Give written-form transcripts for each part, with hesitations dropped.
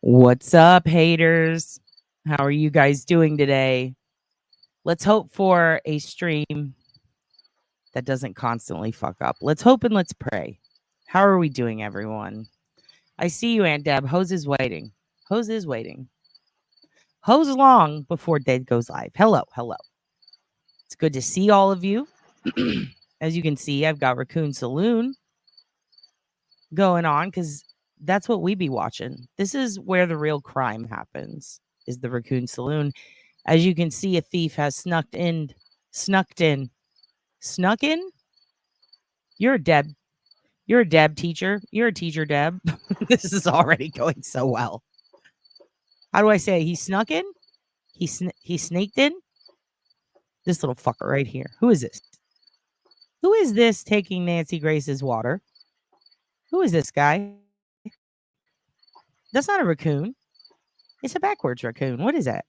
What's up, haters? How are you guys doing today? Let's hope for a stream that doesn't constantly fuck up. Let's hope and let's pray. How are we doing, everyone? I see you, Aunt Deb. Hose is waiting. Hose is waiting. Hose long before Dead goes live. Hello, hello. It's good to see all of you. As you can see, I've got Raccoon Saloon going on because that's what we be watching. This is where the real crime happens, is the Raccoon Saloon. As you can see, a thief has snuck in. You're a Deb. You're a Deb teacher. You're a teacher, Deb. This is already going so well. How do I say it? He snuck in? He sneaked in? This little fucker right here. Who is this? Who is this taking Nancy Grace's water? Who is this guy? That's not a raccoon. It's a backwards raccoon. What is that?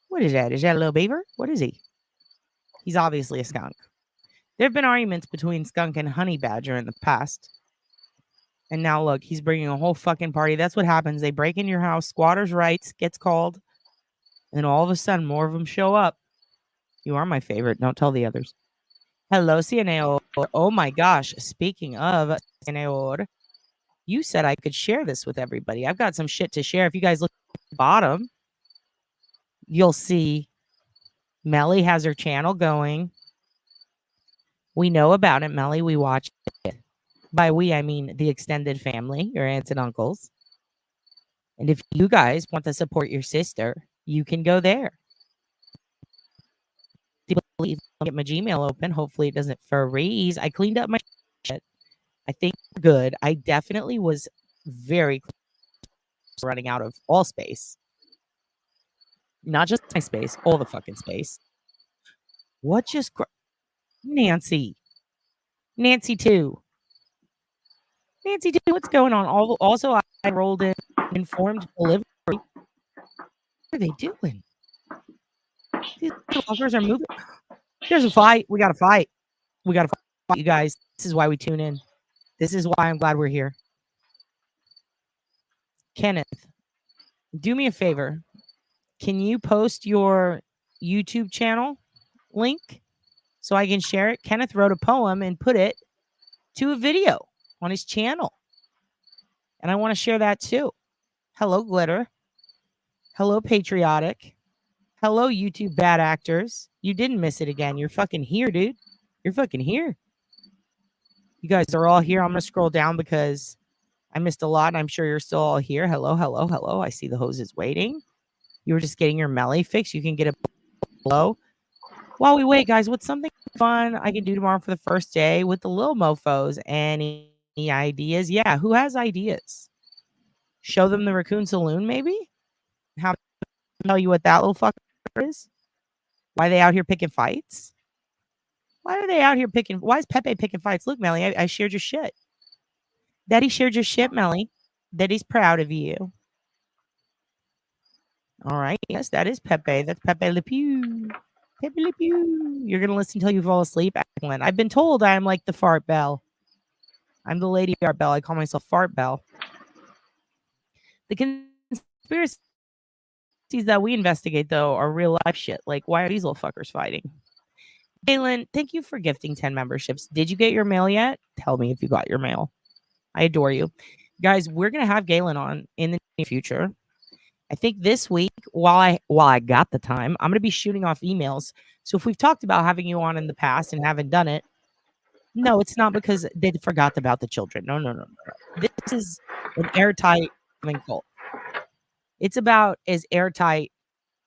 What is that? Is that a little beaver? What is he? He's obviously a skunk. There have been arguments between skunk and honey badger in the past. And now look, he's bringing a whole fucking party. That's what happens. They break in your house, squatters' rights gets called, and all of a sudden more of them show up. You are my favorite. Don't tell the others. Hello, Cineor. Oh my gosh. Speaking of Cineor, you said I could share this with everybody. I've got some shit to share. If you guys look at the bottom, you'll see Melly has her channel going. We know about it, Melly. We watch it. By we, I mean the extended family, your aunts and uncles. And if you guys want to support your sister, you can go there. Please get my Gmail open. Hopefully it doesn't freeze. I cleaned up my shit. I think good. I definitely was very close to running out of all space. Not just my space, all the fucking space. What just... Nancy. Nancy 2. Nancy 2, what's going on? Also, I rolled in informed delivery. What are they doing? These fuckers are moving. There's a fight. We got to fight. We got to fight, you guys. This is why we tune in. This is why I'm glad we're here. Kenneth, do me a favor. Can you post your YouTube channel link so I can share it? Kenneth wrote a poem and put it to a video on his channel. And I want to share that too. Hello, Glitter. Hello, Patriotic. Hello, YouTube bad actors. You didn't miss it again. You're fucking here, dude. You're fucking here. You guys are all here. I'm going to scroll down because I missed a lot, and I'm sure you're still all here. Hello, hello, hello. I see the hoses waiting. You were just getting your Melly fix. You can get it below. While we wait, guys, what's something fun I can do tomorrow for the first day with the little mofos? Any ideas? Yeah, who has ideas? Show them the Raccoon Saloon, maybe? How to tell you what that little fucker is? Why are they out here picking fights? Why are they out here picking? Why is Pepe picking fights? Look, Melly, I shared your shit. Daddy shared your shit, Melly. Daddy's proud of you. All right. Yes, that is Pepe. That's Pepe Le Pew. Pepe Le Pew. You're going to listen until you fall asleep. Excellent. I've been told I'm like the fart bell. I'm the lady art bell. I call myself Fart Bell. The conspiracies that we investigate, though, are real life shit. Like, why are these little fuckers fighting? Galen, thank you for gifting 10 memberships. Did you get your mail yet? Tell me if you got your mail. I adore you. Guys, we're going to have Galen on in the near future. I think this week, while I got the time, I'm going to be shooting off emails. So if we've talked about having you on in the past and haven't done it, no, it's not because they forgot about the children. No. This is an airtight cult. It's about as airtight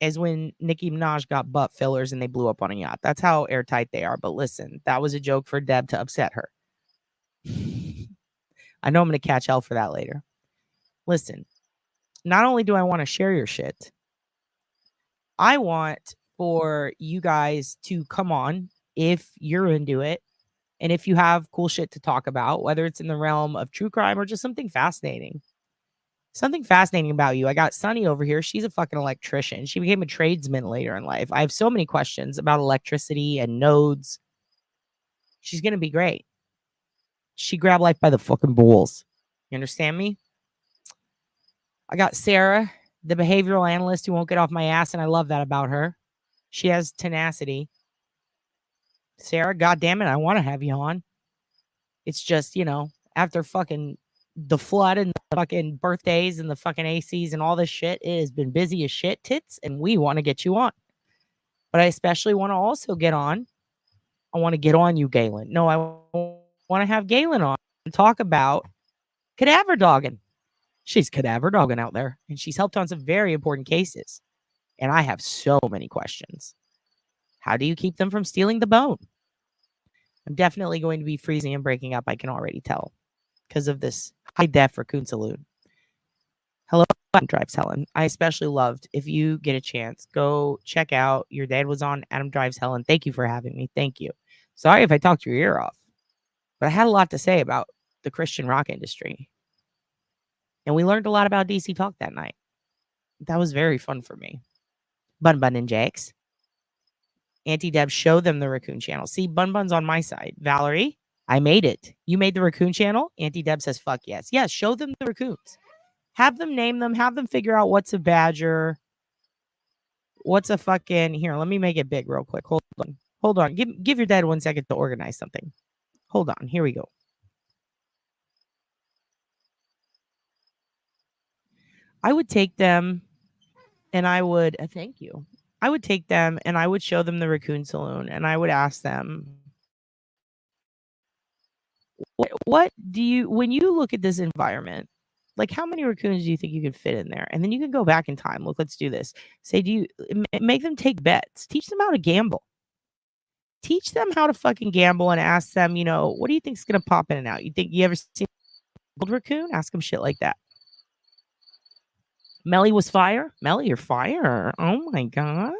as when Nicki Minaj got butt fillers and they blew up on a yacht. That's how airtight they are. But listen, that was a joke for Deb to upset her. I know I'm going to catch hell for that later. Listen, not only do I want to share your shit, I want for you guys to come on if you're into it. And if you have cool shit to talk about, whether it's in the realm of true crime or just something fascinating. Something fascinating about you. I got Sunny over here. She's a fucking electrician. She became a tradesman later in life. I have so many questions about electricity and nodes. She's going to be great. She grabbed life by the fucking balls. You understand me? I got Sarah, the behavioral analyst who won't get off my ass, and I love that about her. She has tenacity. Sarah, goddamn it, I want to have you on. It's just, after fucking the flood and the fucking birthdays and the fucking ACs and all this shit, it has been busy as shit, tits, and we want to get you on. But I especially want to also get on. I want to get on you, Galen. No, I want to have Galen on and talk about cadaver dogging. She's cadaver dogging out there, and she's helped on some very important cases. And I have so many questions. How do you keep them from stealing the bone? I'm definitely going to be freezing and breaking up, I can already tell, because of this high-def Raccoon Saloon. Hello, Adam Drives Helen. I especially loved, if you get a chance, go check out Your Dad Was on Adam Drives Helen. Thank you for having me. Thank you. Sorry if I talked your ear off, but I had a lot to say about the Christian rock industry. And we learned a lot about DC Talk that night. That was very fun for me. Bun Bun and Jax. Auntie Deb, show them the Raccoon channel. See, Bun Bun's on my side. Valerie, I made it. You made the Raccoon channel? Auntie Deb says, fuck yes. Yes, show them the raccoons. Have them name them. Have them figure out what's a badger. What's a fucking... Here, let me make it big real quick. Hold on. Hold on. Give your dad 1 second to organize something. Hold on. Here we go. I would take them and I would... thank you. I would take them and I would show them the Raccoon Saloon and I would ask them, what do you, when you look at this environment, like how many raccoons do you think you could fit in there? And then you can go back in time. Look, let's do this. Say, do you make them take bets? Teach them how to gamble. Teach them how to fucking gamble and ask them, what do you think is going to pop in and out? You think you ever seen a gold raccoon? Ask them shit like that. Melly was fire. Melly, you're fire. Oh my God.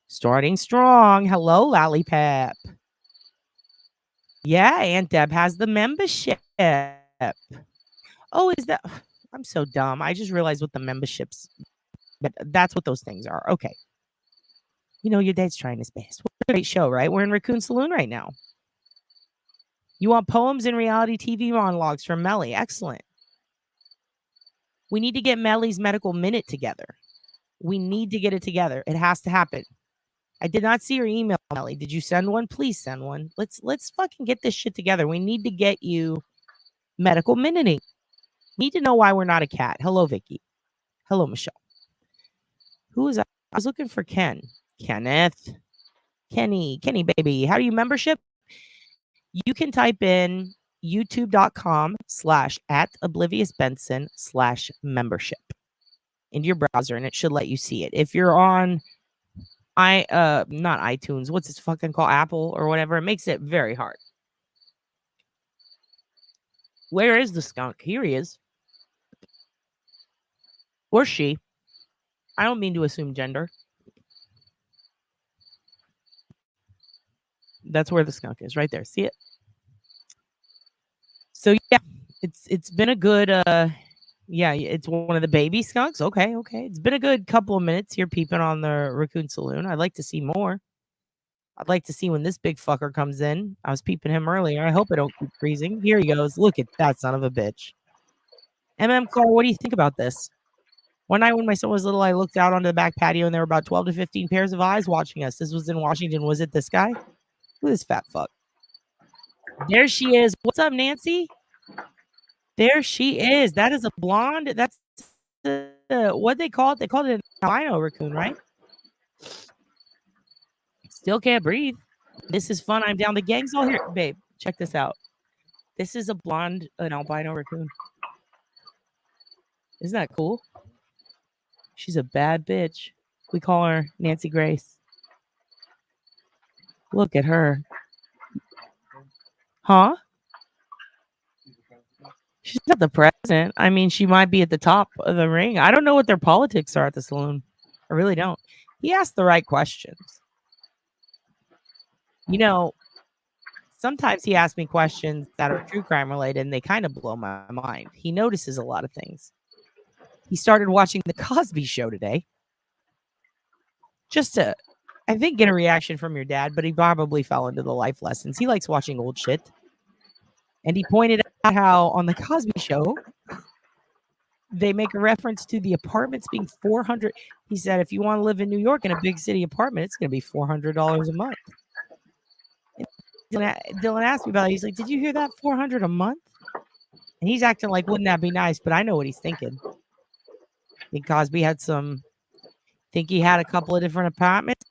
Starting strong. Hello, Lollipop. Yeah, Aunt Deb has the membership. Oh, is that... I'm so dumb. I just realized what the memberships... But that's what those things are. Okay. Your dad's trying his best. What a great show, right? We're in Raccoon Saloon right now. You want poems and reality TV monologues from Melly. Excellent. We need to get Melly's medical minute together. We need to get it together. It has to happen. I did not see your email, Melly. Did you send one? Please send one. Let's fucking get this shit together. We need to get you medical minuting. Need to know why we're not a cat. Hello, Vicky. Hello, Michelle. Who is I? I was looking for Ken. Kenneth. Kenny, baby. How do you membership? You can type in youtube.com/@obliviousbenson/membership into your browser and it should let you see it. If you're on not iTunes, what's this fucking called? Apple or whatever, it makes it very hard. Where is the skunk? Here he is. Or she. I don't mean to assume gender. That's where the skunk is, right there. See it? So yeah, it's been a good yeah, it's one of the baby skunks. Okay. It's been a good couple of minutes here peeping on the Raccoon Saloon. I'd like to see more. I'd like to see when this big fucker comes in. I was peeping him earlier. I hope I don't keep freezing. Here he goes. Look at that son of a bitch. Carl, what do you think about this? One night when my son was little, I looked out onto the back patio and there were about 12 to 15 pairs of eyes watching us. This was in Washington. Was it this guy? Look at this fat fuck. There she is. What's up, Nancy? There she is. That is a blonde. That's what they call it. They called it an albino raccoon, right? Still can't breathe. This is fun. I'm down. The gang's all here. Babe, check this out. This is an albino raccoon. Isn't that cool? She's a bad bitch. We call her Nancy Grace. Look at her. Huh? She's not the president. I mean, she might be at the top of the ring. I don't know what their politics are at the saloon. I really don't. He asked the right questions. Sometimes he asks me questions that are true crime related and they kind of blow my mind. He notices a lot of things. He started watching The Cosby Show today. Just to, I think, get a reaction from your dad, but he probably fell into the life lessons. He likes watching old shit. And he pointed out how on The Cosby Show, they make a reference to the apartments being $400. He said, if you want to live in New York in a big city apartment, it's going to be $400 a month. And Dylan asked me about it. He's like, did you hear that? $400 a month? And he's acting like, wouldn't that be nice? But I know what he's thinking. I think Cosby had think he had a couple of different apartments.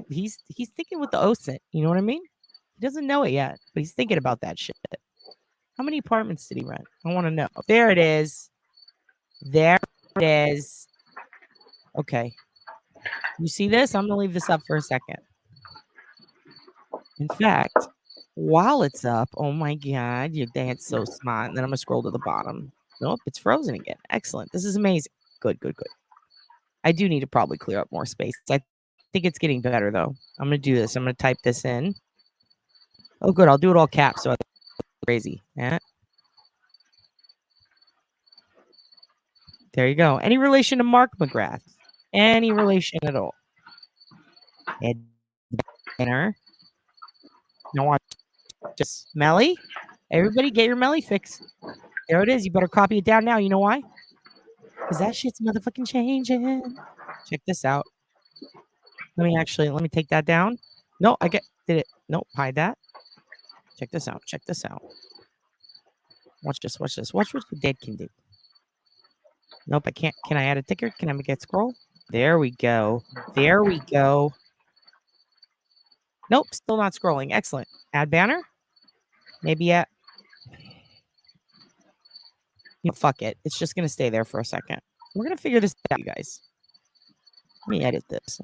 He's thinking with the OSINT. You know what I mean? He doesn't know it yet, but he's thinking about that shit. How many apartments did he rent? I want to know. There it is. There it is. Okay. You see this? I'm going to leave this up for a second. In fact, while it's up, oh my God, your dad's so smart. And then I'm going to scroll to the bottom. Nope, it's frozen again. Excellent. This is amazing. Good, good, good. I do need to probably clear up more space. I think it's getting better, though. I'm going to do this. I'm going to type this in. Oh, good. I'll do it all caps so I look crazy. Yeah. There you go. Any relation to Mark McGrath? Any relation at all? Ed Banner. Now watch just Melly. Everybody get your Melly fix. There it is. You better copy it down now. You know why? Because that shit's motherfucking changing. Check this out. Let me take that down. No, did it. Nope, hide that. Check this out. Check this out. Watch this. Watch this. Watch what the dead can do. Nope, I can't. Can I add a ticker? Can I make it scroll? There we go. There we go. Nope, still not scrolling. Excellent. Add banner. Maybe at. Fuck it. It's just going to stay there for a second. We're going to figure this out, you guys. Let me edit this.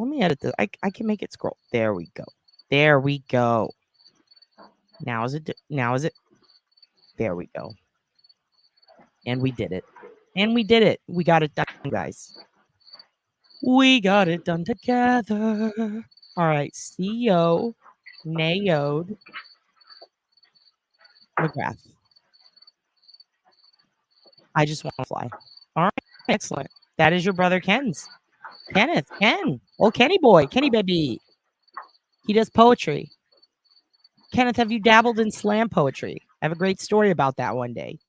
I can make it scroll. There we go. There we go. Now is it? There we go. And we did it. We got it done, guys. We got it done together. All right. CEO Nayode McGrath. I just want to fly. All right. Excellent. That is your brother Ken. Oh, Kenny boy. Kenny baby. He does poetry. Kenneth, have you dabbled in slam poetry? I have a great story about that one day.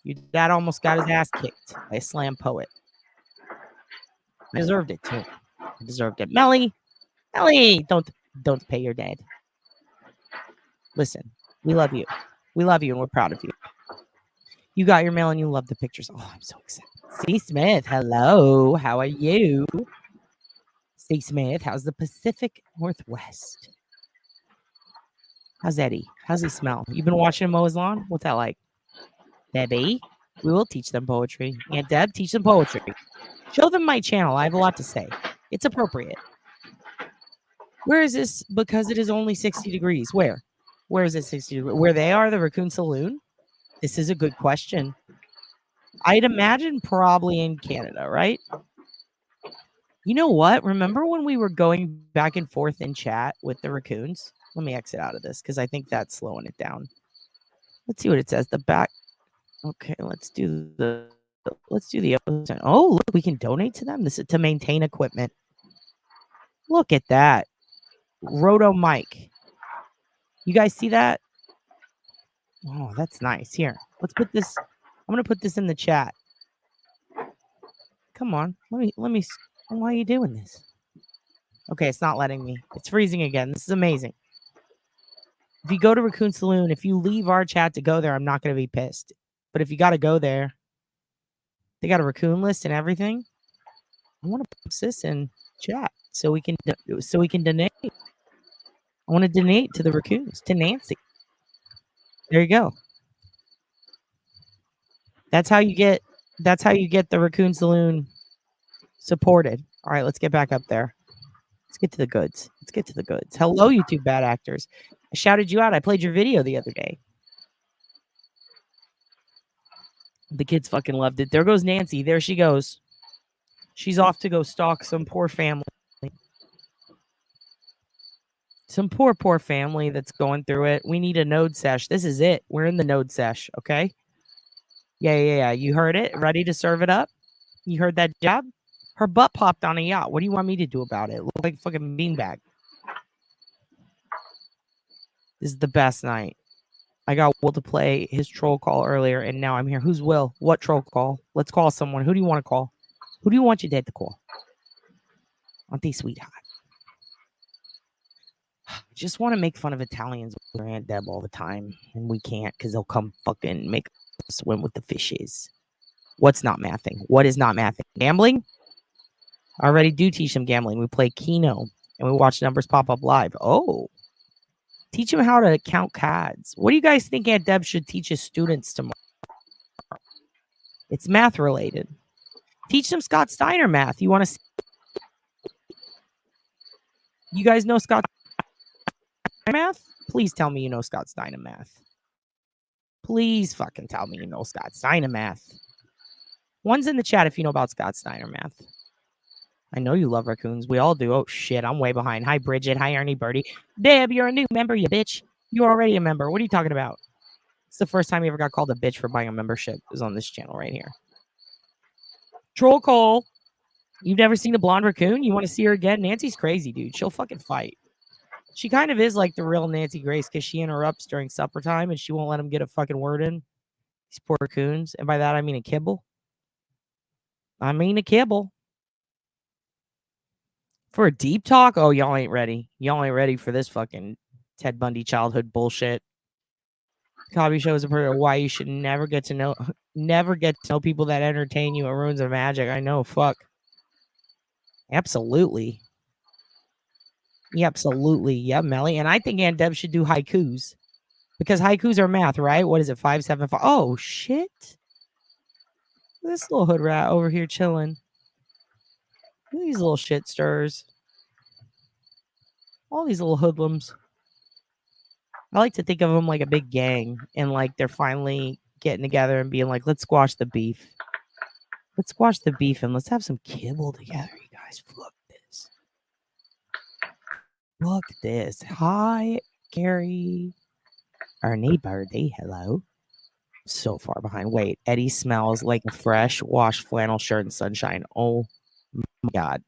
Your dad almost got his ass kicked by a slam poet. I deserved it, too. I deserved it. Melly, don't pay your dad. Listen, we love you. We love you, and we're proud of you. You got your mail, and you love the pictures. Oh, I'm so excited. C. Smith, hello. How are you? C. Smith, how's the Pacific Northwest? How's Eddie? How's he smell? You been watching him mow his lawn? What's that like? Debbie, we will teach them poetry. Aunt Deb, teach them poetry. Show them my channel. I have a lot to say. It's appropriate. Where is this? Because it is only 60 degrees. Where? Where is it 60 degrees? Where they are, the Raccoon Saloon? This is a good question. I'd imagine probably in Canada, right? You know what? Remember when we were going back and forth in chat with the raccoons? Let me exit out of this because I think that's slowing it down. Let's see what it says. The back. Okay, let's do the opposite. Oh, look, we can donate to them. This is to maintain equipment. Look at that. Roto Mike. You guys see that? Oh, that's nice. Here, let's put this. I'm gonna put this in the chat. Come on. Let me. Why are you doing this? Okay, it's not letting me. It's freezing again. This is amazing. If you go to Raccoon Saloon, if you leave our chat to go there, I'm not going to be pissed. But if you got to go there, they got a raccoon list and everything. I want to post this in chat so we can donate. I want to donate to the raccoons, to Nancy. There you go. That's how you get the Raccoon Saloon supported. All right, let's get back up there. Let's get to the goods. Hello, YouTube bad actors. I shouted you out. I played your video the other day. The kids fucking loved it. There goes Nancy. There she goes. She's off to go stalk some poor family. Some poor family that's going through it. We need a node sesh. This is it. We're in the node sesh, okay? Yeah. You heard it. Ready to serve it up? You heard that job? Her butt popped on a yacht. What do you want me to do about it? Look like a fucking beanbag. This is the best night. I got Will to play his troll call earlier, and now I'm here. Who's Will? What troll call? Let's call someone. Who do you want to call? Who do you want your dad to call? Auntie Sweetheart. I just want to make fun of Italians with their Aunt Deb all the time, and we can't because they'll come fucking make us swim with the fishes. What's not mathing? What is not mathing? Gambling? I already do teach them gambling. We play Keno, and we watch numbers pop up live. Oh. Teach them how to count cards. What do you guys think Aunt Deb should teach his students tomorrow? It's math related. Teach them Scott Steiner math. You want to see? You guys know Scott Steiner math? Please tell me you know Scott Steiner math. Please fucking tell me you know Scott Steiner math. One's in the chat if you know about Scott Steiner math. I know you love raccoons. We all do. Oh, shit. I'm way behind. Hi, Bridget. Hi, Ernie Birdie. Deb, you're a new member, you bitch. You're already a member. What are you talking about? It's the first time you ever got called a bitch for buying a membership. It was on this channel right here. Troll call. You've never seen a blonde raccoon? You want to see her again? Nancy's crazy, dude. She'll fucking fight. She kind of is like the real Nancy Grace because she interrupts during supper time and she won't let him get a fucking word in. These poor raccoons. And by that, I mean a kibble. I mean a kibble. For a deep talk? Oh, y'all ain't ready. Y'all ain't ready for this fucking Ted Bundy childhood bullshit. Cobby shows a why you should never get to know people that entertain you. It ruins the magic. I know. Fuck. Absolutely. Yeah, absolutely. Yeah, Melly. And I think Aunt Deb should do haikus. Because haikus are math, right? What is it? 575. Oh, shit. This little hood rat over here chilling. Look at these little shit stirs. All these little hoodlums. I like to think of them like a big gang. And like they're finally getting together and being like, let's squash the beef. Let's squash the beef and let's have some kibble together, you guys. Fuck this. Look at this. Hi, Gary. Ernie Birdie. Hello. So far behind. Wait, Eddie smells like a fresh washed flannel shirt in sunshine. Oh my God.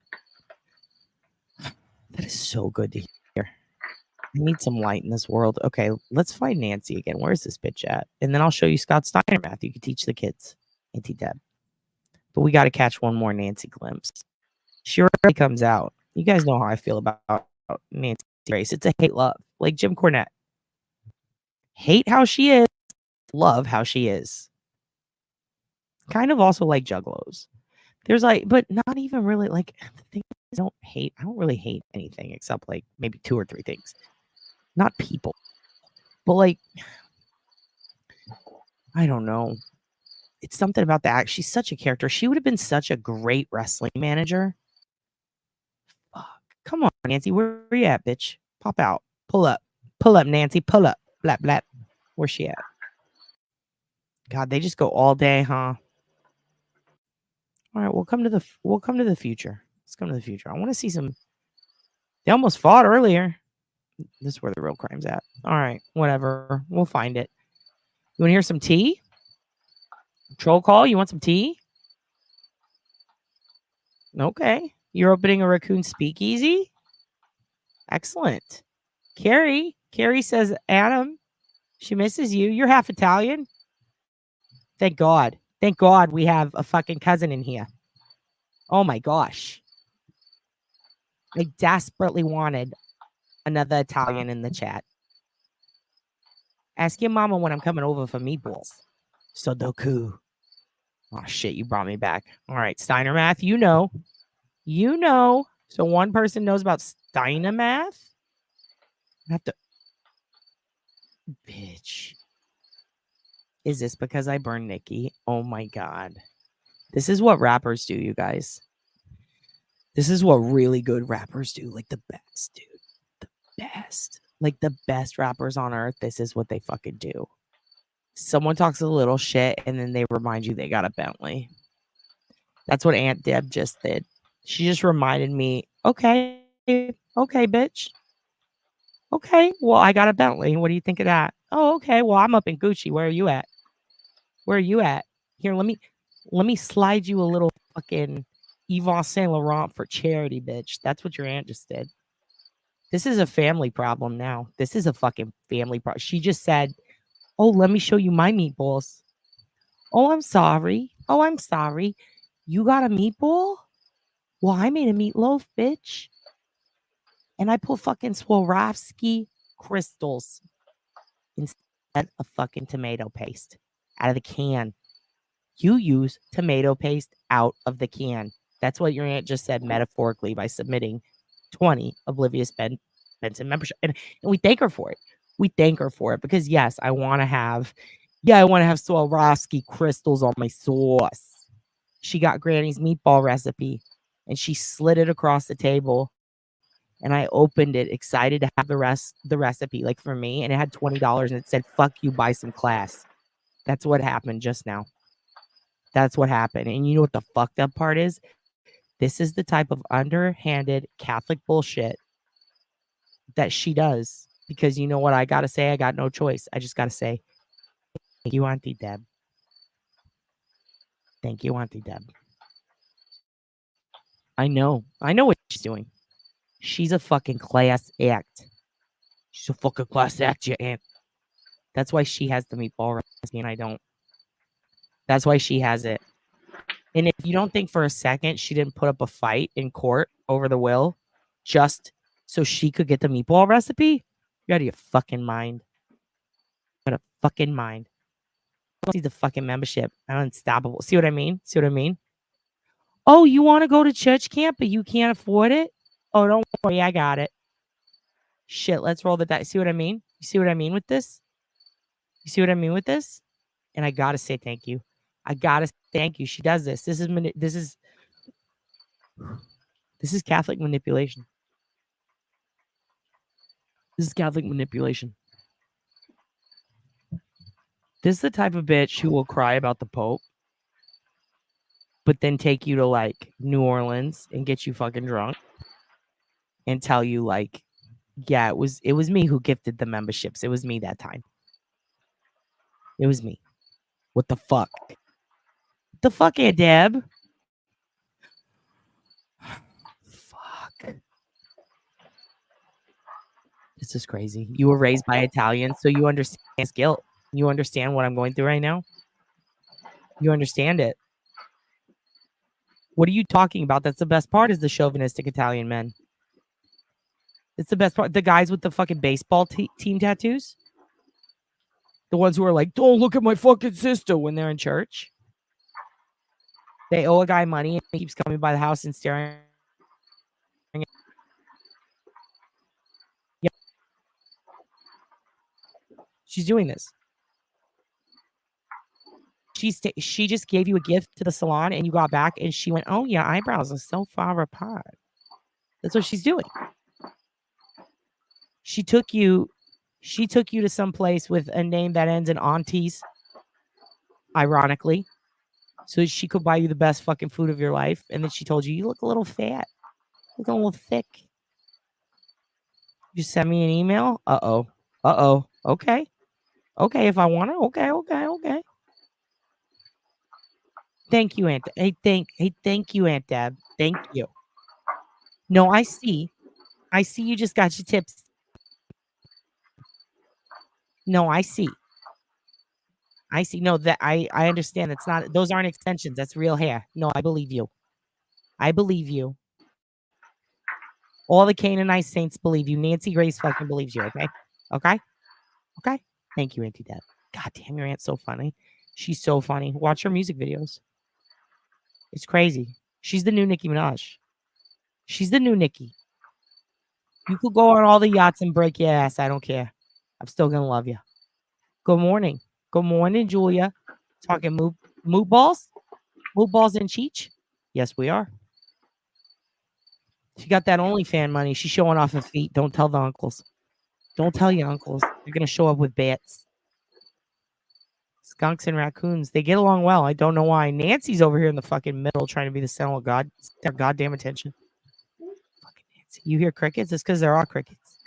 That is so good to hear. I need some light in this world. Okay, let's find Nancy again. Where's this bitch at? And then I'll show you Scott Steiner math. You can teach the kids. Auntie Deb. But we got to catch one more Nancy glimpse. She already comes out. You guys know how I feel about Nancy Grace. It's a hate-love. Like Jim Cornette. Hate how she is. Love how she is. Kind of also like juggalos. There's like, but not even really like the thing I don't really hate anything except like maybe 2 or 3 things. Not people. But like, I don't know. It's something about that. She's such a character. She would have been such a great wrestling manager. Fuck. Come on, Nancy. Where are you at, bitch? Pop out. Pull up. Pull up, Nancy. Pull up. Blap, blap. Where's she at? God, they just go all day, huh? All right, we'll come to the future. Let's come to the future. I want to see some. They almost fought earlier. This is where the real crime's at. All right, whatever. We'll find it. You want to hear some tea? Troll call? You want some tea? Okay. You're opening a raccoon speakeasy? Excellent. Carrie says, Adam, she misses you. You're half Italian. Thank God. Thank God we have a fucking cousin in here. Oh my gosh. I desperately wanted another Italian in the chat. Ask your mama when I'm coming over for meatballs. Sudoku. Oh shit, you brought me back. All right, Steiner math, you know. So one person knows about Steiner math? I have to. Bitch. Is this because I burned Nikki? Oh my God. This is what rappers do, you guys. This is what really good rappers do. Like the best, dude. The best. Like the best rappers on earth. This is what they fucking do. Someone talks a little shit and then they remind you they got a Bentley. That's what Aunt Deb just did. She just reminded me, okay, bitch. Okay, well, I got a Bentley. What do you think of that? Oh, okay. Well, I'm up in Gucci. Where are you at? Here, let me slide you a little fucking Yves Saint Laurent for charity, bitch. That's what your aunt just did. This is a family problem now. This is a fucking family problem. She just said, Oh, let me show you my meatballs. Oh, I'm sorry. Oh, I'm sorry. You got a meatball? Well, I made a meatloaf, bitch. And I put fucking Swarovski crystals instead of fucking tomato paste out of the can. You use tomato paste out of the can. That's what your aunt just said metaphorically by submitting 20 oblivious Benson membership. And we thank her for it. We thank her for it because yes, I want to have Swarovski crystals on my sauce. She got Granny's meatball recipe and she slid it across the table. And I opened it, excited to have the recipe, like for me, and it had $20 and it said, "Fuck you, buy some class." That's what happened just now. That's what happened. And you know what the fucked up part is? This is the type of underhanded Catholic bullshit that she does. Because you know what I gotta say? I got no choice. I just gotta say, thank you, Auntie Deb. Thank you, Auntie Deb. I know what she's doing. She's a fucking class act. She's a fucking class act, your aunt. That's why she has the meatball recipe and I don't. That's why she has it. And if you don't think for a second she didn't put up a fight in court over the will just so she could get the meatball recipe, you're out of your fucking mind. You're out of fucking mind. See the fucking membership. I'm unstoppable. See what I mean? See what I mean? Oh, you want to go to church camp, but you can't afford it? Oh, don't worry. I got it. Shit, let's roll the dice. See what I mean? You see what I mean with this? You see what I mean with this? And I got to say thank you. I got to say thank you. She does this. This is Catholic manipulation. This is Catholic manipulation. This is the type of bitch who will cry about the Pope, but then take you to like New Orleans and get you fucking drunk and tell you like, yeah, it was me who gifted the memberships. It was me that time. It was me. What the fuck? The fuck, Aunt Deb? Fuck. This is crazy. You were raised by Italians, so you understand his guilt. You understand what I'm going through right now? You understand it. What are you talking about? That's the best part is the chauvinistic Italian men. It's the best part. The guys with the fucking baseball team tattoos. The ones who are like, don't look at my fucking sister when they're in church. They owe a guy money and he keeps coming by the house and staring. Yeah. She's doing this. She just gave you a gift to the salon and you got back and she went, oh, your eyebrows are so far apart. That's what she's doing. She took you to some place with a name that ends in aunties, ironically, so she could buy you the best fucking food of your life. And then she told you, you look a little fat. You look a little thick. You send me an email? Uh-oh. Uh-oh. Okay. Okay, if I want to. Okay. Thank you, Aunt. Hey, thank you, Aunt Deb. Thank you. No, I see. I see you just got your tips. No, I see. I see. No, that I understand. That's not. Those aren't extensions. That's real hair. No, I believe you. I believe you. All the Canaanite saints believe you. Nancy Grace fucking believes you. Okay. Okay. Okay. Thank you, Auntie Deb. God damn, your aunt's so funny. She's so funny. Watch her music videos. It's crazy. She's the new Nicki Minaj. She's the new Nicki. You could go on all the yachts and break your ass. I don't care. I'm still gonna love you. Good morning. Good morning, Julia. Talking moot balls? Moot balls and Cheech? Yes, we are. She got that OnlyFans money. She's showing off her feet. Don't tell the uncles. Don't tell your uncles. They're gonna show up with bats. Skunks and raccoons. They get along well. I don't know why. Nancy's over here in the fucking middle trying to be the center of God. Their goddamn attention. Fucking Nancy. You hear crickets? It's because there are crickets.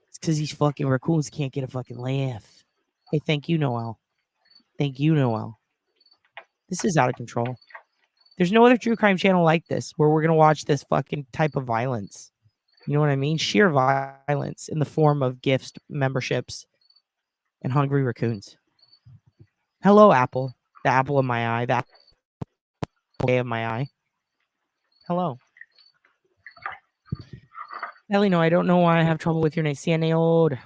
It's because these fucking raccoons can't get a fucking laugh. Hey, thank you, Noel. Thank you, Noel. This is out of control. There's no other true crime channel like this where we're going to watch this fucking type of violence. You know what I mean? Sheer violence in the form of gifts, memberships, and hungry raccoons. Hello, apple. The apple of my eye. The apple of my eye. Hello. Ellie, no, I don't know why I have trouble with your name. Cianode.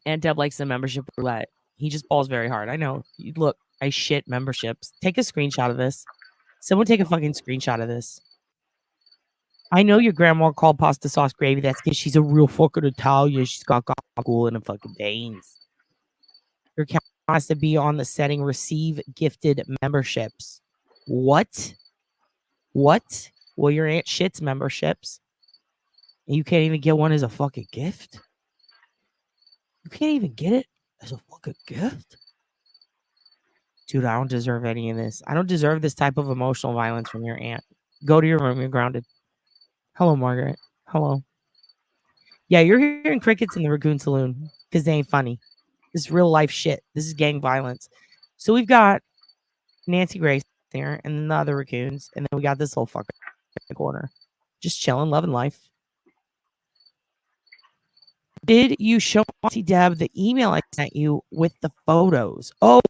And Deb likes the membership roulette. He just balls very hard. I know. Look, I shit memberships. Take a screenshot of this. Someone take a fucking screenshot of this. I know your grandma called pasta sauce gravy. That's because she's a real fucking Italian. She's got gabagool in the fucking veins. Your account has to be on the setting receive gifted memberships. What? What? Well, your aunt shits memberships. And you can't even get one as a fucking gift? You can't even get it as a fucking gift? Dude, I don't deserve any of this. I don't deserve this type of emotional violence from your aunt. Go to your room. You're grounded. Hello, Margaret. Hello. Yeah, you're hearing crickets in the Raccoon Saloon because they ain't funny. This is real life shit. This is gang violence. So we've got Nancy Grace there and then the other raccoons. And then we got this little fucker in the corner. Just chilling, loving life. Did you show Auntie Deb the email I sent you with the photos? Oh,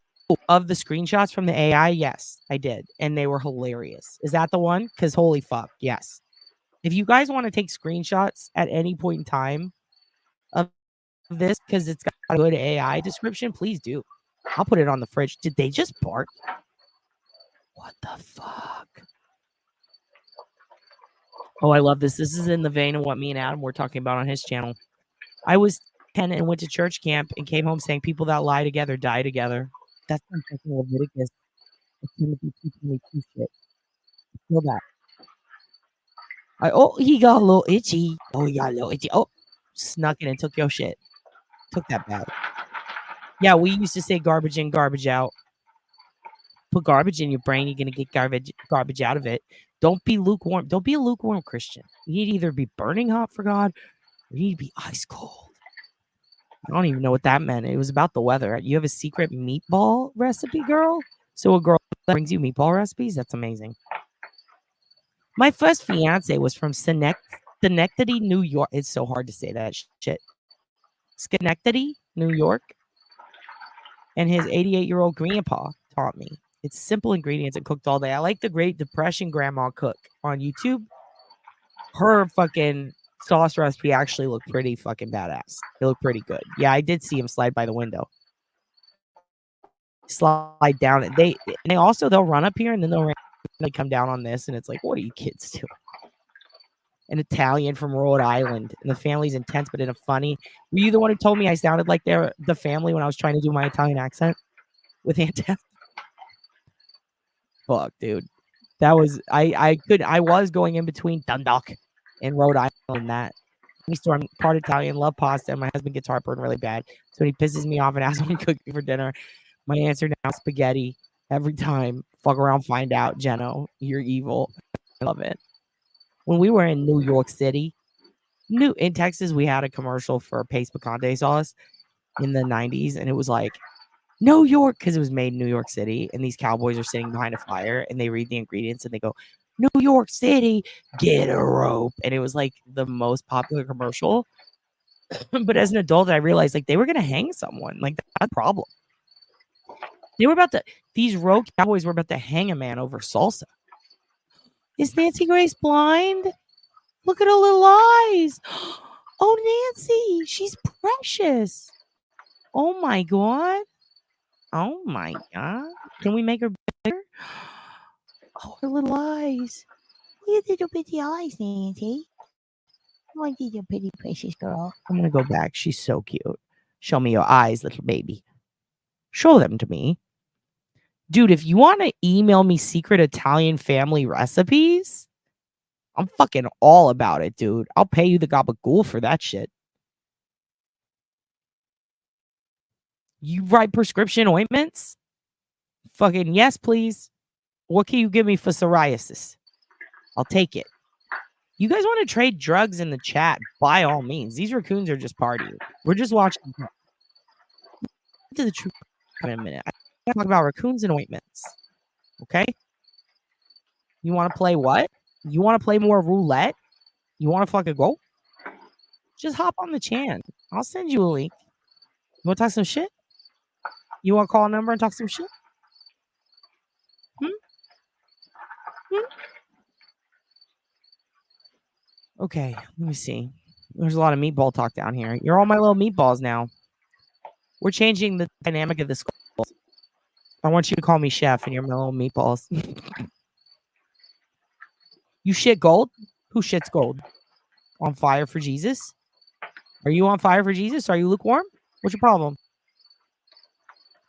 of the screenshots from the AI? Yes, I did. And they were hilarious. Is that the one? Because holy fuck, yes. If you guys want to take screenshots at any point in time of this, because it's got a good AI description, please do. I'll put it on the fridge. Did they just bark? What the fuck? Oh, I love this. This is in the vein of what me and Adam were talking about on his channel. I was 10 and went to church camp and came home saying people that lie together die together. That's some fucking Leviticus. Timothy 2:22 shit. Feel that. Oh, he got a little itchy. Oh, he got a little itchy. Oh, snuck in and took your shit. Took that bag. Yeah, we used to say garbage in, garbage out. Put garbage in your brain, you're gonna get garbage out of it. Don't be lukewarm. Don't be a lukewarm Christian. You need to either be burning hot for God or you need to be ice cold. I don't even know what that meant. It was about the weather. You have a secret meatball recipe, girl? So a girl that brings you meatball recipes? That's amazing. My first fiance was from Schenectady, New York. It's so hard to say that shit. Schenectady, New York. And his 88-year-old grandpa taught me. It's simple ingredients and cooked all day. I like the Great Depression grandma cook on YouTube. Her fucking sauce recipe actually looked pretty fucking badass. It looked pretty good. Yeah, I did see him slide by the window. Slide down. And they also, they'll run up here and then they'll come down on this. And it's like, what are you kids doing? An Italian from Rhode Island. And the family's intense, but in a funny. Were you the one who told me I sounded like they're the family when I was trying to do my Italian accent with Aunt Deb? Fuck, dude. That was I was going in between Dundalk and Rhode Island. That I'm part Italian, love pasta, and my husband gets heartburn really bad. So when he pisses me off and asks what I'm cooking for dinner, my answer now is spaghetti every time. Fuck around, find out, Jeno. You're evil. I love it. When we were in New York City, in Texas, we had a commercial for Pace Picante sauce in the 90s, and it was like New York, because it was made in New York City, and these cowboys are sitting behind a fire, and they read the ingredients, and they go, New York City, get a rope. And it was like the most popular commercial. But as an adult, I realized like they were going to hang someone. Like that's a problem. These rogue cowboys were about to hang a man over salsa. Is Nancy Grace blind? Look at her little eyes. Oh, Nancy, she's precious. Oh my God. Oh my God. Can we make her bigger? Oh, her little eyes. Look at little bitty eyes, Nancy. Oh, I did your pretty precious girl. I'm going to go back. She's so cute. Show me your eyes, little baby. Show them to me. Dude, if you want to email me secret Italian family recipes, I'm fucking all about it, dude. I'll pay you the gabagool for that shit. You write prescription ointments? Fucking yes, please. What can you give me for psoriasis? I'll take it. You guys want to trade drugs in the chat? By all means. These raccoons are just partying. We're just watching. To the truth in a minute. I talk about raccoons and ointments. Okay? You want to play what? You want to play more roulette? You want to fucking go? Just hop on the chan. I'll send you a link. You want to talk some shit? You want to call a number and talk some shit? Okay, let me see. There's a lot of meatball talk down here. You're all my little meatballs now. We're changing the dynamic of the school. I want you to call me chef and you're my little meatballs. You shit gold? Who shits gold? On fire for Jesus? Are you on fire for Jesus? Are you lukewarm? What's your problem?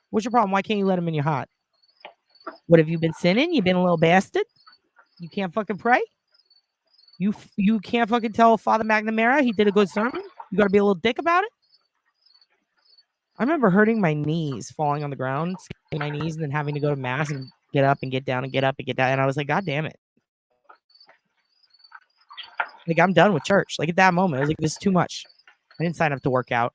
What's your problem? Why can't you let him in your heart? What have you been sinning? You been a little bastard? You can't fucking pray? You can't fucking tell Father McNamara he did a good sermon? You gotta be a little dick about it? I remember hurting my knees, falling on the ground, my knees, and then having to go to mass and get up and get down and get up and get down. And I was like, God damn it. Like, I'm done with church. Like, at that moment, I was like, this is too much. I didn't sign up to work out.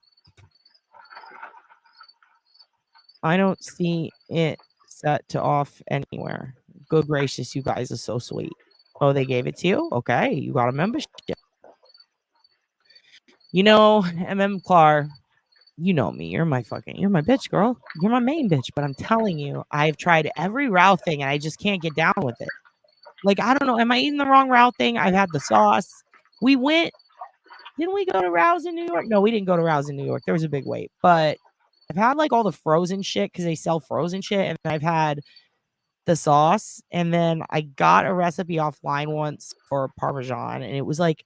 I don't see it set to off anywhere. Good gracious, you guys are so sweet. Oh, they gave it to you? Okay, you got a membership. You know, Clar, you know me. You're my bitch, girl. You're my main bitch. But I'm telling you, I've tried every route thing and I just can't get down with it. Like, I don't know. Am I eating the wrong route thing? I've had the sauce. Didn't we go to Rouse in New York? No, we didn't go to Rouse in New York. There was a big wait. But I've had like all the frozen shit because they sell frozen shit. And I've had the sauce. And then I got a recipe offline once for Parmesan. And it was like,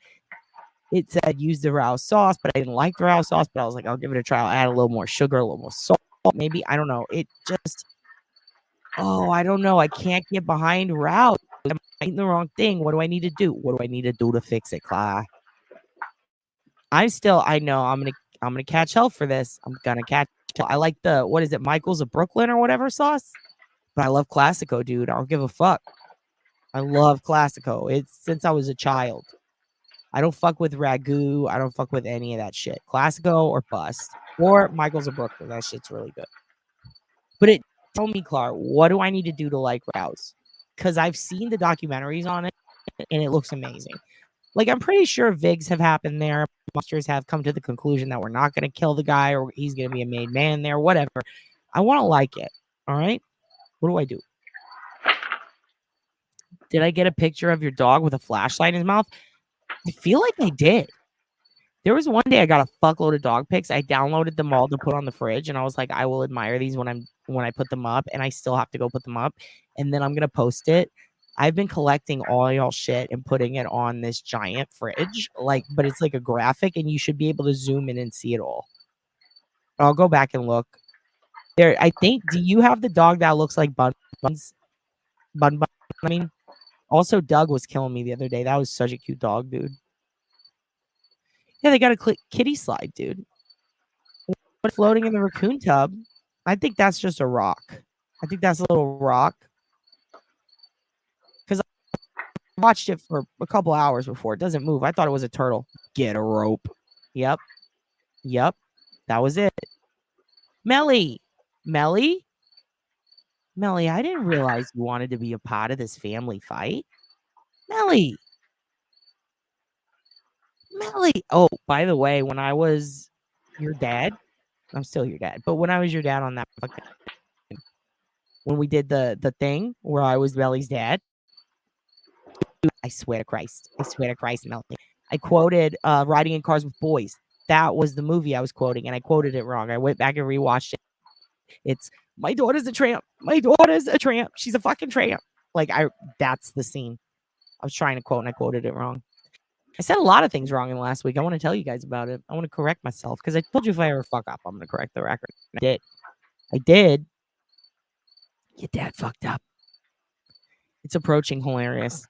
it said use the Rouse sauce, but I didn't like the Rouse sauce. But I was like, I'll give it a try. I'll add a little more sugar, a little more salt, maybe. I don't know. It just, I don't know. I can't get behind Rouse. I'm eating the wrong thing. What do I need to do? What do I need to do to fix it, Cla? I know I'm gonna catch hell for this. I'm gonna catch hell. I like the, what is it, Michael's of Brooklyn or whatever sauce? But I love Classico, dude. I don't give a fuck. I love Classico. It's since I was a child. I don't fuck with Ragu. I don't fuck with any of that shit. Classico or bust. Or Michael's of Brooklyn. That shit's really good. But tell me, Clark, what do I need to do to like Rouse? Because I've seen the documentaries on it, and it looks amazing. Like, I'm pretty sure Vigs have happened there. Monsters have come to the conclusion that we're not going to kill the guy or he's going to be a made man there, whatever. I want to like it. All right? What do I do? Did I get a picture of your dog with a flashlight in his mouth? I feel like I did. There was one day I got a fuckload of dog pics. I downloaded them all to put on the fridge, and I was like, I will admire these when I put them up, and I still have to go put them up, and then I'm gonna post it. I've been collecting all y'all shit and putting it on this giant fridge, but it's like a graphic, and you should be able to zoom in and see it all. I'll go back and look. There, I think. Do you have the dog that looks like Bun? I mean, also Doug was killing me the other day. That was such a cute dog, dude. Yeah, they got a kitty slide, dude. But floating in the raccoon tub, I think that's just a rock. I think that's a little rock. Because I watched it for a couple hours before. It doesn't move. I thought it was a turtle. Get a rope. Yep. That was it. Melly, I didn't realize you wanted to be a part of this family fight. Melly. Oh, by the way, when I was your dad, I'm still your dad, but when I was your dad on that, when we did the thing where I was Melly's dad, I swear to Christ, Melly, I quoted Riding in Cars with Boys. That was the movie I was quoting, and I quoted it wrong. I went back and rewatched it. It's my daughter's a tramp. She's a fucking tramp. That's the scene I was trying to quote, and I quoted it wrong. I said a lot of things wrong in the last week. I want to tell you guys about it. I want to correct myself because I told you if I ever fuck up, I'm going to correct the record. I did. Your dad fucked up. It's approaching hilarious.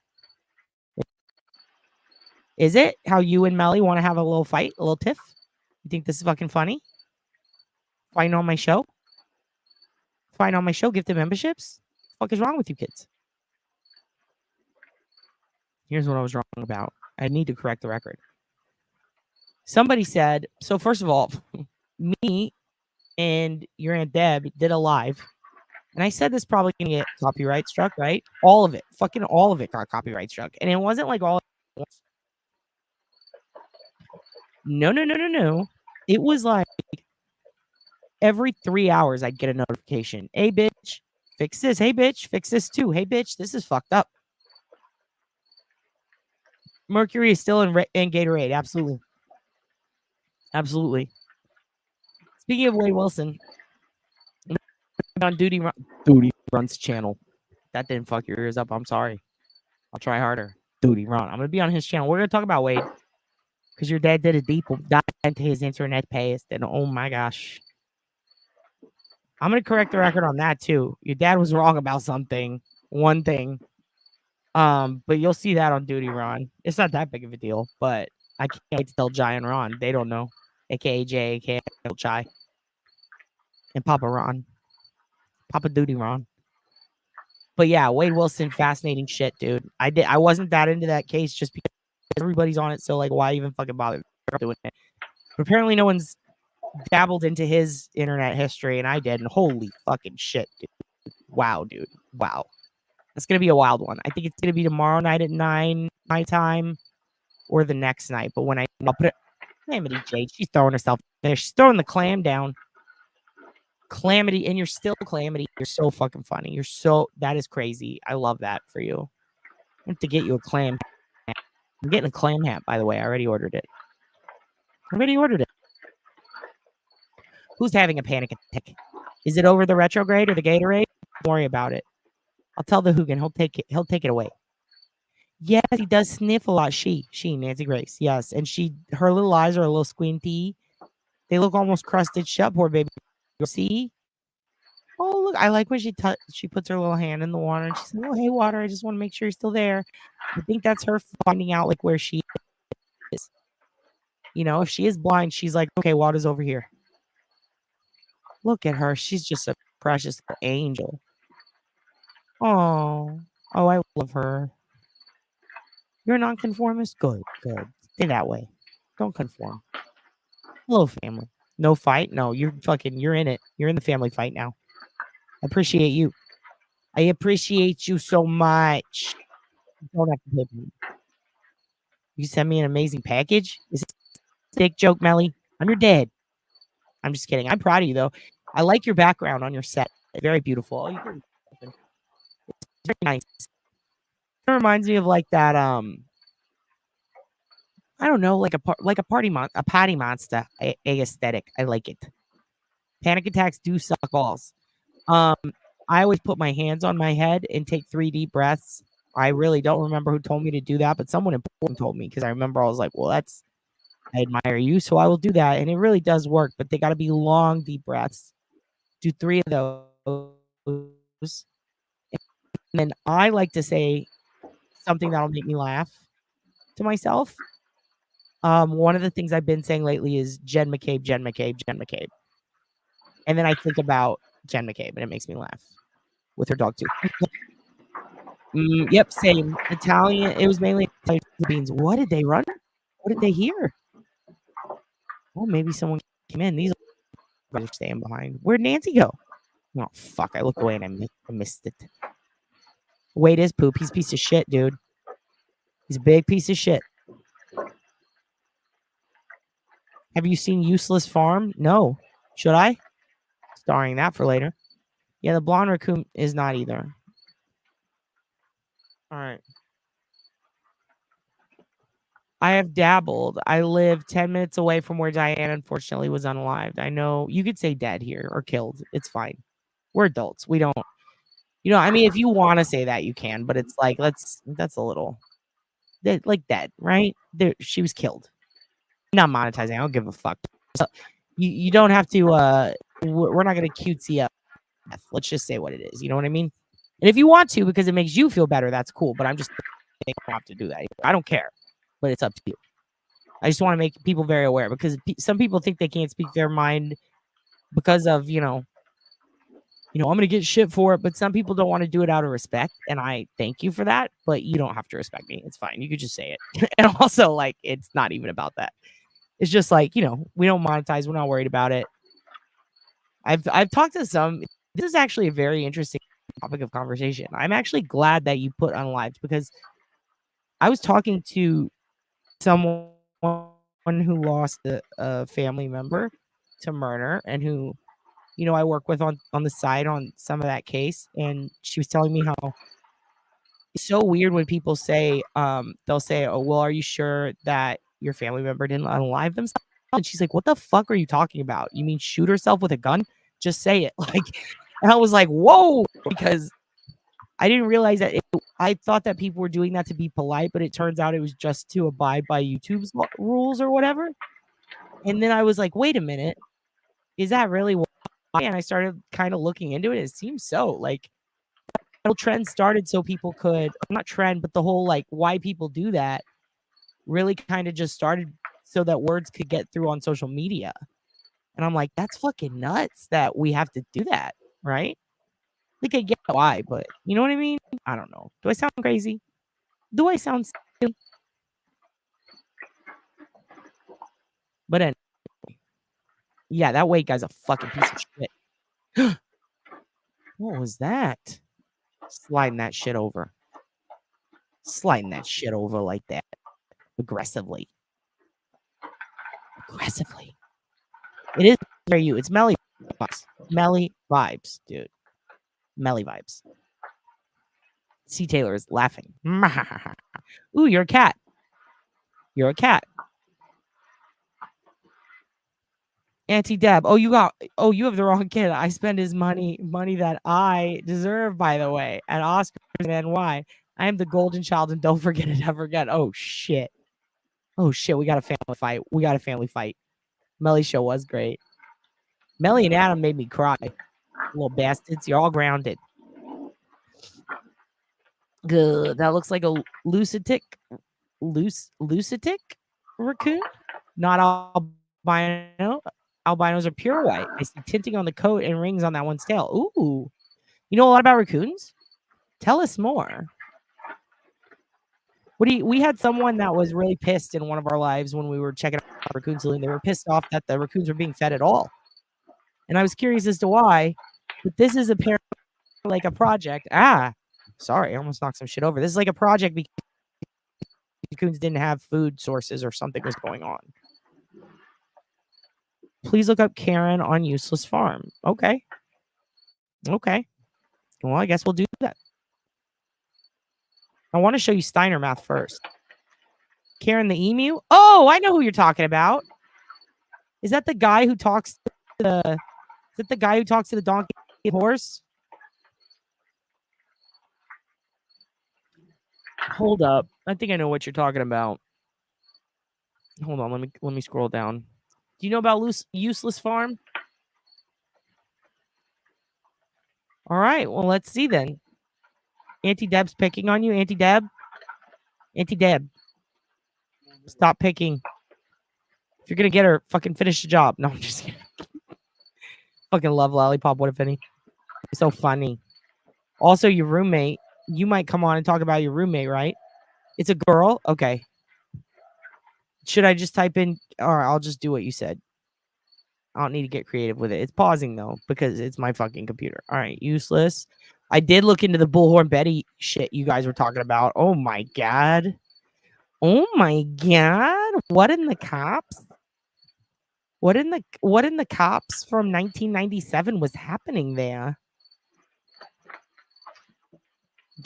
Is it how you and Melly want to have a little fight, a little tiff? You think this is fucking funny? Fighting on my show? Gifted memberships? What the fuck is wrong with you kids? Here's what I was wrong about. I need to correct the record. Somebody said, so first of all, me and your Aunt Deb did a live. And I said this probably going to get copyright struck, right? All of it. Fucking all of it got copyright struck. And it wasn't like all. No. It was like every 3 hours I'd get a notification. Hey, bitch, fix this. Hey, bitch, fix this too. Hey, bitch, this is fucked up. Mercury is still in Gatorade. Absolutely. Absolutely. Speaking of Wade Wilson, on Duty Run's channel. That didn't fuck your ears up. I'm sorry. I'll try harder. Duty Run. I'm going to be on his channel. We're going to talk about Wade because your dad did a deep dive into his internet past. And oh my gosh. I'm going to correct the record on that too. Your dad was wrong about something. One thing. But you'll see that on Duty Ron. It's not that big of a deal, but I can't wait to tell Jai and Ron. They don't know. AKA Jay, AKA Jai. And Papa Ron. Papa Duty Ron. But yeah, Wade Wilson, fascinating shit, dude. I wasn't that into that case just because everybody's on it, so like why even fucking bother doing it? But apparently no one's dabbled into his internet history, and I did, and holy fucking shit, dude. Wow, dude. Wow. That's gonna be a wild one. I think it's gonna be tomorrow night at 9 my time or the next night. But when I'll put it, Calamity Jade, she's throwing herself there. She's throwing the clam down. Calamity, and you're still Calamity. You're so fucking funny. That is crazy. I love that for you. I have to get you a clam hat. I'm getting a clam hat, by the way. I already ordered it. Who's having a panic attack? Is it over the retrograde or the Gatorade? Don't worry about it. I'll tell the Hoogan. He'll take it away. Yes, he does sniff a lot. Nancy Grace. Yes, and her little eyes are a little squinty. They look almost crusted shut. Poor baby. See? Oh, look, I like when she puts her little hand in the water and she's like, oh, hey, water, I just want to make sure you're still there. I think that's her finding out like where she is. You know, if she is blind, she's like, okay, water's over here. Look at her. She's just a precious little angel. Oh, I love her. You're a nonconformist? Good. Stay that way. Don't conform. Hello, family. No fight? No, you're in it. You're in the family fight now. I appreciate you. I appreciate you so much. You don't have to pay me. You send me an amazing package? Is it a dick joke, Melly? I'm your dad. I'm just kidding. I'm proud of you, though. I like your background on your set. Very beautiful. Oh, it's very nice. It reminds me of like that, I don't know, like a patty monster aesthetic. I like it. Panic attacks do suck balls. I always put my hands on my head and take 3 deep breaths. I really don't remember who told me to do that, but someone important told me because I remember I was like, well, I admire you, so I will do that. And it really does work, but they got to be long, deep breaths. Do 3 of those. And then I like to say something that'll make me laugh to myself. One of the things I've been saying lately is Jen McCabe. And then I think about Jen McCabe, and it makes me laugh with her dog, too. Yep, same. Italian. It was mainly Italian beans. What did they run? What did they hear? Oh, maybe someone came in. These are staying behind. Where'd Nancy go? Oh, fuck. I looked away and I missed it. Wade is poop. He's a piece of shit, dude. He's a big piece of shit. Have you seen Useless Farm? No. Should I? Starring that for later. Yeah, the blonde raccoon is not either. All right. I have dabbled. I live 10 minutes away from where Diane unfortunately was unalived. I know you could say dead here or killed. It's fine. We're adults. We don't, I mean, if you want to say that, you can, but it's like, that's a little, like dead, right? She was killed. I'm not monetizing. I don't give a fuck. So you don't have to, we're not going to cutesy up. Let's just say what it is. You know what I mean? And if you want to, because it makes you feel better, that's cool. But I'm just saying you don't have to do that. I don't care, but it's up to you. I just want to make people very aware because some people think they can't speak their mind because of, I'm going to get shit for it. But some people don't want to do it out of respect. And I thank you for that. But you don't have to respect me. It's fine. You could just say it. And also, like, it's not even about that. It's just like, we don't monetize. We're not worried about it. I've talked to some. This is actually a very interesting topic of conversation. I'm actually glad that you put unalived because I was talking to someone who lost a family member to murder and who, you know, I work with on the side on some of that case, and she was telling me how it's so weird when people say, they'll say, "Oh, well, are you sure that your family member didn't unalive themselves?" And she's like, "What the fuck are you talking about? You mean shoot herself with a gun? Just say it." Like, and I was like, "Whoa," because I didn't realize that I thought that people were doing that to be polite, but it turns out it was just to abide by YouTube's rules or whatever. And then I was like, "Wait a minute, is that really why?" And I started kind of looking into it. It seems so. Like, the whole trend started so people could, not trend, but the whole like why people do that really kind of just started so that words could get through on social media. And I'm like, that's fucking nuts that we have to do that, right? Like, I get why, but you know what I mean? I don't know. Do I sound crazy? Do I sound silly? But anyway, yeah, that white guy's a fucking piece of shit. What was that? Sliding that shit over. Sliding that shit over like that. Aggressively. Aggressively. It is very you. It's Melly vibes. Melly vibes, dude. Melly vibes. C. Taylor is laughing. Ooh, you're a cat. You're a cat. Auntie Deb. Oh, you have the wrong kid. I spend his money that I deserve, by the way, at Oscars and NY. I am the golden child, and don't forget it ever again. Oh shit. Oh shit. We got a family fight. We got a family fight. Melly's show was great. Melly and Adam made me cry. Little bastards. You're all grounded. Good. That looks like a lucitic raccoon, not albino. Albinos are pure white. I see tinting on the coat and rings on that one's tail. Ooh, you know a lot about raccoons? Tell us more. We had someone that was really pissed in one of our lives when we were checking out Raccoon Saloon. They were pissed off that the raccoons were being fed at all. And I was curious as to why, but this is apparently like a project. Sorry, I almost knocked some shit over. This is like a project because raccoons didn't have food sources or something was going on. Please look up Karen on Useless Farm. Okay. Okay. Well, I guess we'll do that. I want to show you Steiner math first. Karen the emu. Oh, I know who you're talking about. Is that the guy who talks to the donkey and horse? Hold up. I think I know what you're talking about. Hold on, let me scroll down. Do you know about Useless Farm? All right, well, let's see then. Auntie Deb's picking on you, Auntie Deb. Auntie Deb, stop picking. If you're gonna get her, fucking finish the job. No, I'm just kidding. Fucking love Lollipop. What if any? It's so funny. Also, your roommate. You might come on and talk about your roommate, right? It's a girl. Okay. Should I just type in, or I'll just do what you said? I don't need to get creative with it. It's pausing though because it's my fucking computer. All right, useless. I did look into the Bullhorn Betty shit you guys were talking about. Oh my god. Oh my god. What in the cops? What in the cops from 1997 was happening there?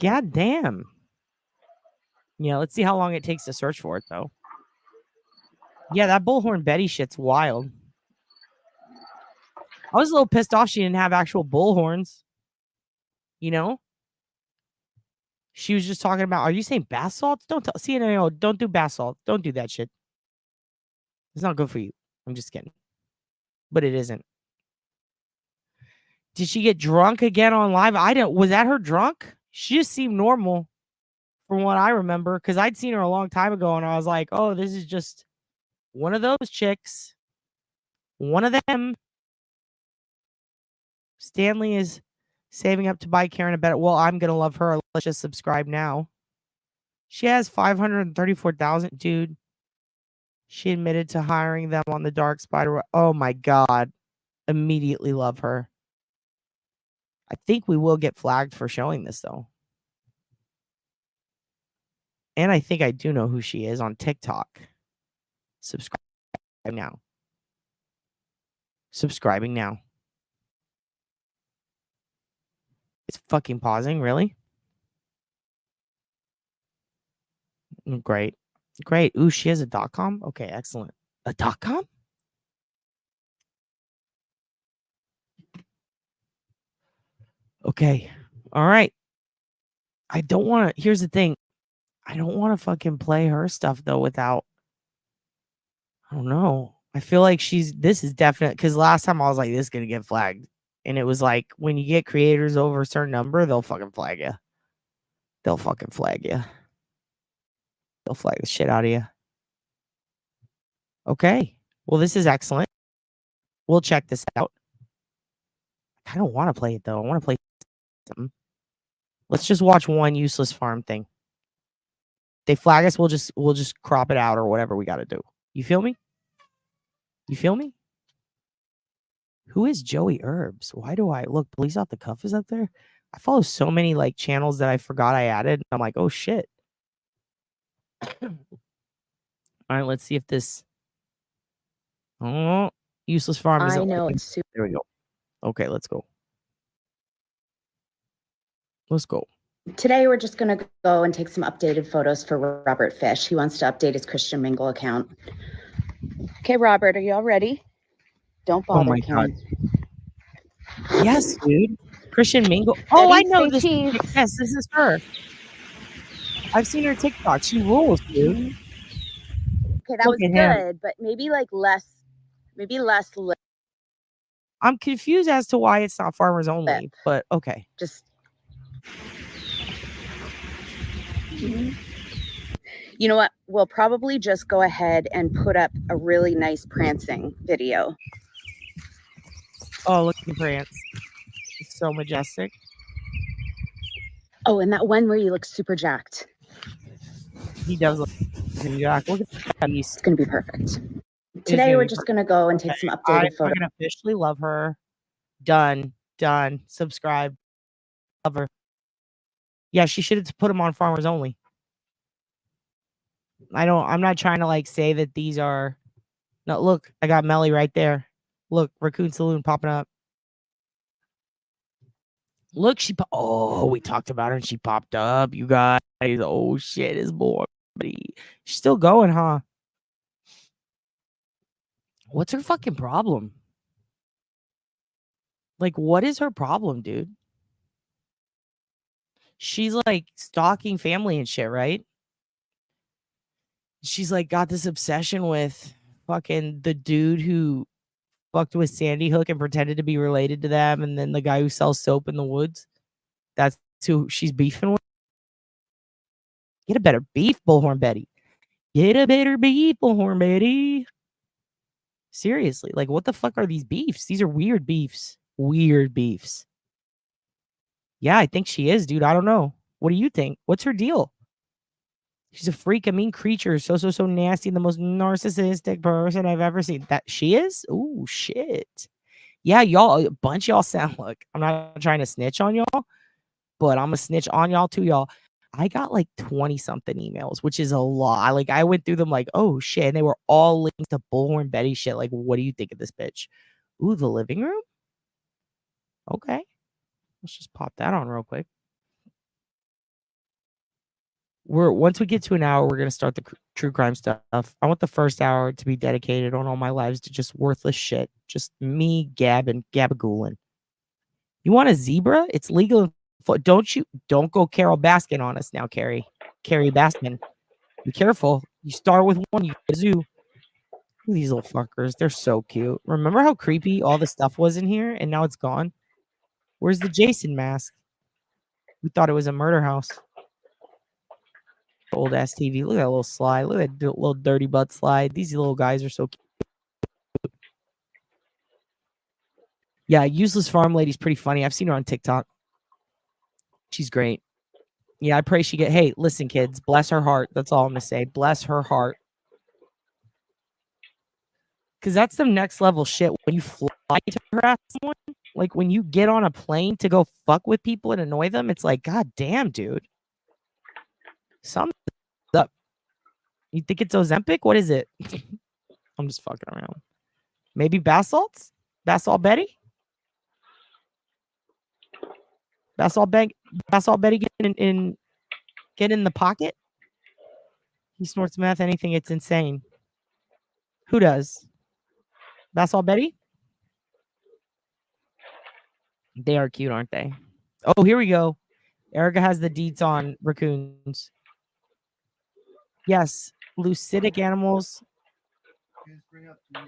God damn. Yeah, let's see how long it takes to search for it though. Yeah, that Bullhorn Betty shit's wild. I was a little pissed off she didn't have actual bullhorns. You know? She was just talking about, are you saying bath salts? See, no, don't do bath salt. Don't do that shit. It's not good for you. I'm just kidding. But it isn't. Did she get drunk again on live? Was that her drunk? She just seemed normal from what I remember. Because I'd seen her a long time ago and I was like, oh, this is just one of those chicks. One of them. Stanley is saving up to buy Karen a better. Well, I'm going to love her. Let's just subscribe now. She has 534,000. Dude. She admitted to hiring them on the dark spider. Oh my god. Immediately love her. I think we will get flagged for showing this though. And I think I do know who she is on TikTok. Subscribe. now. Subscribing now. It's fucking pausing, really? Great. Great. Ooh, she has a .com? Okay, excellent. A .com? Okay. All right. I don't want to. Here's the thing. I don't want to fucking play her stuff though without. I don't know. I feel like this is definite because last time I was like, this is gonna get flagged. And it was like when you get creators over a certain number, they'll fucking flag you. They'll fucking flag you. They'll flag the shit out of you. Okay. Well, this is excellent. We'll check this out. I don't want to play it though. I want to play something. Let's just watch one useless farm thing. They flag us, we'll just crop it out or whatever we gotta do. You feel me? You feel me? Who is Joey Herbs? Why do I look? Police Off the Cuff is up there. I follow so many like channels that I forgot I added. I'm like, oh shit. All right, let's see if this. Oh, useless farm is. I know it's super. There we go. Okay, let's go. Let's go. Today we're just gonna go and take some updated photos for Robert Fish. He wants to update his Christian Mingle account. Okay, Robert, are you all ready? Don't bother. Oh my god. Yes, dude. Christian Mingle. Oh, I know this. Cheese. Yes, this is her. I've seen her TikTok. She rules, dude. Okay, that was good, but maybe less. I'm confused as to why it's not farmers only, but okay. Just. You know what? We'll probably just go ahead and put up a really nice prancing video. Oh, look at the prance. It's so majestic. Oh, and that one where you look super jacked. He does look jacked. Look at that. It's going to be perfect. Today we're just going to go and take some updated photos. I can officially love her. Done. Subscribe. Love her. Yeah, she should have put them on farmers only. I'm not trying to like say that these are. No, look, I got Melly right there. Look, Raccoon Saloon popping up. Look, we talked about her and she popped up. You guys, oh shit, it's more. She's still going, huh? What's her fucking problem? Like, what is her problem, dude? She's like stalking family and shit, right? She's like got this obsession with fucking the dude who fucked with Sandy Hook and pretended to be related to them, and then the guy who sells soap in the woods. That's who she's beefing with. Get a better beef, Bullhorn Betty. Get a better beef, Bullhorn Betty. Seriously, like what the fuck are these beefs? These are weird beefs. Weird beefs. Yeah, I think she is, dude. I don't know. What do you think? What's her deal? She's a freak, a mean creature, so nasty, the most narcissistic person I've ever seen. That she is? Ooh, shit. Yeah, y'all, a bunch of y'all sound like, I'm not trying to snitch on y'all, but I'm gonna snitch on y'all too, y'all. I got like 20 something emails, which is a lot. Like I went through them like, oh shit, and they were all linked to Bullhorn Betty shit. Like, what do you think of this bitch? Ooh, the living room? Okay. Let's just pop that on real quick. Once we get to an hour, we're gonna start the true crime stuff. I want the first hour to be dedicated on all my lives to just worthless shit. Just me, Gab, and Gabagoolin. You want a zebra? It's legal. Don't go Carol Baskin on us now, Carrie Baskin. Be careful. You start with one, you get a zoo. These little fuckers, they're so cute. Remember how creepy all the stuff was in here, and now it's gone? Where's the Jason mask? We thought it was a murder house. Old ass TV. Look at that little slide. Look at that little dirty butt slide. These little guys are so cute. Yeah, useless farm lady's pretty funny. I've seen her on TikTok. She's great. Yeah, I pray she get. Hey, listen, kids. Bless her heart. That's all I'm gonna say. Bless her heart. Because that's some next level shit. When you fly to harass someone, like when you get on a plane to go fuck with people and annoy them, it's like, god damn, dude. Something's up. You think it's Ozempic? What is it? I'm just fucking around. Maybe Basalt's? Basalt Betty? Basalt Betty get in the pocket? He snorts meth, anything, it's insane. Who does? Basalt Betty? They are cute, aren't they? Oh, here we go. Erica has the deets on raccoons. Yes, lucidic animals. Bring up the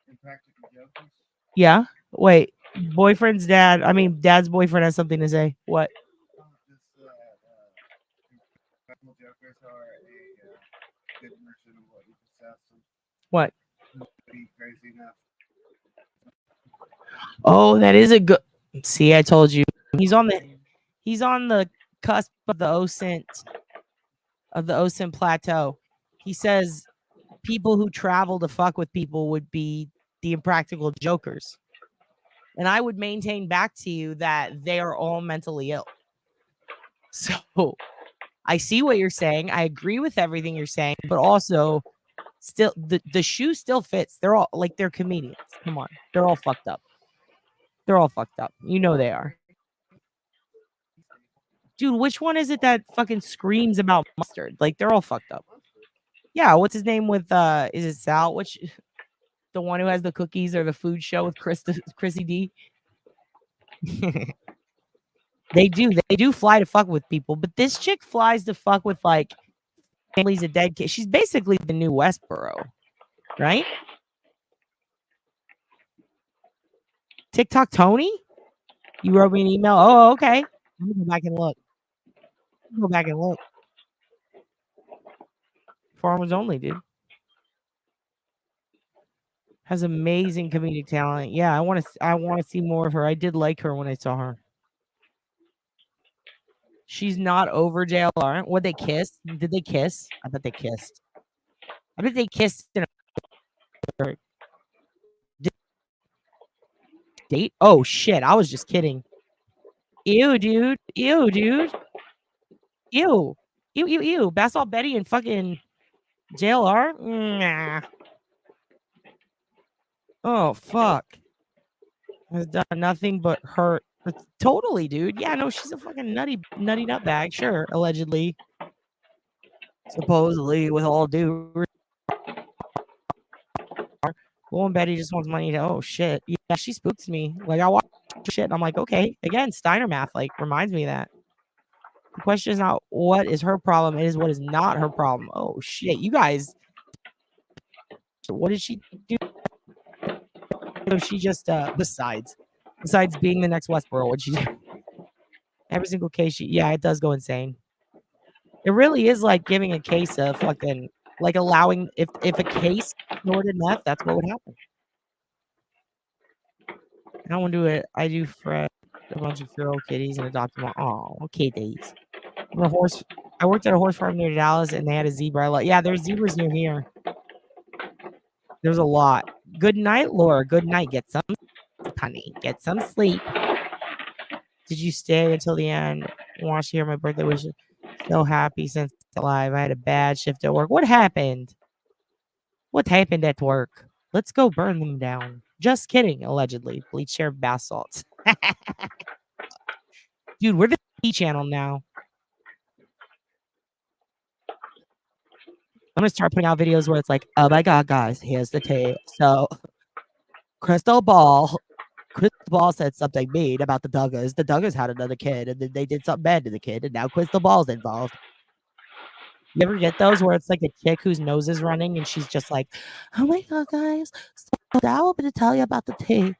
Impractical Jokers. Yeah. Wait. Boyfriend's dad. I mean, dad's boyfriend has something to say. What? Impractical Jokers are a good version of what you just asked them. What? Be crazy enough. Oh, that is a good. See, I told you. He's on the cusp of the OSINT plateau. He says people who travel to fuck with people would be the impractical jokers. And I would maintain back to you that they are all mentally ill. So I see what you're saying. I agree with everything you're saying, but also still the shoe still fits. They're all like they're comedians. Come on. They're all fucked up. They're all fucked up. You know they are. Dude, which one is it that fucking screams about mustard? Like they're all fucked up. Yeah, what's his name with is it Sal? Which the one who has the cookies or the food show with Chrissy D? They do fly to fuck with people, but this chick flies to fuck with like families of dead kids. She's basically the new Westboro, right? TikTok Tony? You wrote me an email. Oh, okay. Let me go back and look. Go back and look. Farmers only, dude. Has amazing comedic talent. Yeah, I want to see more of her. I did like her when I saw her. She's not over JLR. Would they kiss? Did they kiss? I bet they kissed. I bet they kissed in a date. Oh shit! I was just kidding. Ew, dude. Ew, dude. Ew. Ew, ew, ew. Basalt Betty and fucking JLR. Nah. Oh fuck. Has done nothing but hurt. Totally, dude. Yeah, no, she's a fucking nutty nutbag. Sure, allegedly, supposedly, with all due. Well, and Betty just wants money to. Oh shit. Yeah, she spooks me. Like I watch shit, and I'm like, okay. Again, Steiner math like reminds me of that. The question is not what is her problem. It is what is not her problem. Oh shit, you guys. What did she do? So she just besides being the next Westboro, what she do? Every single case yeah, it does go insane. It really is like giving a case of fucking like allowing if a case snorted meth, that's what would happen. I don't want to do it. I do for a bunch of feral kitties and adopt them. Oh, okay, days. I worked at a horse farm near Dallas, and they had a zebra. Yeah, there's zebras near here. There's a lot. Good night, Laura. Good night. Get some sleep, honey. Get some sleep. Did you stay until the end? Want to hear my birthday wishes? So happy since alive. I had a bad shift at work. What happened? What happened at work? Let's go burn them down. Just kidding, allegedly. Bleach hair basalts. Dude, we're the T channel now. I'm gonna start putting out videos where it's like, oh my god, guys, here's the tea. So Crystal Ball said something mean about the Duggars. The Duggars had another kid, and then they did something bad to the kid, and now Crystal Ball's involved. You ever get those where it's like a chick whose nose is running and she's just like, oh my god, guys, so now I'm gonna tell you about the tea. And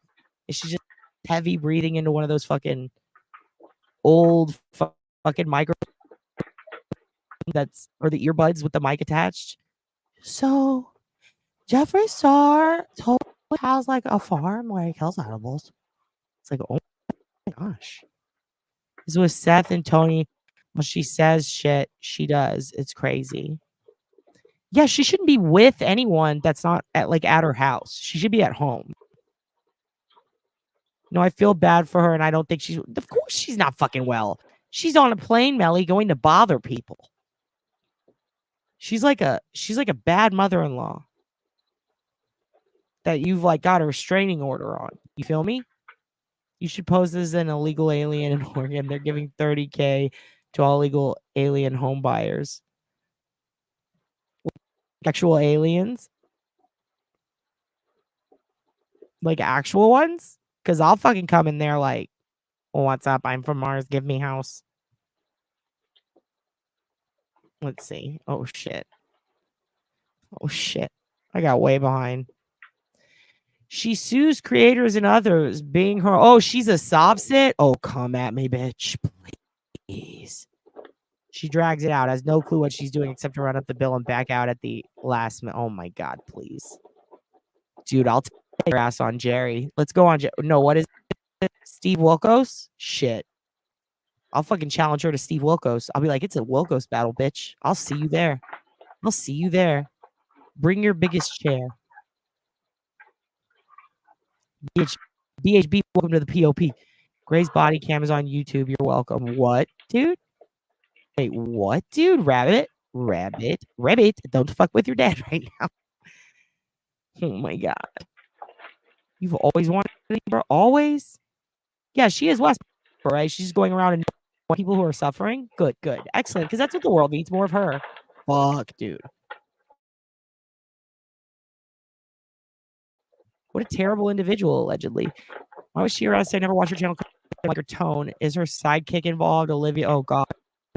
she's just heavy breathing into one of those fucking old fucking micro or the earbuds with the mic attached. So Jeffree Star told has like a farm where he kills animals. It's like, oh my gosh. This was Seth and Tony. When she says shit, she does. It's crazy. Yeah, she shouldn't be with anyone that's not at her house. She should be at home. No, I feel bad for her, and I don't think she's. Of course, she's not fucking well. She's on a plane, Melly, going to bother people. She's like a bad mother-in-law. that you've like got a restraining order on. You feel me? You should pose as an illegal alien in Oregon. They're giving $30K to all illegal alien home buyers. Actual aliens? Like actual ones? Because I'll fucking come in there like, well, what's up? I'm from Mars. Give me house. Let's see. Oh, shit. Oh, shit. I got way behind. She sues creators and others being her. Oh, she's a sob sit? Oh, come at me, bitch. Please. She drags it out, has no clue what she's doing except to run up the bill and back out at the last minute. Oh, my God, please. Dude, I'll take your ass on Jerry. Let's go on. No, what is it? Steve Wilkos? Shit. I'll fucking challenge her to Steve Wilkos. I'll be like, it's a Wilkos battle, bitch. I'll see you there. I'll see you there. Bring your biggest chair. BHB, welcome to the POP. Gray's body cam is on YouTube. You're welcome. What, dude? Wait, what, dude? Rabbit? Don't fuck with your dad right now. Oh my God. You've always wanted to, bro? Always? Yeah, she is West, right? She's going around and people who are suffering. Good. Excellent. Because that's what the world needs, more of her. Fuck, dude. What a terrible individual, allegedly. Why was she arrested? I never watched her channel. Like her tone. Is her sidekick involved? Olivia? Oh, God.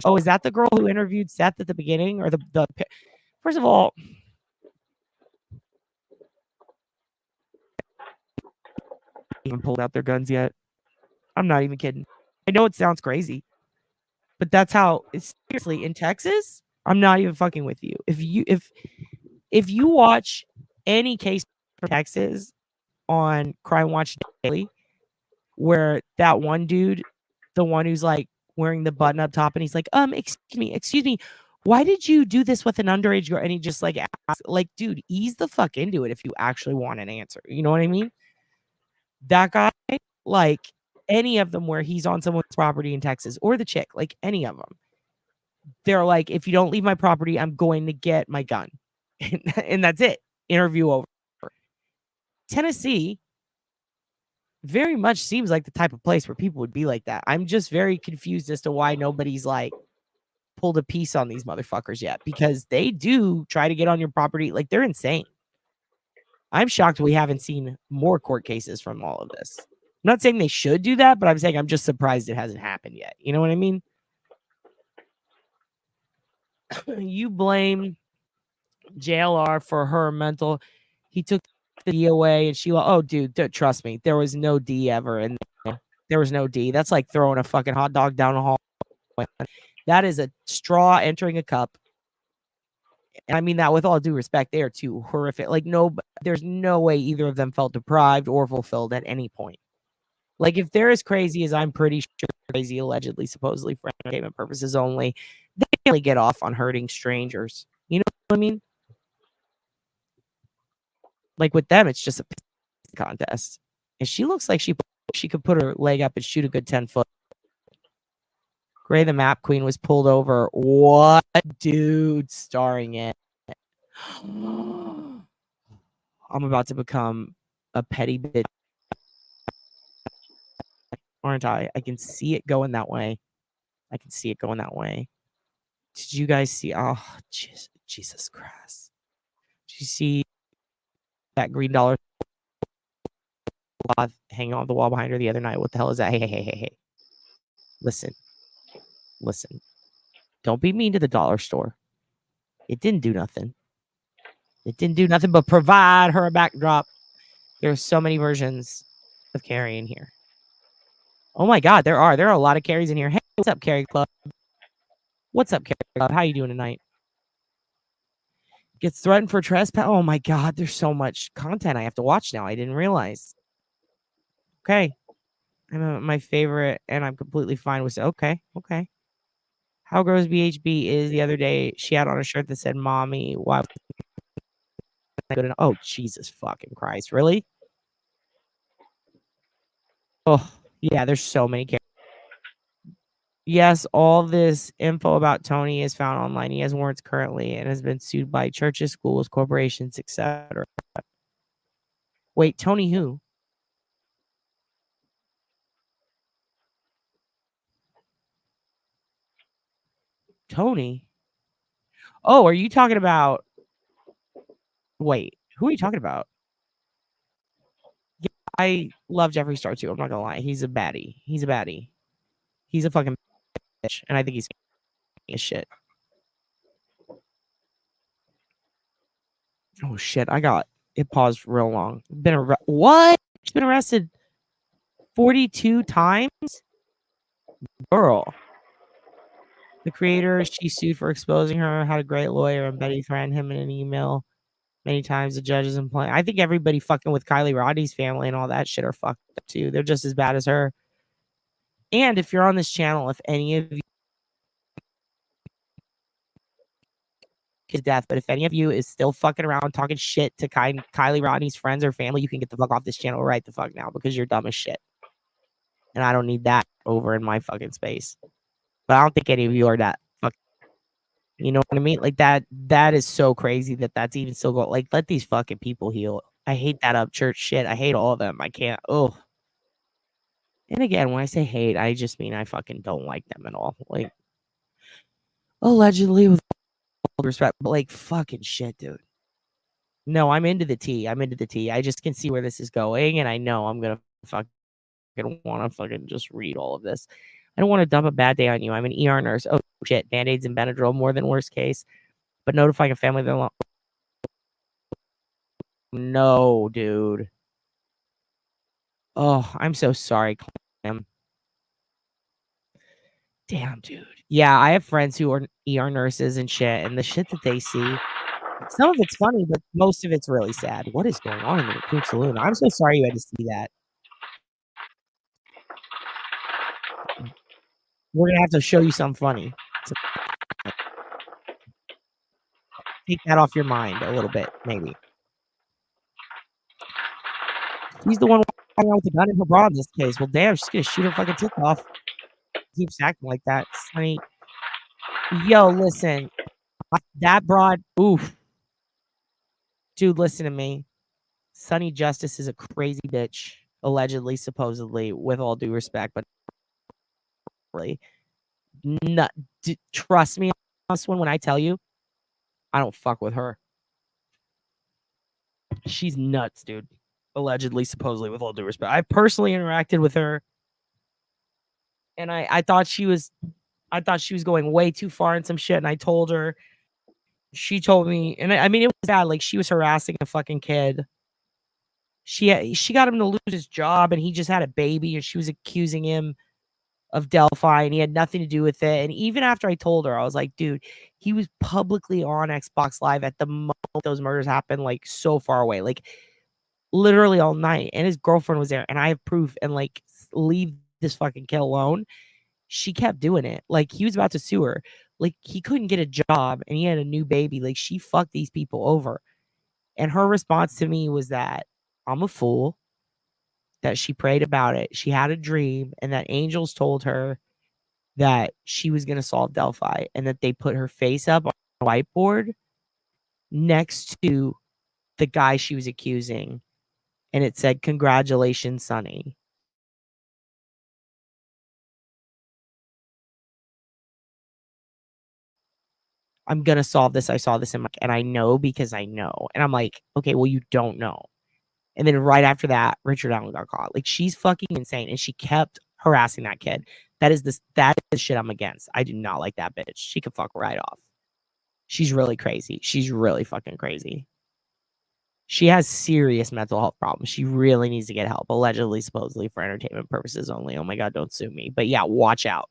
Oh, is that the girl who interviewed Seth at the beginning? Or the first of all, even pulled out their guns yet. I'm not even kidding. I know it sounds crazy, but that's how it's seriously in Texas. I'm not even fucking with you. If you watch any case from Texas on Crime Watch Daily, where that one dude, the one who's like wearing the button up top, and he's like, excuse me, why did you do this with an underage girl? And he just like asks, like, dude, ease the fuck into it if you actually want an answer. You know what I mean? That guy, like any of them where he's on someone's property in Texas, or the chick, like any of them, they're like, if you don't leave my property, I'm going to get my gun. And that's it. Interview over. Tennessee very much seems like the type of place where people would be like that. I'm just very confused as to why nobody's like pulled a piece on these motherfuckers yet, because they do try to get on your property. Like, they're insane. I'm shocked we haven't seen more court cases from all of this. I'm not saying they should do that, but I'm saying I'm just surprised it hasn't happened yet. You know what I mean? You blame JLR for her mental. He took the D away, and she, oh, dude, trust me, there was no D ever in there. There was no D. That's like throwing a fucking hot dog down a hall. That is a straw entering a cup. And I mean that with all due respect. They are too horrific. Like, no, there's no way either of them felt deprived or fulfilled at any point. Like, if they're as crazy as I'm pretty sure crazy, allegedly, supposedly for entertainment purposes only, they only get off on hurting strangers. You know what I mean? Like, with them, it's just a contest. And she looks like she could put her leg up and shoot a good 10 foot. Gray the Map Queen was pulled over. What, dude? Starring it. I'm about to become a petty bitch. Aren't I? I can see it going that way. Did you guys see? Oh, Jesus Christ. Did you see that green dollar cloth hanging on the wall behind her the other night? What the hell is that? Hey. Listen. Don't be mean to the dollar store. It didn't do nothing. It didn't do nothing but provide her a backdrop. There's so many versions of Carrie in here. Oh my God, there are a lot of Carries in here. Hey, what's up, Carrie Club? What's up, Carrie Club? How you doing tonight? Gets threatened for trespass. Oh my God, there's so much content I have to watch now. I didn't realize. Okay. I'm my favorite, and I'm completely fine with it. Okay. How gross BHB is the other day, she had on a shirt that said, Mommy, why? Oh, Jesus fucking Christ. Really? Oh, yeah, there's so many characters. Yes, all this info about Tony is found online. He has warrants currently and has been sued by churches, schools, corporations, etc. Wait, Tony who? Tony? Oh, are you talking about? Wait, who are you talking about? Yeah, I love Jeffree Star too. I'm not gonna lie. He's a baddie. He's a baddie. He's a fucking bitch, and I think he's as shit. Oh shit! I got it paused real long. What? She's been arrested 42 times, girl. The creator, she sued for exposing her, had a great lawyer, and Betty threatened him in an email many times. The judges and I think everybody fucking with Kylie Rodney's family and all that shit are fucked up too. They're just as bad as her. And if you're on this channel, if any of you his death, but if any of you is still fucking around talking shit to Kylie Rodney's friends or family, you can get the fuck off this channel right the fuck now because you're dumb as shit. And I don't need that over in my fucking space. But I don't think any of you are that fucking, you know what I mean? Like that is so crazy that that's even still going. Like, let these fucking people heal. I hate that up church shit. I hate all of them. I can't. Oh. And again, when I say hate, I just mean I fucking don't like them at all. Like, allegedly, with all respect, but like, fucking shit, dude. No, I'm into the tea. I'm into the tea. I just can see where this is going, and I know I'm gonna fucking want to fucking just read all of this. I don't want to dump a bad day on you. I'm an ER nurse. Oh shit, Band-Aids and Benadryl, more than worst case. But notifying a family they're no, dude. Oh, I'm so sorry, Clem. Damn, dude. Yeah, I have friends who are ER nurses and shit, and the shit that they see, some of it's funny, but most of it's really sad. What is going on in the Raccoon Saloon? I'm so sorry you had to see that. We're gonna have to show you something funny. Take that off your mind a little bit, maybe. She's the one walking around with the gun in her bra in this case. Well, damn, she's gonna shoot her fucking tits off. Keeps acting like that. Sonny. Yo, listen. That broad, oof. Dude, listen to me. Sonny Justice is a crazy bitch, allegedly, supposedly, with all due respect, but really, trust me on this one when I tell you, I don't fuck with her. She's nuts, dude. Allegedly, supposedly, with all due respect. I personally interacted with her, and I thought she was going way too far in some shit, and I told her. She told me, and I mean, it was bad. Like, she was harassing a fucking kid. She got him to lose his job, and he just had a baby, and she was accusing him of Delphi, and he had nothing to do with it. And even after I told her, I was like, dude, he was publicly on Xbox Live at the moment those murders happened, like so far away, like literally all night. And his girlfriend was there, and I have proof. And like, leave this fucking kid alone. She kept doing it. Like, he was about to sue her. Like, he couldn't get a job, and he had a new baby. Like, she fucked these people over. And her response to me was that I'm a fool, that she prayed about it. She had a dream, and that angels told her that she was going to solve Delphi, and that they put her face up on a whiteboard next to the guy she was accusing. And it said, "Congratulations, Sonny." I'm going to solve this. I saw this in my, and I know because I know. And I'm like, okay, well, you don't know. And then right after that, Richard Allen got caught. Like, she's fucking insane. And she kept harassing that kid. That is the shit I'm against. I do not like that bitch. She could fuck right off. She's really crazy. She's really fucking crazy. She has serious mental health problems. She really needs to get help. Allegedly, supposedly for entertainment purposes only. Oh my God, don't sue me. But yeah, watch out.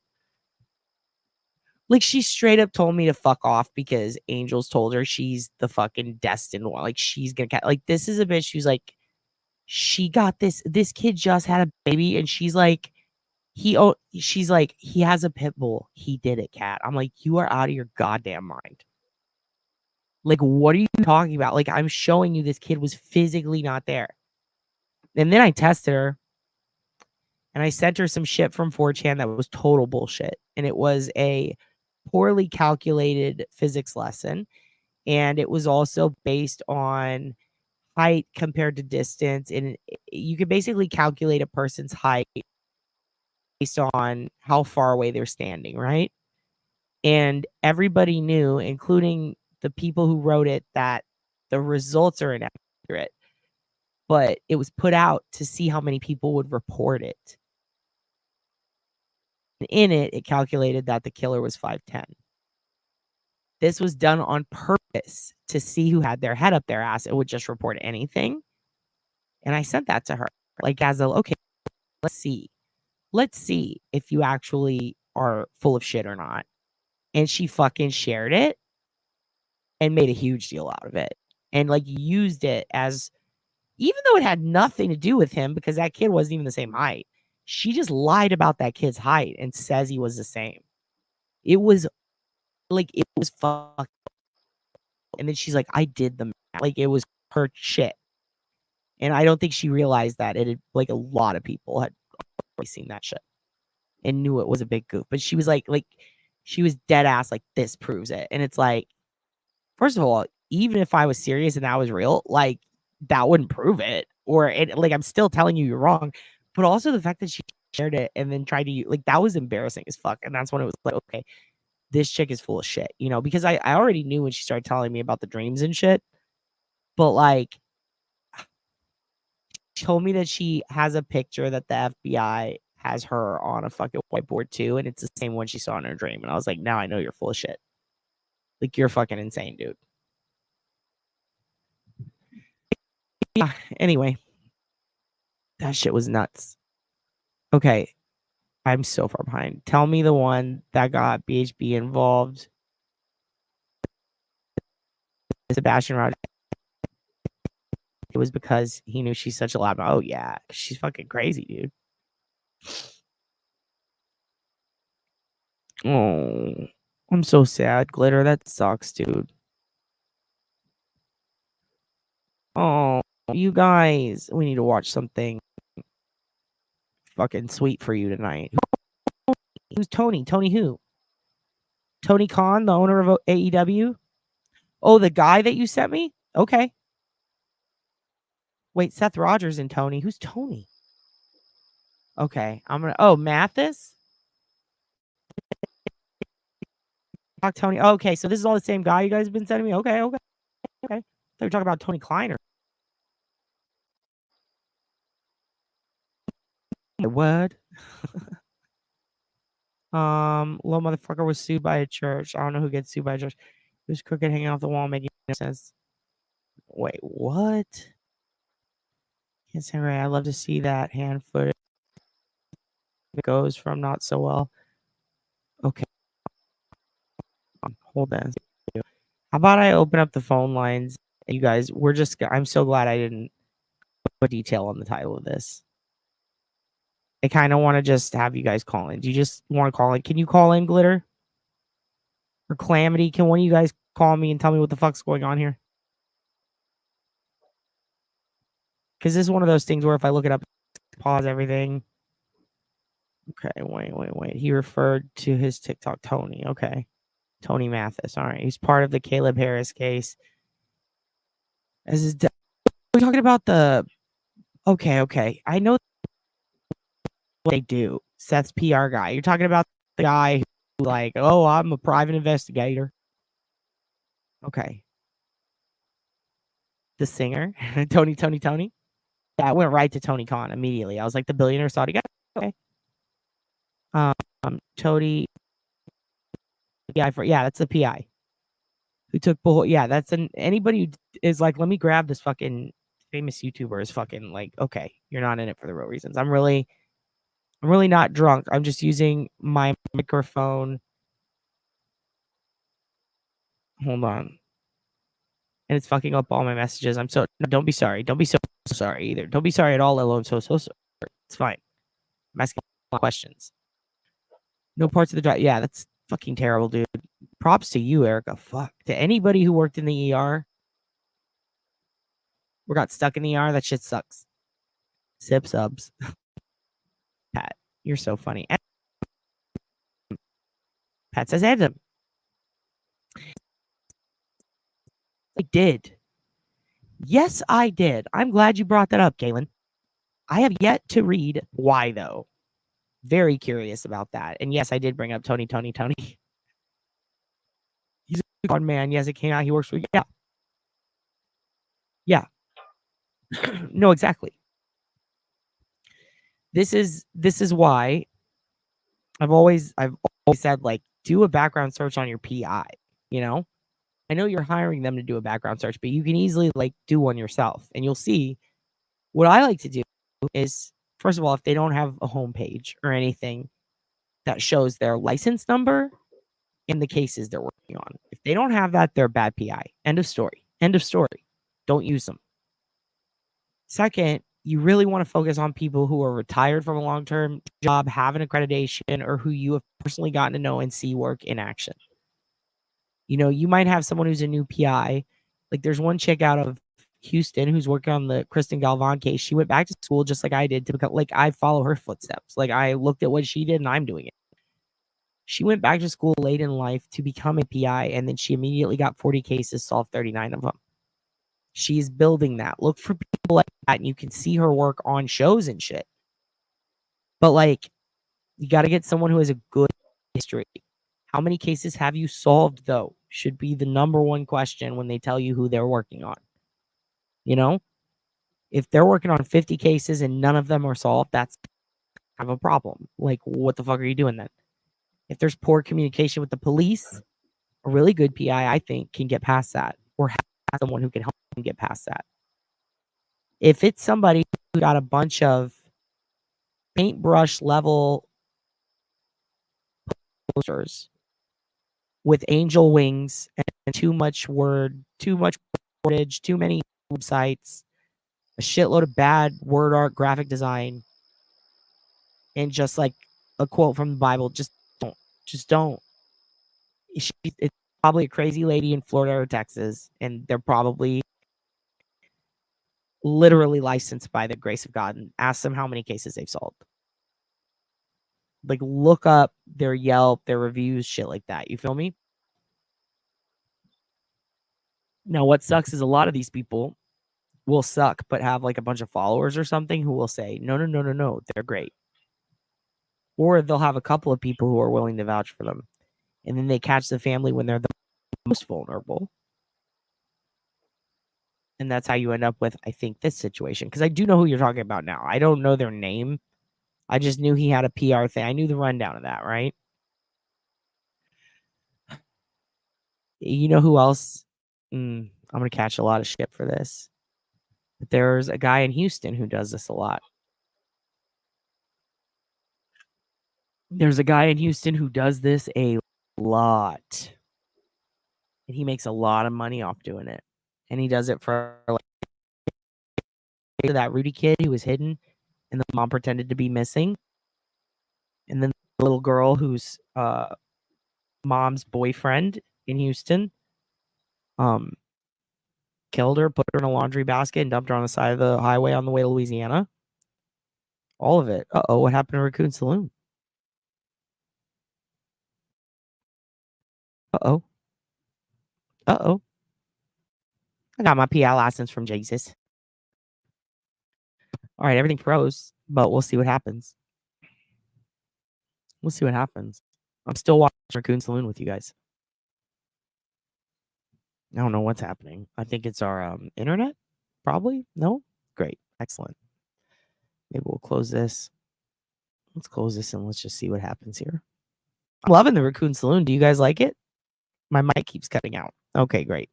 Like, she straight up told me to fuck off because angels told her she's the fucking destined one. Like, she's gonna get, like, this is a bitch who's like, she got this kid just had a baby, and she's like, she's like, he has a pit bull. He did it, Cat. I'm like, you are out of your goddamn mind. Like, what are you talking about? Like, I'm showing you this kid was physically not there. And then I tested her, and I sent her some shit from 4chan that was total bullshit. And it was a poorly calculated physics lesson. And it was also based on height compared to distance, and you could basically calculate a person's height based on how far away they're standing, right? And everybody knew, including the people who wrote it, that the results are inaccurate, but it was put out to see how many people would report it. And in it, it calculated that the killer was 5'10". This was done on purpose to see who had their head up their ass and would just report anything. And I sent that to her, like, as a, okay, let's see. Let's see if you actually are full of shit or not. And she fucking shared it and made a huge deal out of it. And like used it as, even though it had nothing to do with him because that kid wasn't even the same height, she just lied about that kid's height and says he was the same. It was like, it was fuck. And then she's like, I did the math. Like, it was her shit. And I don't think she realized that it had, like, a lot of people had already seen that shit and knew it was a big goof. But she was like, she was dead ass, like, this proves it. And it's like, first of all, even if I was serious and that was real, like, that wouldn't prove it. Or it, like, I'm still telling you you're wrong. But also the fact that she shared it and then tried to, like, that was embarrassing as fuck. And that's when it was like, okay, this chick is full of shit, you know, because I already knew when she started telling me about the dreams and shit. But like, she told me that she has a picture that the FBI has her on a fucking whiteboard too, and it's the same one she saw in her dream. And I was like, now I know you're full of shit. Like, you're fucking insane, dude. Yeah, anyway. That shit was nuts. Okay. I'm so far behind. Tell me the one that got BHB involved. Sebastian Rogers. It was because he knew she's such a loud. Oh yeah, she's fucking crazy, dude. Oh, I'm so sad, Glitter. That sucks, dude. Oh, you guys, we need to watch something fucking sweet for you tonight. Who's Tony? Tony who? Tony Khan, the owner of AEW? Oh, the guy that you sent me? Okay. Wait, Seth Rogers and Tony. Who's Tony? Okay, I'm gonna. Oh, Mathis. Talk Tony. Oh, okay, so this is all the same guy you guys have been sending me. Okay. Thought you were talking about Tony Kleiner. What? Little motherfucker was sued by a church. I don't know who gets sued by a church. He was crooked, hanging off the wall, making no sense. Wait, what? Can't say right. I'd love to see that hand footage. It goes from not so well. Okay. Hold on. How about I open up the phone lines? You guys, I'm so glad I didn't put detail on the title of this. I kind of want to just have you guys call in. Do you just want to call in? Can you call in, Glitter? Or Calamity? Can one of you guys call me and tell me what the fuck's going on here? Because this is one of those things where if I look it up, pause everything. Okay, wait. He referred to his TikTok, Tony. Okay. Tony Mathis. All right. He's part of the Caleb Harris case. As his we're talking about the okay. I know what they do. Seth's PR guy. You're talking about the guy who, like, oh, I'm a private investigator. Okay. The singer, Tony. Yeah, I went right to Tony Khan immediately. I was like, the billionaire Saudi guy. Okay. Tony. Yeah, that's the PI who took bull. Yeah, that's anybody who is like, let me grab this fucking famous YouTuber is fucking like, okay, you're not in it for the real reasons. I'm really not drunk. I'm just using my microphone. Hold on. And it's fucking up all my messages. Don't be sorry. Don't be so sorry either. Don't be sorry at all, Lilo. I'm so sorry. It's fine. I'm asking questions. No parts of the drive. Yeah, that's fucking terrible, dude. Props to you, Erica. Fuck. To anybody who worked in the ER or got stuck in the ER, that shit sucks. Sip subs. Pat, you're so funny. Pat says Adam. I did. Yes, I did. I'm glad you brought that up, Galen. I have yet to read why, though. Very curious about that. And yes, I did bring up Tony. He's a con man. Yes, it came out. He works for, yeah. Yeah. No, exactly. This is why I've always said, like, do a background search on your PI, you know? I know you're hiring them to do a background search, but you can easily, like, do one yourself, and you'll see. What I like to do is, first of all, if they don't have a homepage or anything that shows their license number and the cases they're working on. If they don't have that, they're a bad PI. End of story. End of story. Don't use them. Second, you really want to focus on people who are retired from a long-term job, have an accreditation, or who you have personally gotten to know and see work in action. You know, you might have someone who's a new PI. Like, there's one chick out of Houston who's working on the Kristen Galvan case. She went back to school just like I did to become, like, I follow her footsteps. Like, I looked at what she did and I'm doing it. She went back to school late in life to become a PI, and then she immediately got 40 cases, solved 39 of them. She's building that. Look for people like that, and you can see her work on shows and shit. But, like, you got to get someone who has a good history. How many cases have you solved, though? Should be the number one question when they tell you who they're working on. You know? If they're working on 50 cases and none of them are solved, that's kind of a problem. Like, what the fuck are you doing then? If there's poor communication with the police, a really good PI, I think, can get past that, or have someone who can help them get past that. If it's somebody who got a bunch of paintbrush level posters with angel wings and too much wordage, too many websites, a shitload of bad word art, graphic design, and just like a quote from the Bible, just don't. It's probably a crazy lady in Florida or Texas, and they're probably literally licensed by the grace of God, and ask them how many cases they've solved. Like, look up their Yelp, their reviews, shit like that. You feel me? Now, what sucks is a lot of these people will suck, but have like a bunch of followers or something who will say, no, they're great. Or they'll have a couple of people who are willing to vouch for them. And then they catch the family when they're the most vulnerable. And that's how you end up with, I think, this situation. Because I do know who you're talking about now. I don't know their name. I just knew he had a PR thing. I knew the rundown of that, right? You know who else? I'm going to catch a lot of shit for this. But there's a guy in Houston who does this a lot. There's a guy in Houston who does this a lot. And he makes a lot of money off doing it. And he does it for like that Rudy kid who was hidden and the mom pretended to be missing. And then the little girl who's mom's boyfriend in Houston killed her, put her in a laundry basket, and dumped her on the side of the highway on the way to Louisiana. All of it. Uh-oh, what happened to Raccoon Saloon? Uh-oh. Uh-oh. I got my PI license from Jesus. All right, everything froze, but we'll see what happens. We'll see what happens. I'm still watching Raccoon Saloon with you guys. I don't know what's happening. I think it's our internet, probably. No? Great. Excellent. Maybe we'll close this. Let's close this and let's just see what happens here. I'm loving the Raccoon Saloon. Do you guys like it? My mic keeps cutting out. Okay, great.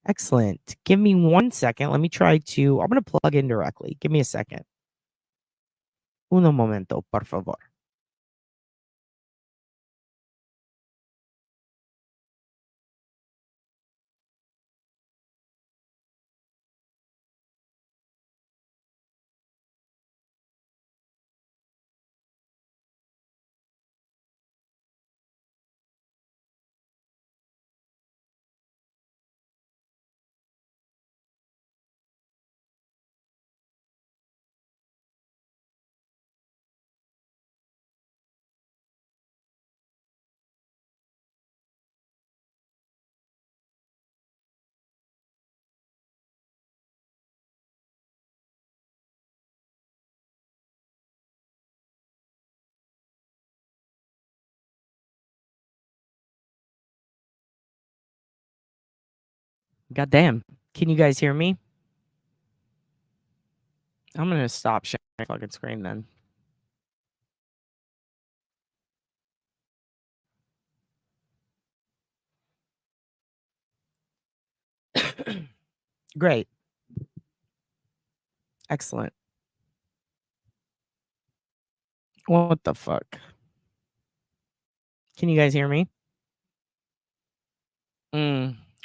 Excellent. Give me 1 second. Let me try to. I'm going to plug in directly. Give me a second. Uno momento, por favor. God damn. Can you guys hear me? I'm going to stop sharing my fucking screen then. Great. Excellent. What the fuck? Can you guys hear me?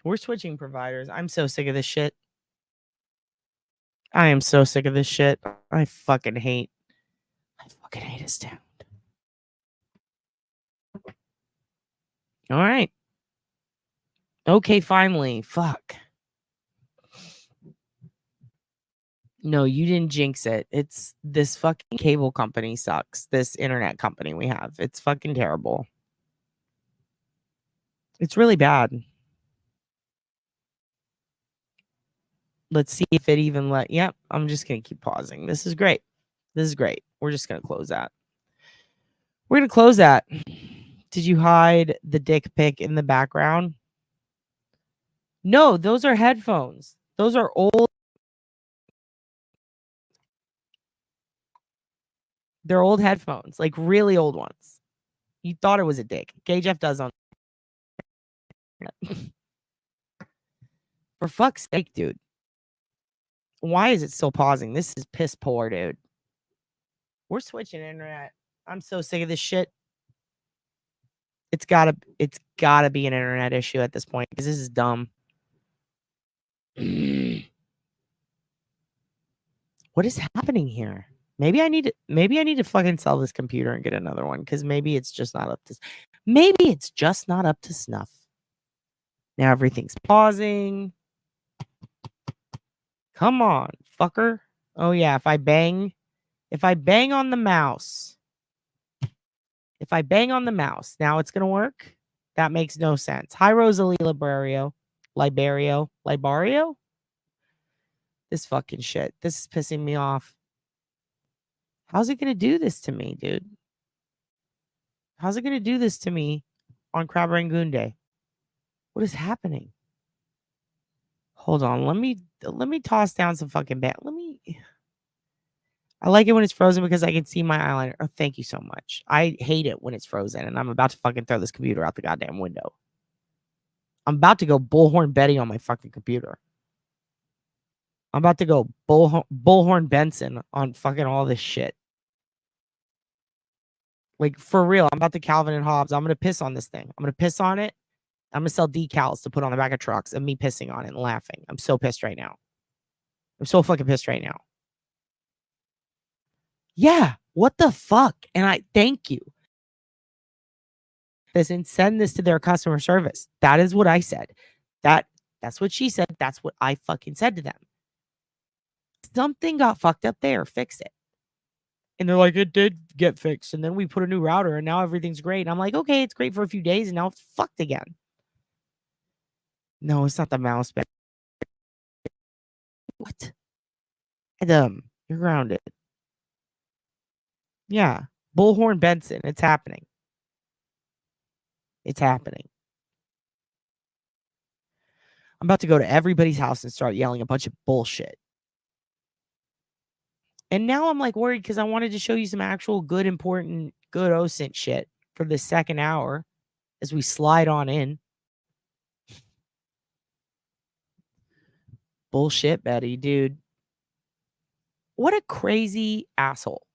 We're switching providers. I'm so sick of this shit. I am so sick of this shit. I fucking hate his town. All right. Okay, finally. Fuck. No, you didn't jinx it. It's this fucking cable company sucks. This internet company we have. It's fucking terrible. It's really bad. Let's see if it even yep, I'm just going to keep pausing. This is great. This is great. We're just going to close that. We're going to close that. Did you hide the dick pic in the background? No, those are headphones. Those are old. They're old headphones, like really old ones. You thought it was a dick. Gay Jeff does on. For fuck's sake, dude. Why is it still pausing? This is piss poor, dude. We're switching internet. I'm so sick of this shit. It's gotta be an internet issue at this point because this is dumb. What is happening here? Maybe I need to fucking sell this computer and get another one because maybe it's just not up to snuff. Now everything's pausing. Come on, fucker. Oh yeah, if I bang on the mouse. Now it's gonna work. That makes no sense. Hi, Rosalie Libario. This fucking shit. This is pissing me off. How's it gonna do this to me, dude? How's it gonna do this to me on Crab Rangoon Day? What is happening? Hold on. Let me toss down some fucking I like it when it's frozen because I can see my eyeliner. Oh, thank you so much. I hate it when it's frozen and I'm about to fucking throw this computer out the goddamn window. I'm about to go Bullhorn Betty on my fucking computer. I'm about to go Bullhorn Benson on fucking all this shit. Like, for real, I'm about to Calvin and Hobbes. I'm going to piss on this thing. I'm going to piss on it. I'm going to sell decals to put on the back of trucks and me pissing on it and laughing. I'm so pissed right now. I'm so fucking pissed right now. Yeah, what the fuck? And I thank you. And send this to their customer service. That is what I said. That's what she said. That's what I fucking said to them. Something got fucked up there. Fix it. And they're like, it did get fixed. And then we put a new router and now everything's great. And I'm like, okay, it's great for a few days and now it's fucked again. No, it's not the mouse. What? Adam, you're grounded. Yeah. Bullhorn Benson. It's happening. It's happening. I'm about to go to everybody's house and start yelling a bunch of bullshit. And now I'm like worried because I wanted to show you some actual good, important, good OSINT shit for the second hour as we slide on in. Bullshit, Betty, dude. What a crazy asshole.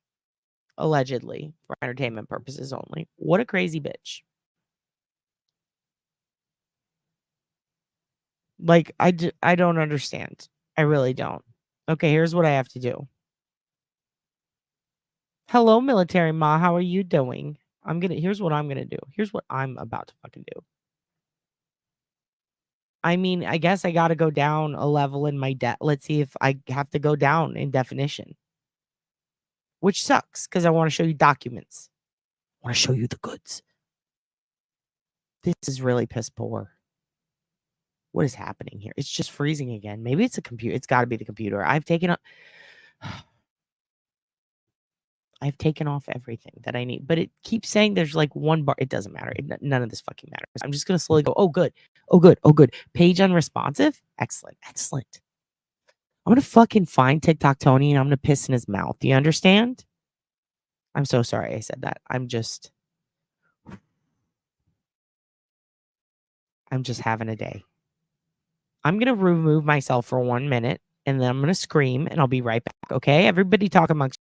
Allegedly, for entertainment purposes only. What a crazy bitch. Like, I don't understand. I really don't. Okay, here's what I have to do. Hello, military ma. How are you doing? Here's what I'm gonna do. Here's what I'm about to fucking do. I mean, I guess I gotta go down a level in my let's see if I have to go down in definition. Which sucks, because I want to show you documents. I want to show you the goods. This is really piss poor. What is happening here? It's just freezing again. Maybe it's a computer. It's got to be the computer. I've taken up. I've taken off everything that I need, but it keeps saying there's like one bar. It doesn't matter. None of this fucking matters. I'm just going to slowly go, oh, good. Oh, good. Oh, good. Page unresponsive. Excellent. Excellent. I'm going to fucking find TikTok Tony and I'm going to piss in his mouth. Do you understand? I'm so sorry I said that. I'm just having a day. I'm going to remove myself for 1 minute and then I'm going to scream and I'll be right back. Okay. Everybody talk amongst.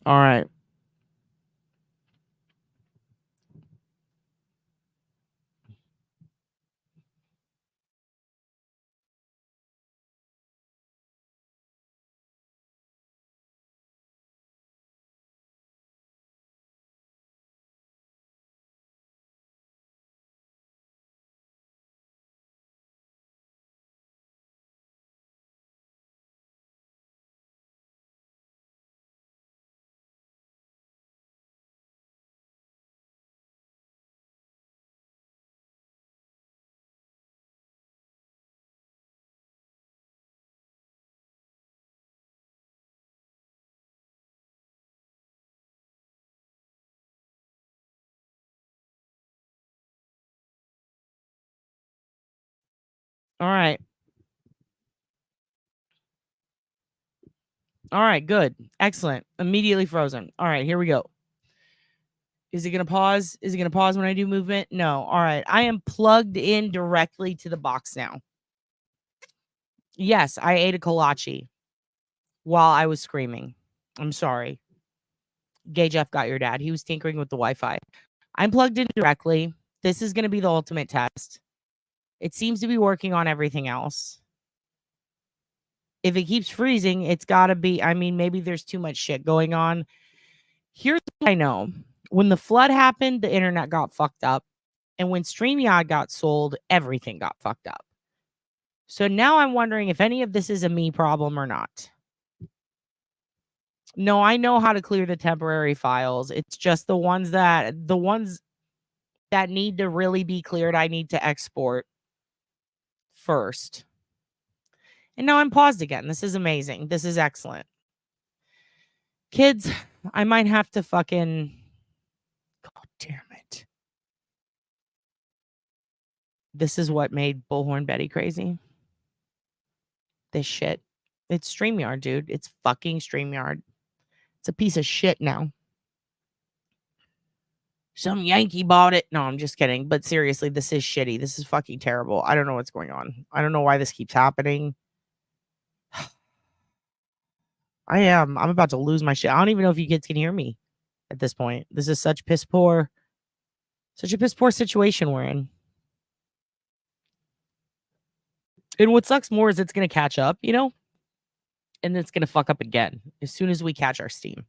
All right. All right. All right, good. Excellent. Immediately frozen. All right, here we go. Is it going to pause? Is it going to pause when I do movement? No. All right. I am plugged in directly to the box now. Yes, I ate a kolache while I was screaming. I'm sorry. Gay Jeff got your dad. He was tinkering with the Wi-Fi. I'm plugged in directly. This is going to be the ultimate test. It seems to be working on everything else. If it keeps freezing, it's got to be, I mean, maybe there's too much shit going on. Here's what I know. When the flood happened, the internet got fucked up. And when StreamYard got sold, everything got fucked up. So now I'm wondering if any of this is a me problem or not. No, I know how to clear the temporary files. It's just the ones that need to really be cleared, I need to export first. And now I'm paused again. This is amazing. This is excellent. Kids, I might have to fucking... God damn it. This is what made Bullhorn Betty crazy. This shit. It's StreamYard, dude. It's fucking StreamYard. It's a piece of shit now. Some Yankee bought it. No, I'm just kidding. But seriously, this is shitty. This is fucking terrible. I don't know what's going on. I don't know why this keeps happening. I'm about to lose my shit. I don't even know if you kids can hear me at this point. This is such a piss poor situation we're in. And what sucks more is it's going to catch up, and it's going to fuck up again as soon as we catch our steam.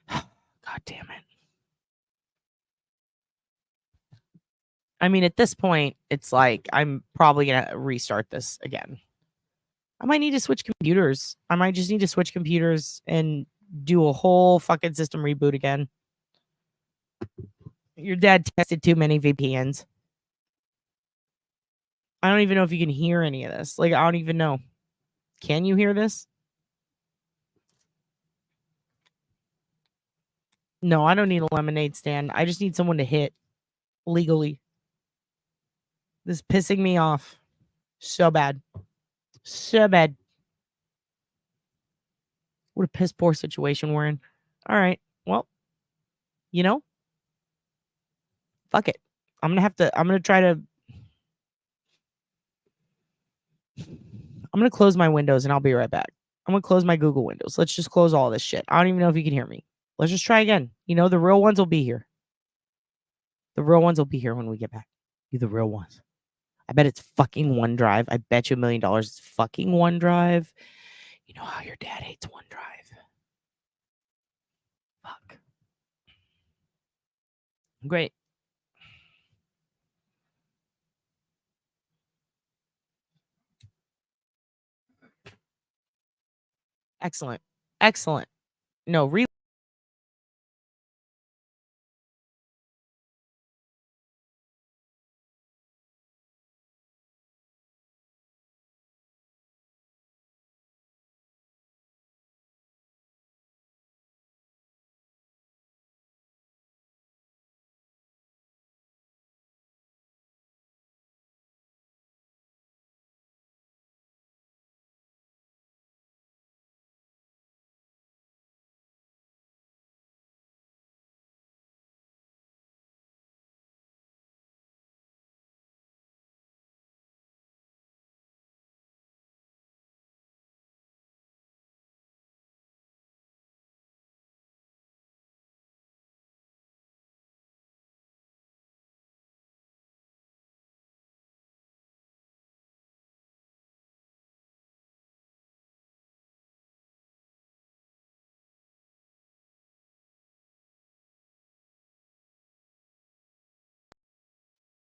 God damn it. I mean, at this point, it's like I'm probably going to restart this again. I might need to switch computers. I might just need to switch computers and do a whole fucking system reboot again. Your dad tested too many VPNs. I don't even know if you can hear any of this. Like, I don't even know. Can you hear this? No, I don't need a lemonade stand. I just need someone to hit legally. This is pissing me off. So bad. So bad. What a piss poor situation we're in. All right. Well, fuck it. I'm going to close my windows and I'll be right back. I'm going to close my Google windows. Let's just close all this shit. I don't even know if you can hear me. Let's just try again. The real ones will be here. The real ones will be here when we get back. You the real ones. I bet it's fucking OneDrive. I bet you $1 million it's fucking OneDrive. You know how your dad hates OneDrive. Fuck. Great. Excellent. Excellent. No,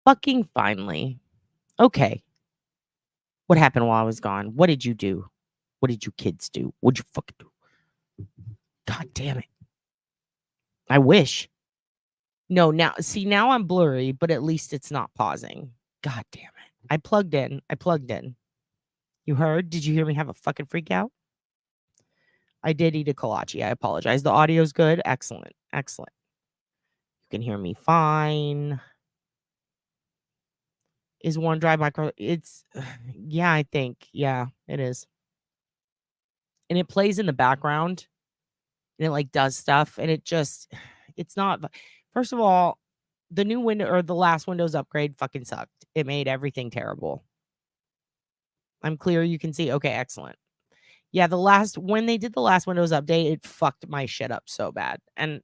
fucking finally. Okay. What happened while I was gone? What did you do? What did you kids do? What'd you fucking do? God damn it. I wish. No, now I'm blurry, but at least it's not pausing. God damn it. I plugged in. You heard? Did you hear me have a fucking freak out? I did eat a kolache. I apologize. The audio's good. Excellent. Excellent. You can hear me fine. Is OneDrive micro? It's, yeah, I think. Yeah, it is. And it plays in the background and it like does stuff. And it's not, first of all, the new window or the last Windows upgrade fucking sucked. It made everything terrible. I'm clear. You can see. Okay, excellent. Yeah, when they did the last Windows update, it fucked my shit up so bad. And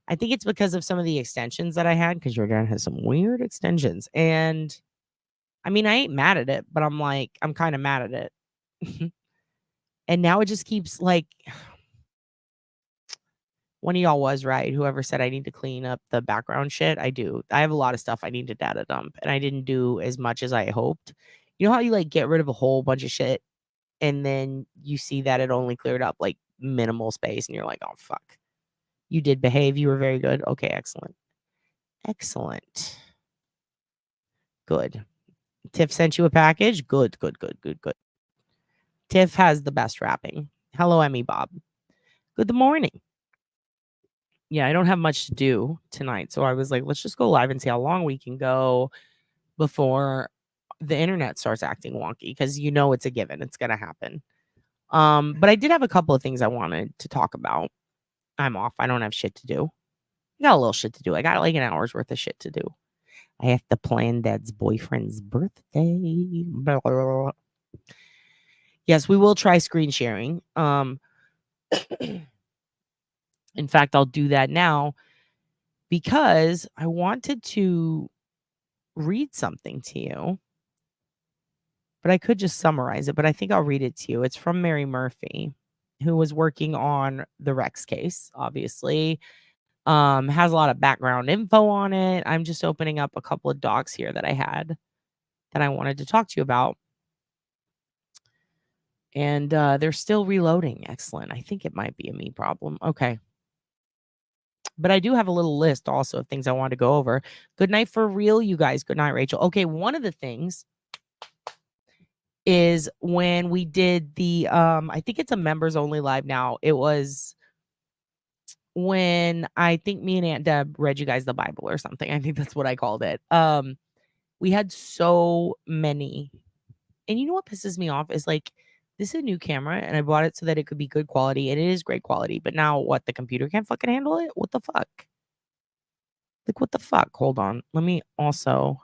I think it's because of some of the extensions that I had, because Jordan has some weird extensions. And I mean, I ain't mad at it, but I'm like, I'm kind of mad at it. And now it just keeps like, one of y'all was right. Whoever said I need to clean up the background shit, I do. I have a lot of stuff I need to data dump, and I didn't do as much as I hoped. You know how you like get rid of a whole bunch of shit and then you see that it only cleared up like minimal space and you're like, oh fuck. You did behave. You were very good. Okay, excellent. Excellent. Good. Tiff sent you a package. Good. Tiff has the best wrapping. Hello, Emmy Bob. Good morning. Yeah, I don't have much to do tonight. So I was like, let's just go live and see how long we can go before the internet starts acting wonky, because you know it's a given. It's gonna happen. But I did have a couple of things I wanted to talk about. I'm off. I don't have shit to do. I got a little shit to do. I got like an hour's worth of shit to do. I have to plan Dad's boyfriend's birthday. Blah, blah, blah. Yes, we will try screen sharing. In fact, I'll do that now because I wanted to read something to you, but I could just summarize it, but I think I'll read it to you. It's from Mary Murphy, who was working on the Rex case, obviously. Has a lot of background info on it. I'm just opening up a couple of docs here that I had that I wanted to talk to you about. And they're still reloading. Excellent. I think it might be a me problem. Okay. But I do have a little list also of things I want to go over. Good night for real, you guys. Good night, Rachel. Okay, one of the things is when we did the I think it's a members only live now. It was when I think me and Aunt Deb read you guys the Bible or something. I think that's what I called it. We had so many. And you know what pisses me off is like, this is a new camera and I bought it so that it could be good quality, and it is great quality. But now what? The computer can't fucking handle it? What the fuck? Like, what the fuck? Hold on. Let me also.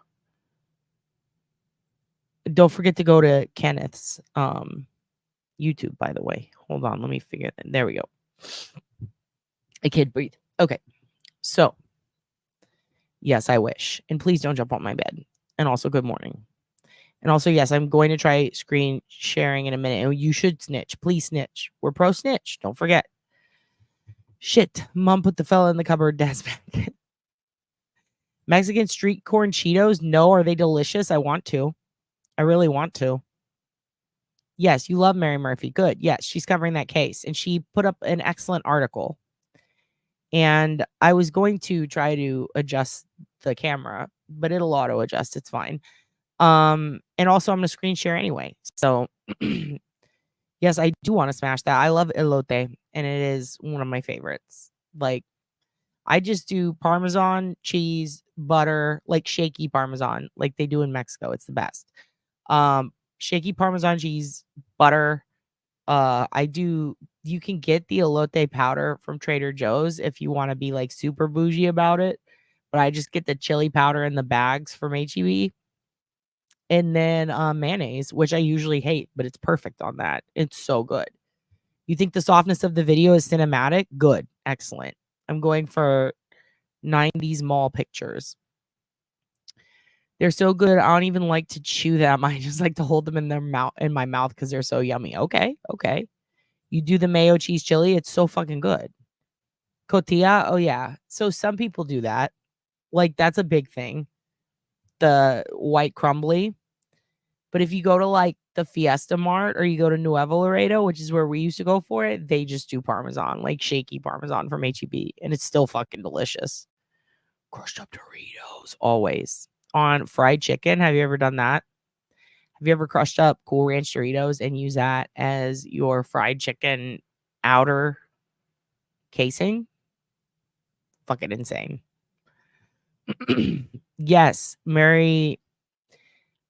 Don't forget to go to Kenneth's YouTube, by the way. Hold on. Let me figure that. There we go. I can't breathe. Okay. So, yes, I wish. And please don't jump on my bed. And also, good morning. And also, yes, I'm going to try screen sharing in a minute. And you should snitch. Please snitch. We're pro snitch. Don't forget. Shit. Mom put the fella in the cupboard. Dad's back. Mexican street corn Cheetos? No. Are they delicious? I want to. I really want to. Yes, you love Mary Murphy. Good. Yes, she's covering that case. And she put up an excellent article. And I was going to try to adjust the camera, but it'll auto adjust. It's fine. And also I'm gonna screen share anyway. So yes, I do want to smash that. I love elote, and it is one of my favorites. Like, I just do Parmesan, cheese, butter, like shaky Parmesan, like they do in Mexico. It's the best. Shaky Parmesan cheese, butter. You can get the elote powder from Trader Joe's if you want to be like super bougie about it. But I just get the chili powder in the bags from HEB. And then mayonnaise, which I usually hate, but it's perfect on that. It's so good. You think the softness of the video is cinematic? Good. Excellent. I'm going for 90s mall pictures. They're so good. I don't even like to chew them. I just like to hold them in my mouth because they're so yummy. Okay. You do the mayo cheese chili. It's so fucking good. Cotilla. Oh yeah. So some people do that. Like, that's a big thing. The white crumbly. But if you go to like the Fiesta Mart or you go to Nuevo Laredo, which is where we used to go for it, they just do Parmesan, like shaky Parmesan from HEB. And it's still fucking delicious. Crushed up Doritos, always. On fried chicken, have you ever done that? Have you ever crushed up Cool Ranch Doritos and use that as your fried chicken outer casing? Fucking insane. Yes, Mary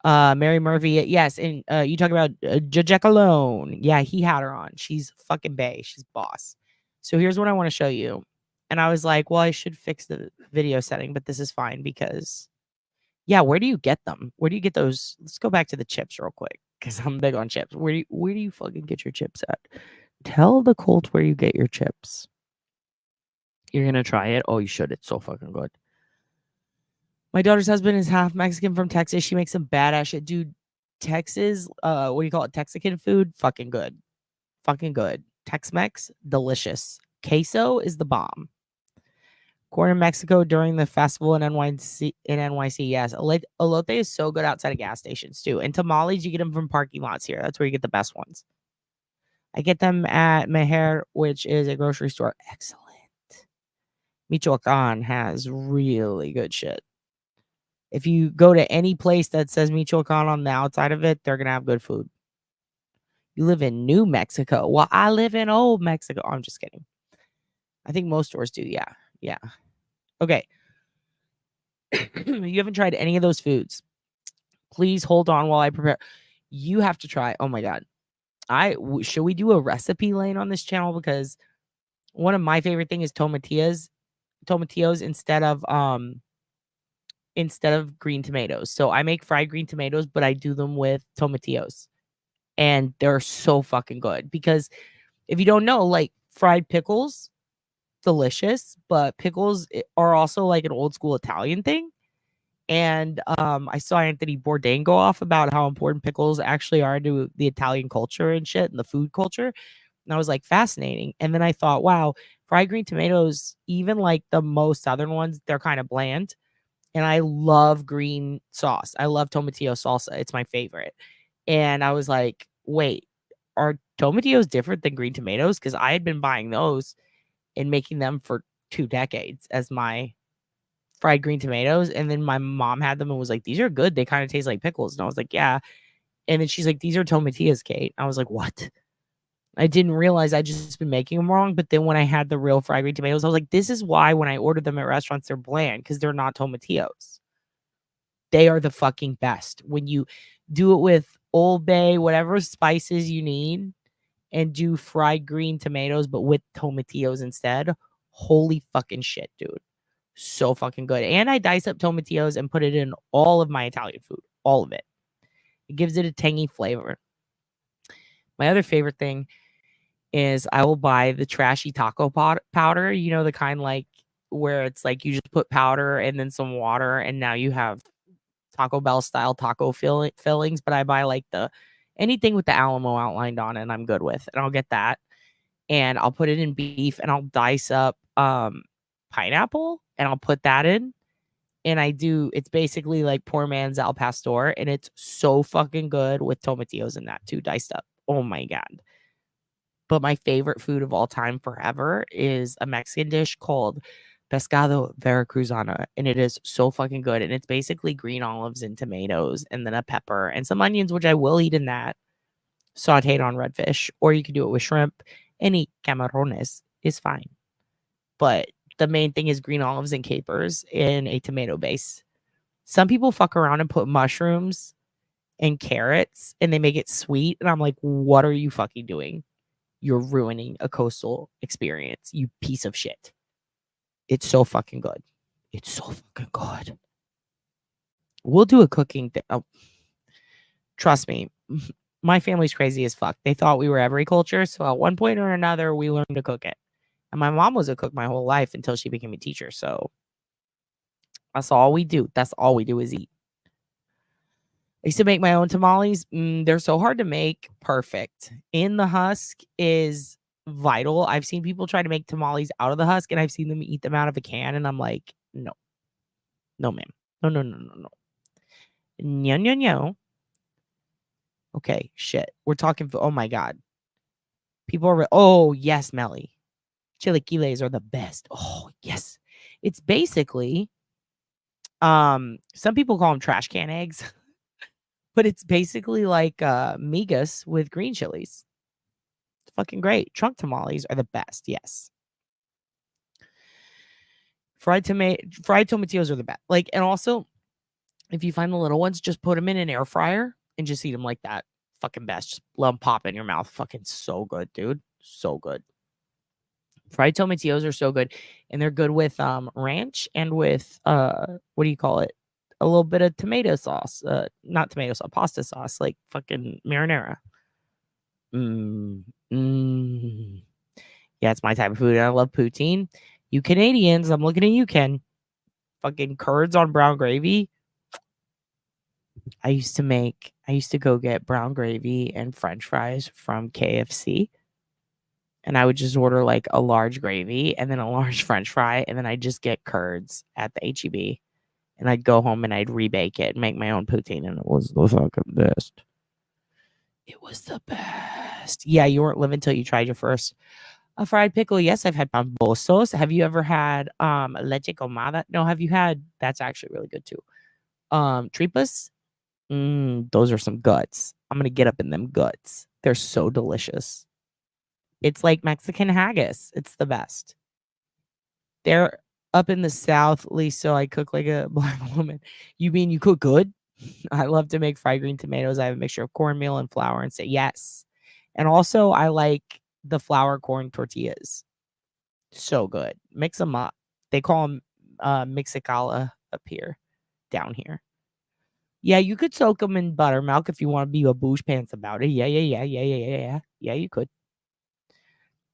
Murphy. Yes, and you talk about Jack alone. Yeah, he had her on. She's fucking bae. She's boss. So here's what I want to show you. And I was like, well, I should fix the video setting, but this is fine because, yeah, where do you get them? Where do you get those? Let's go back to the chips real quick. because I'm big on chips. Where do you fucking get your chips at? Tell the Colts where you get your chips. You're gonna try it? Oh, you should. It's so fucking good. My daughter's husband is half Mexican from Texas. She makes some badass shit. Dude, Texas, what do you call it? Texican food? Fucking good. Fucking good. Tex-Mex, delicious. Queso is the bomb. Corn in Mexico during the festival in NYC. Yes. Elote is so good outside of gas stations too. And tamales, you get them from parking lots here. That's where you get the best ones. I get them at Meher, which is a grocery store. Excellent. Michoacan has really good shit. If you go to any place that says Michoacan on the outside of it, they're going to have good food. You live in New Mexico. Well, I live in Old Mexico. I'm just kidding. I think most stores do. Yeah. Yeah. Okay. You haven't tried any of those foods. Please hold on while I prepare. You have to try. Oh my God. Should we do a recipe lane on this channel? Because one of my favorite things is tomatillos instead of green tomatoes. So I make fried green tomatoes, but I do them with tomatillos. And they're so fucking good. Because if you don't know, like fried pickles, delicious, but pickles are also like an old school Italian thing. And I saw Anthony Bourdain go off about how important pickles actually are to the Italian culture and shit and the food culture. And I was like, fascinating. And then I thought, wow, fried green tomatoes, even like the most southern ones, they're kind of bland. And I love green sauce. I love tomatillo salsa. It's my favorite. And I was like, wait, are tomatillos different than green tomatoes? Because I had been buying those and making them for 2 decades as my fried green tomatoes. And then my mom had them and was like, these are good. They kind of taste like pickles. And I was like, yeah. And then she's like, these are tomatillas, Kate. I was like, what? I didn't realize I'd just been making them wrong. But then when I had the real fried green tomatoes, I was like, this is why when I order them at restaurants, they're bland because they're not tomatillos. They are the fucking best. When you do it with Old Bay, whatever spices you need, and do fried green tomatoes, but with tomatillos instead, holy fucking shit, dude. So fucking good. And I dice up tomatillos and put it in all of my Italian food. All of it. It gives it a tangy flavor. My other favorite thing is I will buy the trashy taco powder. You know, the kind like where it's like you just put powder and then some water and now you have Taco Bell style taco fillings. But I buy like anything with the Alamo outlined on it and I'm good with. And I'll get that. And I'll put it in beef and I'll dice up pineapple and I'll put that in. And it's basically like poor man's al pastor, and it's so fucking good with tomatillos in that too, diced up. Oh my God. But my favorite food of all time forever is a Mexican dish called pescado veracruzano, and it is so fucking good. And it's basically green olives and tomatoes and then a pepper and some onions, which I will eat in that, sauteed on redfish, or you can do it with shrimp. Any camarones is fine. But the main thing is green olives and capers in a tomato base. Some people fuck around and put mushrooms and carrots and they make it sweet. And I'm like, what are you fucking doing? You're ruining a coastal experience, you piece of shit. It's so fucking good. It's so fucking good. We'll do a cooking thing. Oh, trust me, my family's crazy as fuck. They thought we were every culture. So at one point or another, we learned to cook it. And my mom was a cook my whole life until she became a teacher. So that's all we do. That's all we do is eat. I used to make my own tamales. They're so hard to make perfect. In the husk is vital. I've seen people try to make tamales out of the husk, and I've seen them eat them out of a can, and I'm like, no. No, ma'am. No, no, no, no, no. No, no, no. Okay, shit. We're talking, oh my God. People are, oh, yes, Melly. Chilaquiles are the best. Oh, yes. It's basically, some people call them trash can eggs. But it's basically like migas with green chilies. It's fucking great. Trunk tamales are the best. Yes. Fried tomatillos are the best. Like, and also, if you find the little ones, just put them in an air fryer and just eat them like that. Fucking best. Just let them pop in your mouth. Fucking so good, dude. So good. Fried tomatillos are so good, and they're good with ranch and with what do you call it? a little bit of tomato sauce. Not tomato sauce, pasta sauce, like fucking marinara. Yeah, it's my type of food. And I love poutine. You Canadians, I'm looking at you, Ken. Fucking curds on brown gravy. I used to go get brown gravy and French fries from KFC. And I would just order like a large gravy and then a large French fry. And then I'd just get curds at the HEB. And I'd go home and I'd rebake it and make my own poutine. And it was the fucking best. It was the best. Yeah, you weren't living till you tried your first a fried pickle. Yes, I've had pambosos. Have you ever had leche comada? No, have you had? That's actually really good too. Tripas. Those are some guts. I'm gonna get up in them guts. They're so delicious. It's like Mexican haggis. It's the best. They're up in the South, Lisa. So I cook like a black woman. You mean you cook good? I love to make fried green tomatoes. I have a mixture of cornmeal and flour and say yes. And also I like the flour corn tortillas. So good. Mix them up. They call them mixicala up here, down here. Yeah, you could soak them in buttermilk if you want to be a boosh pants about it. Yeah, you could.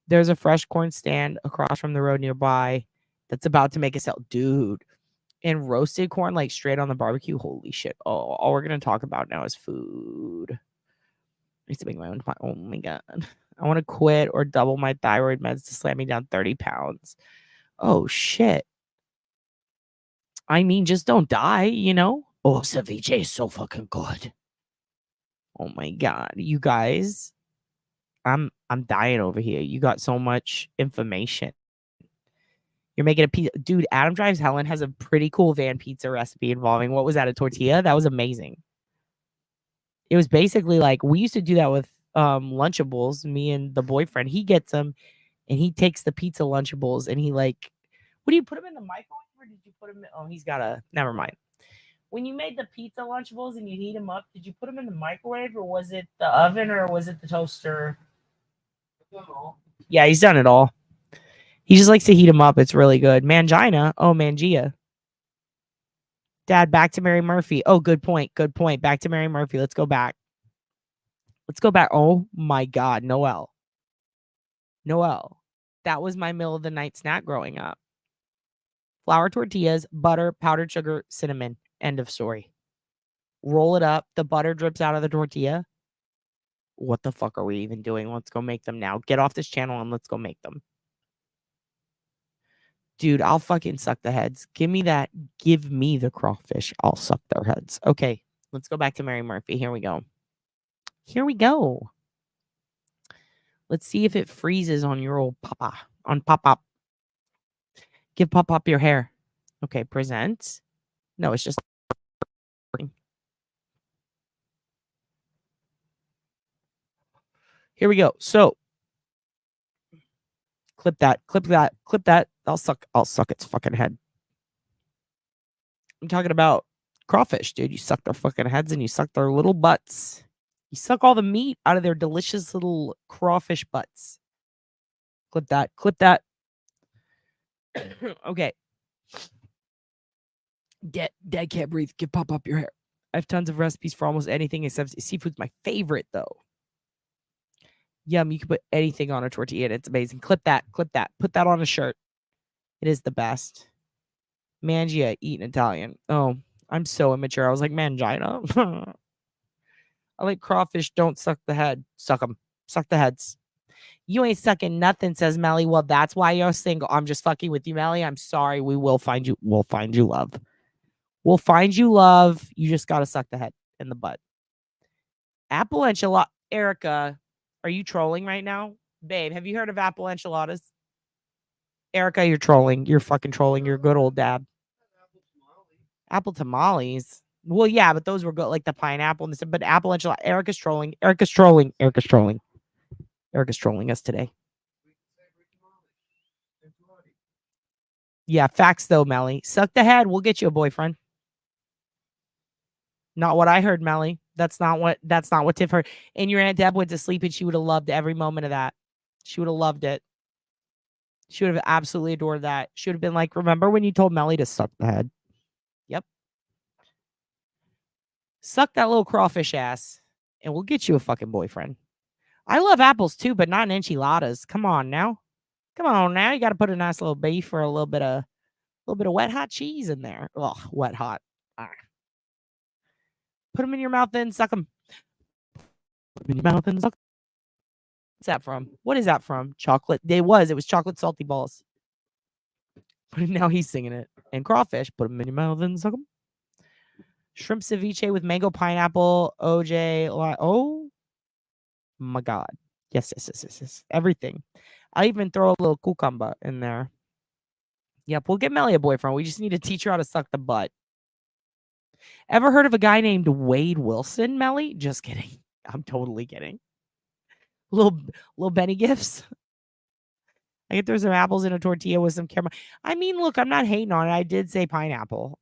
There's a fresh corn stand across from the road nearby that's about to make a sale. Dude, and roasted corn, like straight on the barbecue. Holy shit. Oh, all we're going to talk about now is food. I used to make my own. Oh my God. I want to quit or double my thyroid meds to slam me down 30 pounds. Oh shit. I mean, just don't die, you know? Oh, ceviche is so fucking good. Oh my God. You guys, I'm dying over here. You got so much information. You're making a pizza. Dude, Adam Drives Helen has a pretty cool van pizza recipe involving, what was that, a tortilla? That was amazing. It was basically like, we used to do that with Lunchables, me and the boyfriend. He gets them and he takes the pizza Lunchables and he like, what do you put them in the microwave or did you put them in? Oh, he's got a, never mind. When you made the pizza Lunchables and you heat them up, did you put them in the microwave or was it the oven or was it the toaster? Yeah, he's done it all. He just likes to heat them up. It's really good. Mangina. Oh, Mangia. Dad, back to Mary Murphy. Oh, good point. Good point. Back to Mary Murphy. Let's go back. Let's go back. Oh my God. Noel. That was my middle of the night snack growing up. Flour tortillas, butter, powdered sugar, cinnamon. End of story. Roll it up. The butter drips out of the tortilla. What the fuck are we even doing? Let's go make them now. Get off this channel and let's go make them. Dude, I'll fucking suck the heads. Give me that. Give me the crawfish. I'll suck their heads. Okay, let's go back to Mary Murphy. Here we go. Let's see if it freezes on your old papa. On pop-up. Give pop-up your hair. Okay, present. No, it's just. Here we go. So, clip that. I'll suck its fucking head. I'm talking about crawfish, dude. You suck their fucking heads and you suck their little butts. You suck all the meat out of their delicious little crawfish butts. Clip that. Okay. Dad can't breathe. Give pop up your hair. I have tons of recipes for almost anything except seafood's my favorite though. Yum, you can put anything on a tortilla and it's amazing. Clip that. Put that on a shirt. It is the best. Mangia, eat in Italian. Oh, I'm so immature. I was like, mangina. I like crawfish. Don't suck the head. Suck them. Suck the heads. You ain't sucking nothing, says Melly. Well, that's why you're single. I'm just fucking with you, Melly. I'm sorry. We will find you. We'll find you love. We'll find you love. You just got to suck the head and the butt. Apple enchilada. Erica, are you trolling right now? Babe, have you heard of apple enchiladas? Erica, you're trolling. You're fucking trolling. You're a good old dad. Apple tamales. Well, yeah, but those were good, like the pineapple and this, but apple enchilada. Erica's trolling. Erica's trolling us today. Yeah, facts though, Melly. Suck the head. We'll get you a boyfriend. Not what I heard, Melly. That's not what Tiff heard. And your Aunt Deb went to sleep and she would have loved every moment of that. She would have loved it. She would have absolutely adored that. She would have been like, remember when you told Melly to suck the head? Yep. Suck that little crawfish ass, and we'll get you a fucking boyfriend. I love apples too, but not in enchiladas. Come on now. Come on now. You got to put a nice little beef or a little bit of wet hot cheese in there. Ugh, wet hot. Ah. Put them in your mouth and suck them. Put them in your mouth and suck. What's that from? What is that from? Chocolate. It was chocolate salty balls. But now he's singing it. And crawfish. Put them in your mouth and suck them. Shrimp ceviche with mango, pineapple, OJ. Oh my God. Yes. Everything. I'll even throw a little cucumber in there. Yep, we'll get Melly a boyfriend. We just need to teach her how to suck the butt. Ever heard of a guy named Wade Wilson, Melly? Just kidding. I'm totally kidding. Little Benny gifts. I get there's some apples in a tortilla with some caramel. I mean, look, I'm not hating on it. I did say pineapple.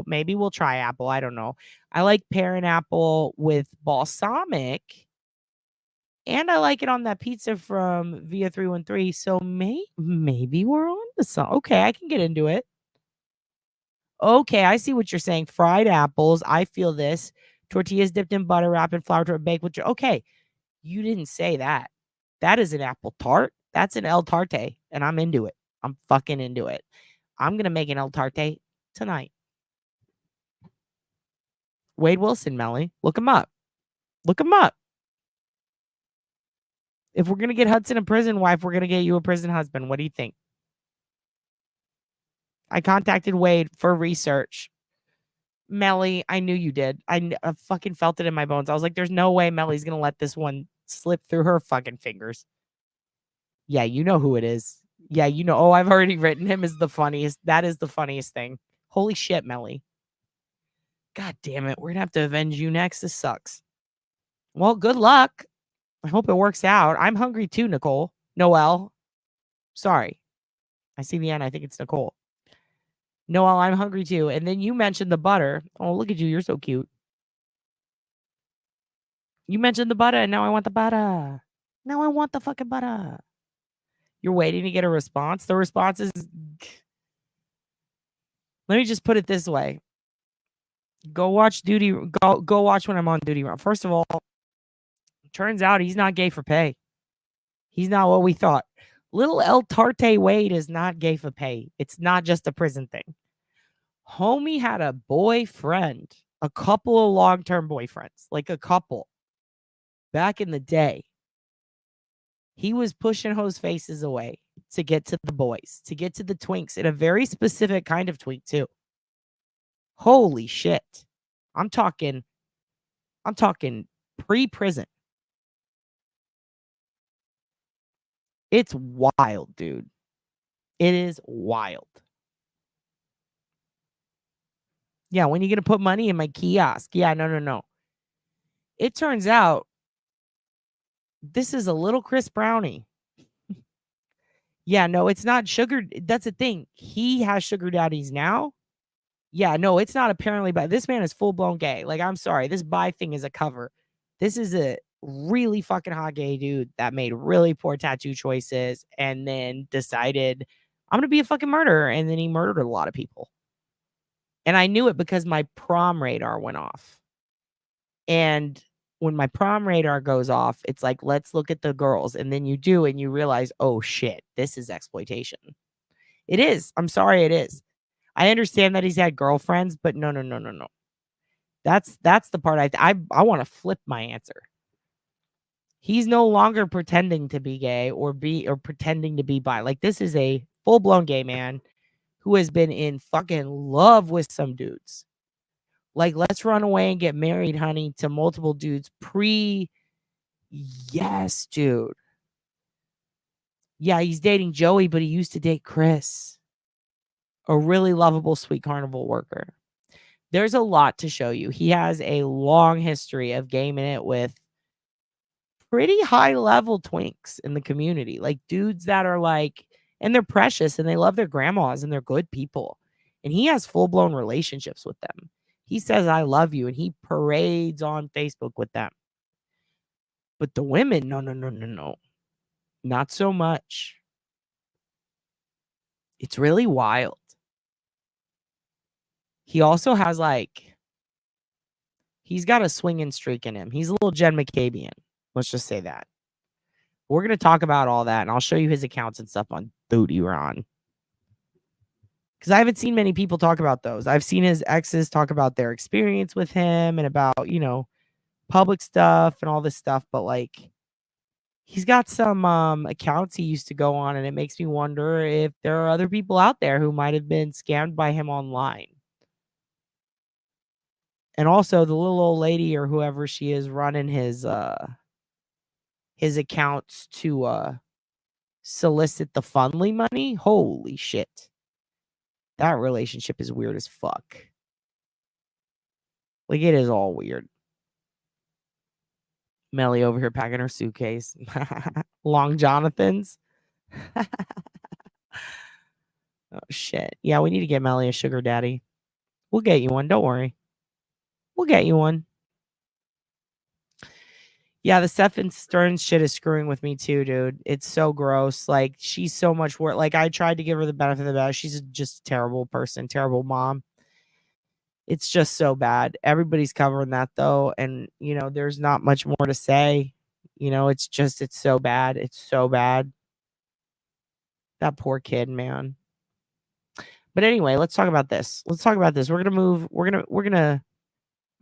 Maybe we'll try apple. I don't know. I like pear and apple with balsamic. And I like it on that pizza from Via 313. So maybe we're on to something. Okay, I can get into it. Okay, I see what you're saying. Fried apples. I feel this. Tortillas dipped in butter, wrapped in flour to bake with. Okay, you didn't say that. That is an apple tart. That's an El Tarte, and I'm into it. I'm fucking into it. I'm gonna make an El Tarte tonight. Wade Wilson, Melly. Look him up. If we're gonna get Hudson a prison wife, we're gonna get you a prison husband. What do you think? I contacted Wade for research. Melly, I knew you did. I fucking felt it in my bones. I was like, there's no way Melly's gonna let this one slip through her fucking fingers. Yeah, you know who it is. Yeah, you know. Oh, I've already written him as the funniest. That is the funniest thing. Holy shit, Melly. God damn it. We're gonna have to avenge you next. This sucks. Well, good luck. I hope it works out. I'm hungry too, Nicole. Noelle. Sorry. I see the end. I think it's Nicole. Noelle, I'm hungry too. And then you mentioned the butter. Oh, look at you. You're so cute. You mentioned the butter, and now I want the butter. Now I want the fucking butter. You're waiting to get a response. The response is, let me just put it this way. Go watch when I'm on duty. First of all, turns out he's not gay for pay. He's not what we thought. Little El Tarte Wade is not gay for pay. It's not just a prison thing. Homie had a boyfriend, a couple of long-term boyfriends, like a couple. Back in the day, he was pushing hoes' faces away to get to the boys, to get to the twinks, in a very specific kind of twink too. Holy shit. I'm talking pre-prison. It's wild, dude. It is wild. Yeah, when are you going to put money in my kiosk? Yeah, no. It turns out this is a little Chris Brownie. Yeah, no, it's not sugar. That's the thing. He has sugar daddies now. Yeah, no, it's not apparently, but this man is full blown gay. Like, I'm sorry. This bi thing is a cover. This is a really fucking hot gay dude that made really poor tattoo choices and then decided, I'm going to be a fucking murderer. And then he murdered a lot of people. And I knew it because my prom radar went off. And when my prom radar goes off, it's like, let's look at the girls. And then you do, and you realize, oh shit, this is exploitation. It is. I'm sorry, it is. I understand that he's had girlfriends, but no. That's the part I want to flip my answer. He's no longer pretending to be gay or pretending to be bi. Like, this is a full-blown gay man who has been in fucking love with some dudes. Like, let's run away and get married, honey, to multiple dudes Yes, dude. Yeah, he's dating Joey, but he used to date Chris, a really lovable, sweet carnival worker. There's a lot to show you. He has a long history of gaming it with pretty high level twinks in the community, like dudes that are like, and they're precious and they love their grandmas and they're good people. And he has full blown relationships with them. He says, I love you. And he parades on Facebook with them. But the women, no. Not so much. It's really wild. He also has like He's got a swinging streak in him. He's a little Jen McCabean. Let's just say that. We're going to talk about all that, and I'll show you his accounts and stuff on Booty Ron. Because I haven't seen many people talk about those. I've seen his exes talk about their experience with him and about, you know, public stuff and all this stuff. But, like, he's got some accounts he used to go on, and it makes me wonder if there are other people out there who might have been scammed by him online. And also the little old lady or whoever she is running his accounts to solicit the Fundly money. Holy shit. That relationship is weird as fuck. Like, it is all weird. Melly over here packing her suitcase. Long Jonathan's. Oh, shit. Yeah, we need to get Melly a sugar daddy. We'll get you one. Don't worry. We'll get you one. Yeah, the Stefan Stearns shit is screwing with me too, dude. It's so gross. Like, she's so much worse. Like, I tried to give her the benefit of the doubt. She's just a terrible person, terrible mom. It's just so bad. Everybody's covering that though, and you know, there's not much more to say. You know, it's so bad. It's so bad. That poor kid, man. But anyway, let's talk about this. We're gonna move. We're gonna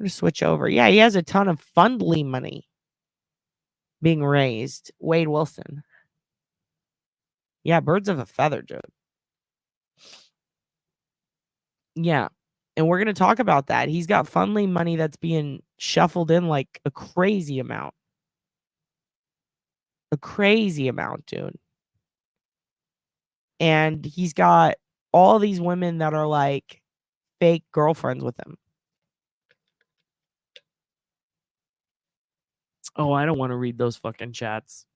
switch over. Yeah, he has a ton of Fundly money being raised. Wade Wilson. Yeah, birds of a feather, dude. Yeah. And we're going to talk about that. He's got Fundly money that's being shuffled in like a crazy amount. A crazy amount, dude. And he's got all these women that are like fake girlfriends with him. Oh, I don't want to read those fucking chats.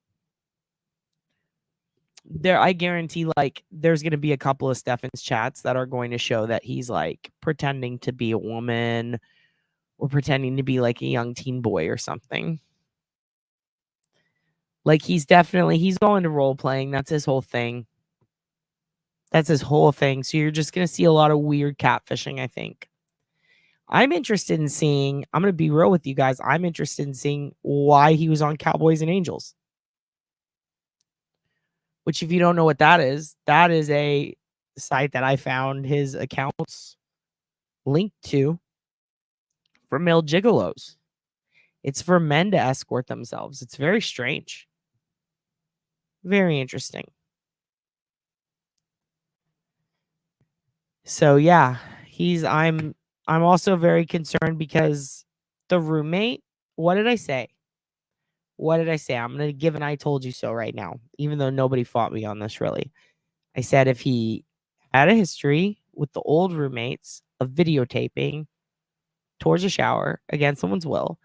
I guarantee, like, there's going to be a couple of Stefan's chats that are going to show that he's like pretending to be a woman or pretending to be like a young teen boy or something. Like, he's going to role playing. That's his whole thing. So you're just going to see a lot of weird catfishing, I think. I'm interested in seeing, I'm going to be real with you guys. I'm interested in seeing why he was on Cowboys and Angels. Which, if you don't know what that is a site that I found his accounts linked to for male gigolos. It's for men to escort themselves. It's very strange. Very interesting. So yeah, I'm also very concerned because the roommate, what did I say? I'm going to give an I told you so right now, even though nobody fought me on this really. I said if he had a history with the old roommates of videotaping towards a shower against someone's will,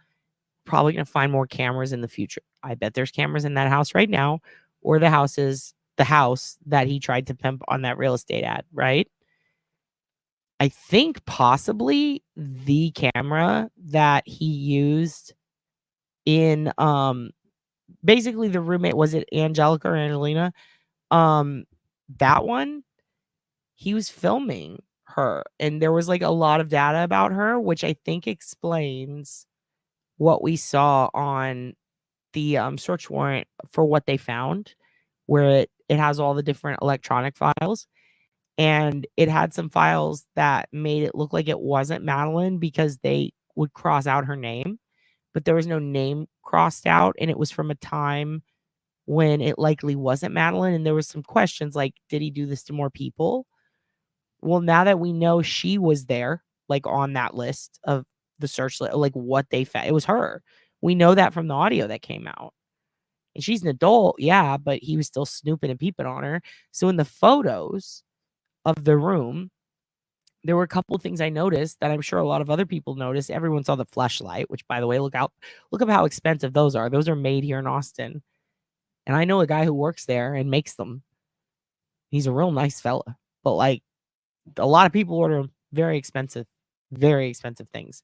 probably going to find more cameras in the future. I bet there's cameras in that house right now, or the house that he tried to pimp on that real estate ad, right? I think possibly the camera that he used in basically the roommate, was it Angelica or Angelina? That one, he was filming her and there was like a lot of data about her, which I think explains what we saw on the search warrant for what they found, where it has all the different electronic files. And it had some files that made it look like it wasn't Madeline because they would cross out her name, but there was no name crossed out. And it was from a time when it likely wasn't Madeline. And there was some questions like, did he do this to more people? Well, now that we know she was there, like on that list of the search list, like what they found, it was her. We know that from the audio that came out. And she's an adult, yeah, but he was still snooping and peeping on her. So in the photos of the room, there were a couple of things I noticed that I'm sure a lot of other people noticed. Everyone saw the fleshlight, which, by the way, look up how expensive those are. Those are made here in Austin. And I know a guy who works there and makes them. He's a real nice fella. But like a lot of people order very expensive things.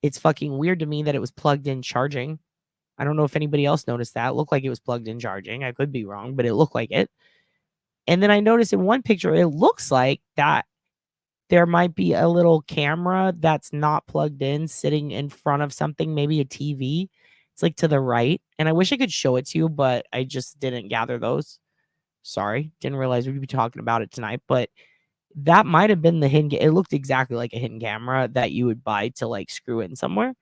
It's fucking weird to me that it was plugged in charging. I don't know if anybody else noticed that. It looked like it was plugged in charging. I could be wrong, but it looked like it. And then I noticed in one picture, it looks like that there might be a little camera that's not plugged in sitting in front of something, maybe a TV. It's like to the right. And I wish I could show it to you, but I just didn't gather those. Sorry. Didn't realize we'd be talking about it tonight. But that might have been the hidden. It looked exactly like a hidden camera that you would buy to like screw in somewhere.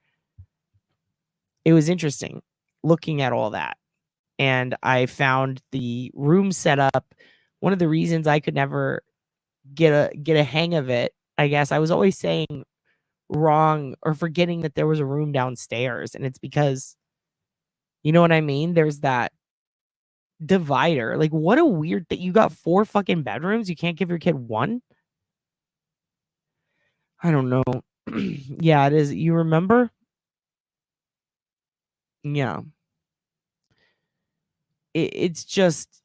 It was interesting looking at all that. And I found the room set up. One of the reasons I could never get a hang of it, I guess I was always saying wrong or forgetting that there was a room downstairs, and it's because, you know what I mean? There's that divider. Like, what a weird thing. You got 4 fucking bedrooms. You can't give your kid one? I don't know. Yeah, it is. You remember? Yeah. It's just,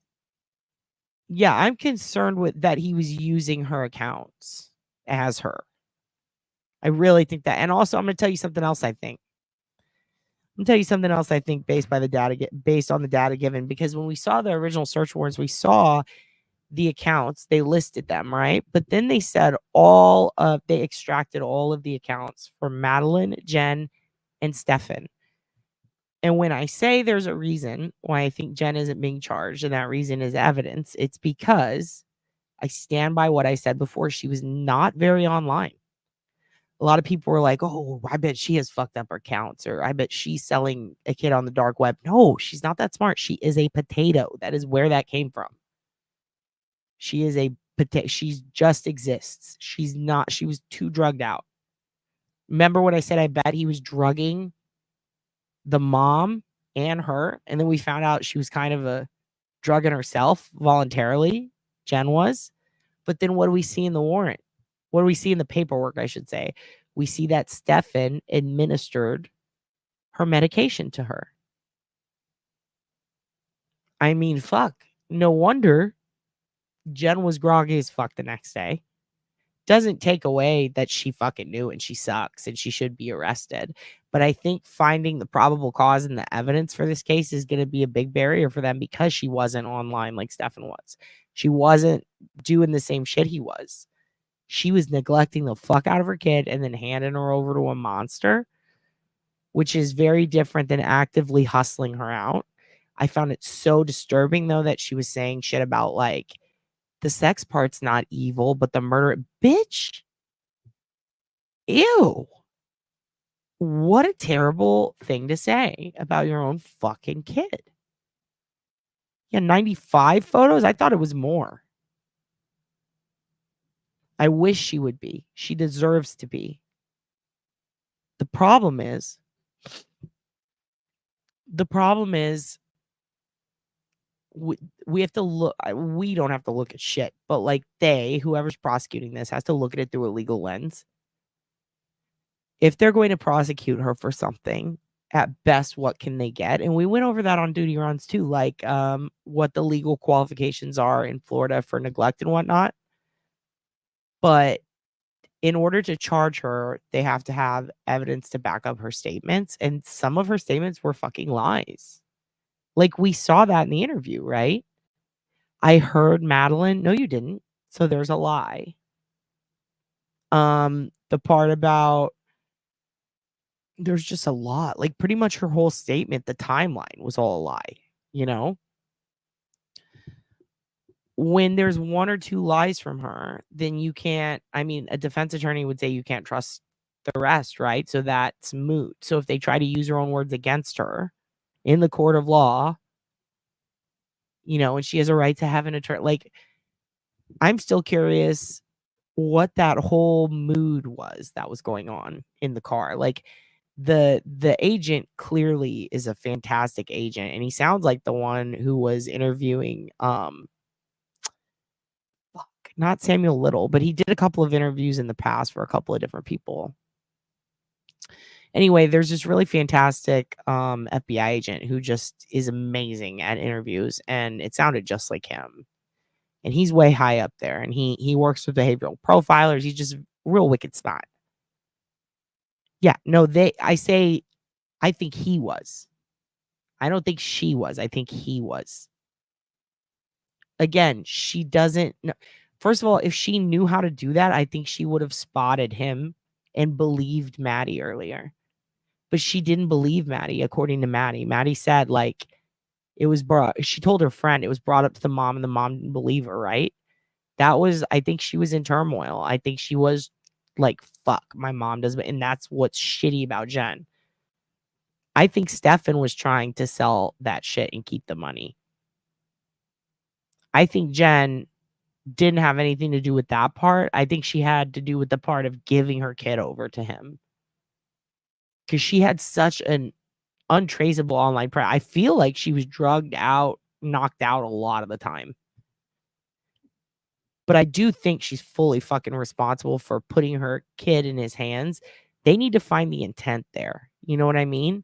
yeah, I'm concerned with that he was using her accounts as her. I really think that. And also, I'm going to tell you something else I think. Based on the data given, because when we saw the original search warrants, we saw the accounts, they listed them, right? But then they said they extracted all of the accounts for Madeline, Jen, and Stefan. And when I say there's a reason why I think Jen isn't being charged, and that reason is evidence, it's because I stand by what I said before. She was not very online. A lot of people were like, oh, I bet she has fucked up her accounts, or I bet she's selling a kid on the dark web. No, she's not that smart. She is a potato. That is where that came from. She is a potato. She just exists. She was too drugged out. Remember what I said? I bet he was drugging the mom and her. And then we found out she was kind of a drugging herself voluntarily. Jen was. But then what do we see in the warrant? What do we see in the paperwork, I should say? We see that Stefan administered her medication to her. I mean, fuck. No wonder Jen was groggy as fuck the next day. Doesn't take away that she fucking knew and she sucks and she should be arrested. But I think finding the probable cause and the evidence for this case is going to be a big barrier for them, because she wasn't online like Stefan was. She wasn't doing the same shit he was. She was neglecting the fuck out of her kid and then handing her over to a monster, which is very different than actively hustling her out. I found it so disturbing, though, that she was saying shit about, like, the sex part's not evil, but the murder. Bitch. Ew. What a terrible thing to say about your own fucking kid. Yeah, 95 photos? I thought it was more. I wish she would be. She deserves to be. The problem is we have to look. We don't have to look at shit, but like whoever's prosecuting this has to look at it through a legal lens. If they're going to prosecute her for something, at best, what can they get? And we went over that on Duty Runs too, like what the legal qualifications are in Florida for neglect and whatnot. But in order to charge her, they have to have evidence to back up her statements. And some of her statements were fucking lies. Like, we saw that in the interview, right? I heard Madeline. No, you didn't. So there's a lie. The part about there's just a lot. Like, pretty much her whole statement, the timeline was all a lie, you know? When there's 1 or 2 lies from her, then you can't, I mean, a defense attorney would say you can't trust the rest, right? So that's moot. So if they try to use her own words against her in the court of law, you know, and she has a right to have an attorney, like, I'm still curious what that whole mood was that was going on in the car. Like, the agent clearly is a fantastic agent, and he sounds like the one who was interviewing not Samuel Little, but he did a couple of interviews in the past for a couple of different people. Anyway, there's this really fantastic FBI agent who just is amazing at interviews, and it sounded just like him. And he's way high up there, and he works with behavioral profilers. He's just real wicked smart. Yeah, no, I think he was. I don't think she was. I think he was. Again, she doesn't know. First of all, if she knew how to do that, I think she would have spotted him and believed Maddie earlier. But she didn't believe Maddie, according to Maddie. Maddie said, like, it was she told her friend it was brought up to the mom and the mom didn't believe her, right? I think she was in turmoil. I think she was like, fuck, my mom does, and that's what's shitty about Jen. I think Stefan was trying to sell that shit and keep the money. I think Jen didn't have anything to do with that part. I think she had to do with the part of giving her kid over to him. Because she had such an untraceable online I feel like she was drugged out, knocked out a lot of the time. But I do think she's fully fucking responsible for putting her kid in his hands. They need to find the intent there. You know what I mean?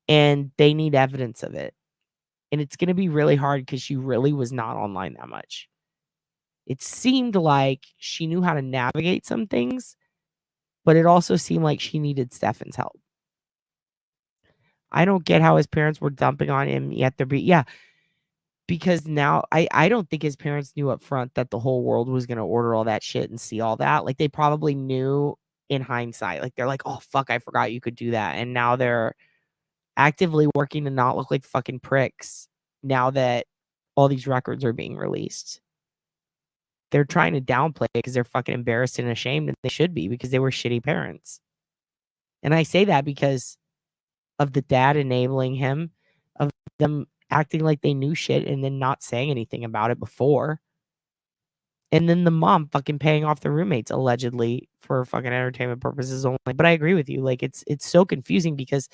And they need evidence of it. And it's going to be really hard because she really was not online that much. It seemed like she knew how to navigate some things, but it also seemed like she needed Stefan's help. I don't get how his parents were dumping on him yet. Because now I don't think his parents knew up front that the whole world was going to order all that shit and see all that. Like, they probably knew in hindsight. Like, they're like, oh, fuck, I forgot you could do that. And now they're actively working to not look like fucking pricks now that all these records are being released. They're trying to downplay it because they're fucking embarrassed and ashamed, and they should be because they were shitty parents. And I say that because of the dad enabling him, of them acting like they knew shit and then not saying anything about it before. And then the mom fucking paying off the roommates allegedly for fucking entertainment purposes only. But I agree with you. Like, it's so confusing because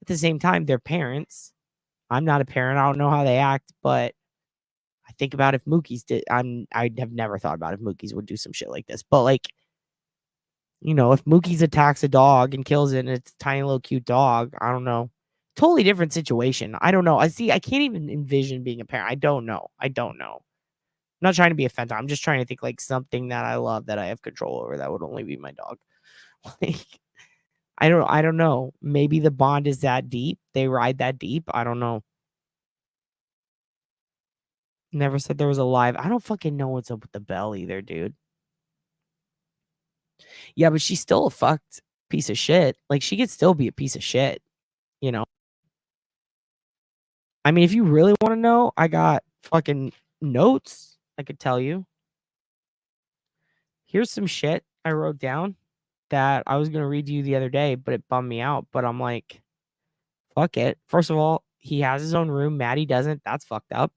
at the same time, they're parents. I'm not a parent. I don't know how they act, but I think about if Mookie's did. I have never thought about if Mookie's would do some shit like this. But like, you know, if Mookie's attacks a dog and kills it and it's a tiny little cute dog, I don't know. Totally different situation. I don't know. I can't even envision being a parent. I don't know. I'm not trying to be offensive. I'm just trying to think like something that I love that I have control over that would only be my dog. Like, I don't know. Maybe the bond is that deep. They ride that deep. I don't know. Never said there was a live. I don't fucking know what's up with the bell either, dude. Yeah, but she's still a fucked piece of shit. Like, she could still be a piece of shit, you know? I mean, if you really want to know, I got fucking notes I could tell you. Here's some shit I wrote down that I was going to read to you the other day, but it bummed me out. But I'm like, fuck it. First of all, he has his own room. Maddie doesn't. That's fucked up.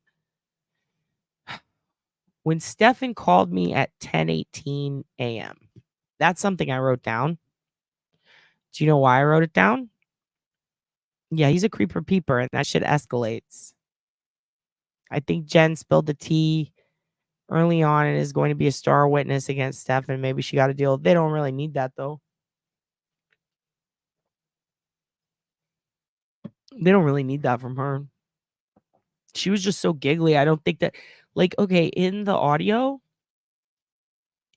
When Stefan called me at 10:18 a.m., that's something I wrote down. Do you know why I wrote it down? Yeah, he's a creeper peeper, and that shit escalates. I think Jen spilled the tea early on and is going to be a star witness against Stefan. Maybe she got a deal. They don't really need that, though. They don't really need that from her. She was just so giggly. I don't think that, like, okay, in the audio,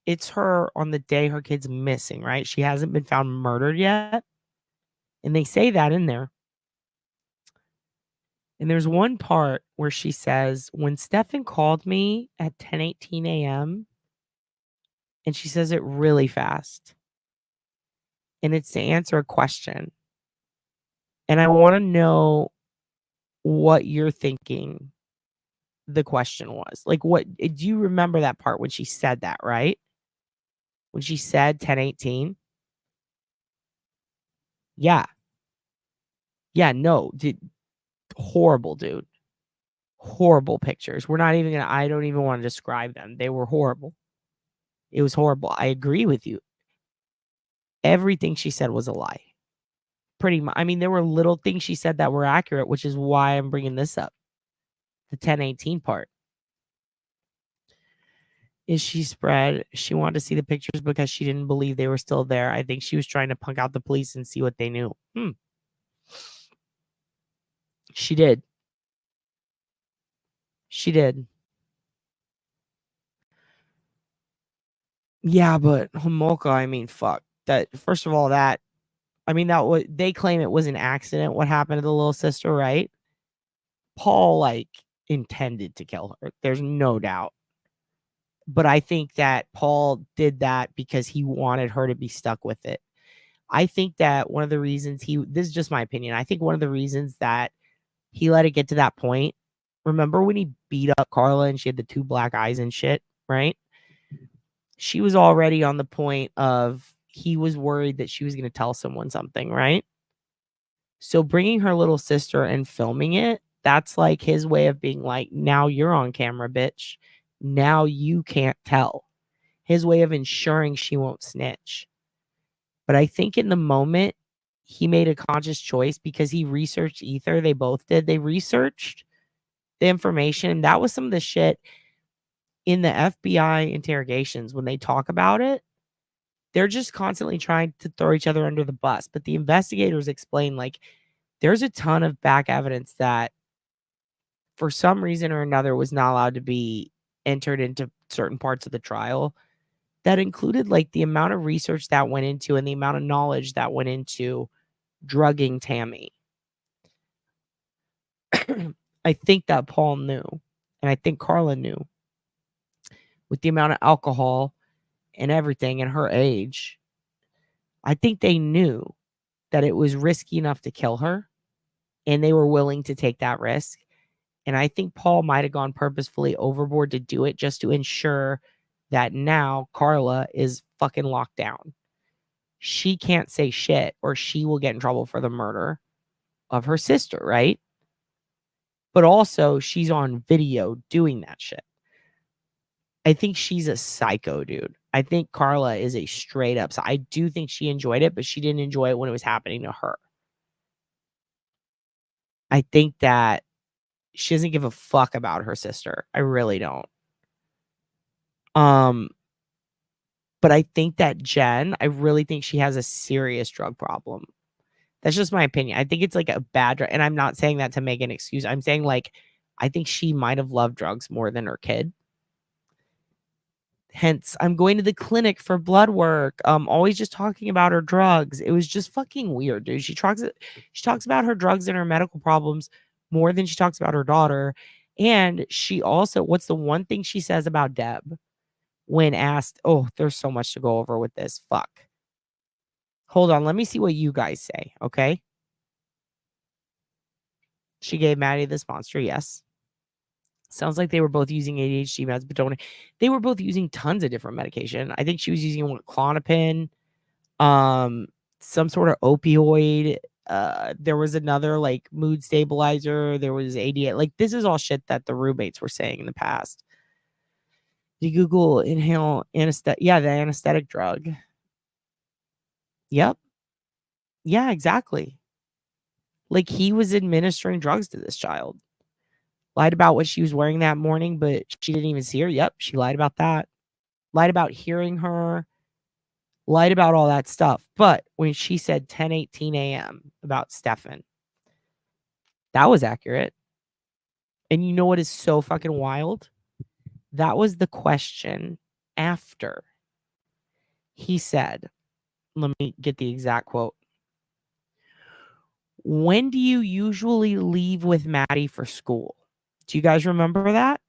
it's her on the day her kid's missing, right? She hasn't been found murdered yet. And they say that in there. And there's one part where she says, when Stefan called me at 10:18 a.m., and she says it really fast. And it's to answer a question. And I want to know what you're thinking the question was. Like, what do you remember that part when she said that, right? When she said 10:18? Yeah. Yeah, no, horrible, dude. Horrible pictures. We're not even gonna, I don't even want to describe them. They were horrible. It was horrible. I agree with you. Everything she said was a lie. Pretty much. I mean, there were little things she said that were accurate, which is why I'm bringing this up. The 10:18 part. Is she spread? She wanted to see the pictures because she didn't believe they were still there. I think she was trying to punk out the police and see what they knew. She did. She did. Yeah, but Homolka, I mean, fuck. That, first of all, that, I mean, that was, they claim it was an accident what happened to the little sister, right? Paul, like, intended to kill her. There's no doubt. But I think that Paul did that because he wanted her to be stuck with it. I think that one of the reasons this is just my opinion. I think one of the reasons that he let it get to that point. Remember when he beat up Carla and she had the 2 black eyes and shit, right? She was already on the point of he was worried that she was going to tell someone something, right? So bringing her little sister and filming it, that's like his way of being like, now you're on camera, bitch. Now you can't tell. His way of ensuring she won't snitch. But I think in the moment, he made a conscious choice because he researched Ether. They both did. They researched the information. That was some of the shit in the FBI interrogations when they talk about it. They're just constantly trying to throw each other under the bus. But the investigators explain, like, there's a ton of back evidence that for some reason or another was not allowed to be entered into certain parts of the trial. That included like the amount of research that went into and the amount of knowledge that went into drugging Tammy. I think that Paul knew, and I think Carla knew, with the amount of alcohol and everything and her age. I think they knew that it was risky enough to kill her, and they were willing to take that risk. And I think Paul might have gone purposefully overboard to do it just to ensure that now Carla is fucking locked down. She can't say shit or she will get in trouble for the murder of her sister, right? But also, she's on video doing that shit. I think she's a psycho, dude. I think Carla is a straight up. So I do think she enjoyed it, but she didn't enjoy it when it was happening to her. I think that she doesn't give a fuck about her sister. I really don't. But I think that Jen, I really think she has a serious drug problem. That's just my opinion. I think it's like a bad drug. And I'm not saying that to make an excuse. I'm saying like, I think she might have loved drugs more than her kid. Hence, I'm going to the clinic for blood work. Always just talking about her drugs. It was just fucking weird, dude. She talks about her drugs and her medical problems more than she talks about her daughter. And she also, what's the one thing she says about Deb when asked? Oh, there's so much to go over with this. Fuck. Hold on, let me see what you guys say, okay? She gave Maddie this monster, yes. Sounds like they were both using ADHD meds, but they were both using tons of different medication. I think she was using Klonopin, some sort of opioid. There was another like mood stabilizer. There was ADHD. Like this is all shit that the roommates were saying in the past. You Google inhale anesthetic. Yeah, the anesthetic drug. Yep. Yeah, exactly. Like he was administering drugs to this child. Lied about what she was wearing that morning, but she didn't even see her. Yep, she lied about that. Lied about hearing her. Lied about all that stuff. But when she said 10:18 a.m. about Stefan, that was accurate. And you know what is so fucking wild? That was the question after he said, let me get the exact quote. When do you usually leave with Maddie for school? Do you guys remember that?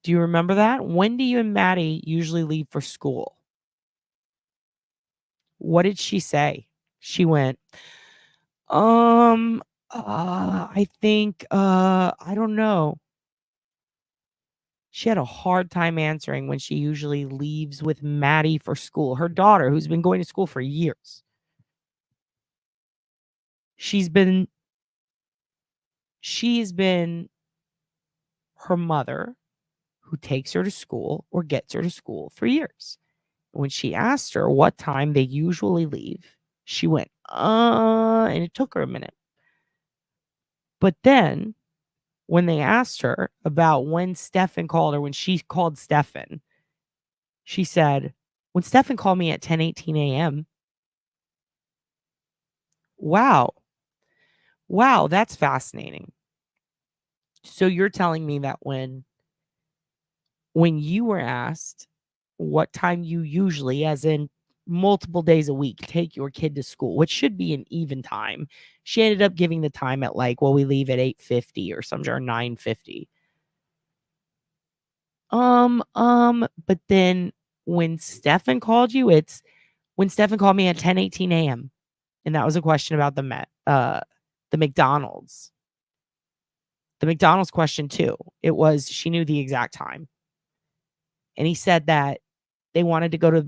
Do you remember that? When do you and Maddie usually leave for school? What did she say? She went, I think, I don't know. She had a hard time answering when she usually leaves with Maddie for school, her daughter, who's been going to school for years. She has been her mother who takes her to school or gets her to school for years. When she asked her what time they usually leave, she went, and it took her a minute. But then when they asked her about when Stefan called her, when she called Stefan, she said, when Stefan called me at 10:18 a.m. Wow. Wow, that's fascinating. So you're telling me that when you were asked what time you usually, as in multiple days a week, take your kid to school, which should be an even time, she ended up giving the time at like, well, we leave at 8:50 or something, or 9:50. But then when Stefan called you, it's when Stefan called me at 10:18 a.m. and that was a question about the McDonald's. The McDonald's question too. It was she knew the exact time. And he said that they weren't going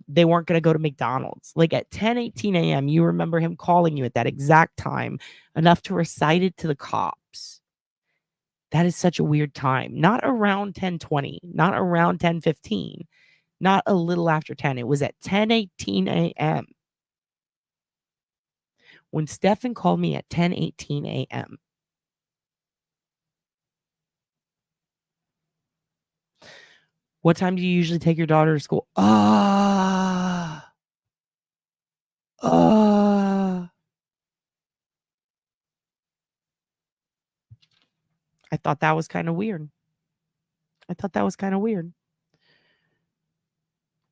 to go to McDonald's. Like at 10:18 a.m., you remember him calling you at that exact time enough to recite it to the cops. That is such a weird time. Not around 10:20, not around 10:15, not a little after 10. It was at 10:18 a.m. when Stefan called me at 10:18 a.m. What time do you usually take your daughter to school? I thought that was kind of weird.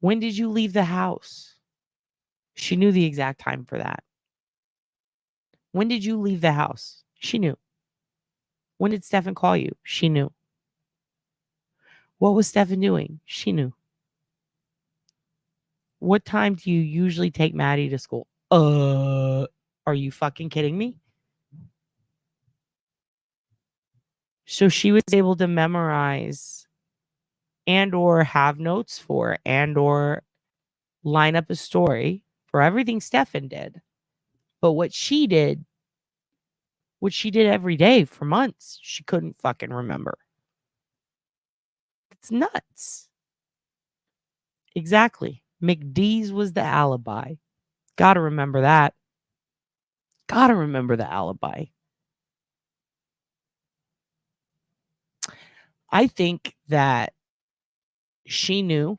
When did you leave the house? She knew the exact time for that. When did you leave the house? She knew. When did Stefan call you? She knew. What was Stefan doing? She knew. What time do you usually take Maddie to school? Are you fucking kidding me? So she was able to memorize and or have notes for and or line up a story for everything Stefan did. But what she did every day for months, she couldn't fucking remember. It's nuts. Exactly. McDee's was the alibi. Gotta remember that. Gotta remember the alibi. I think that she knew.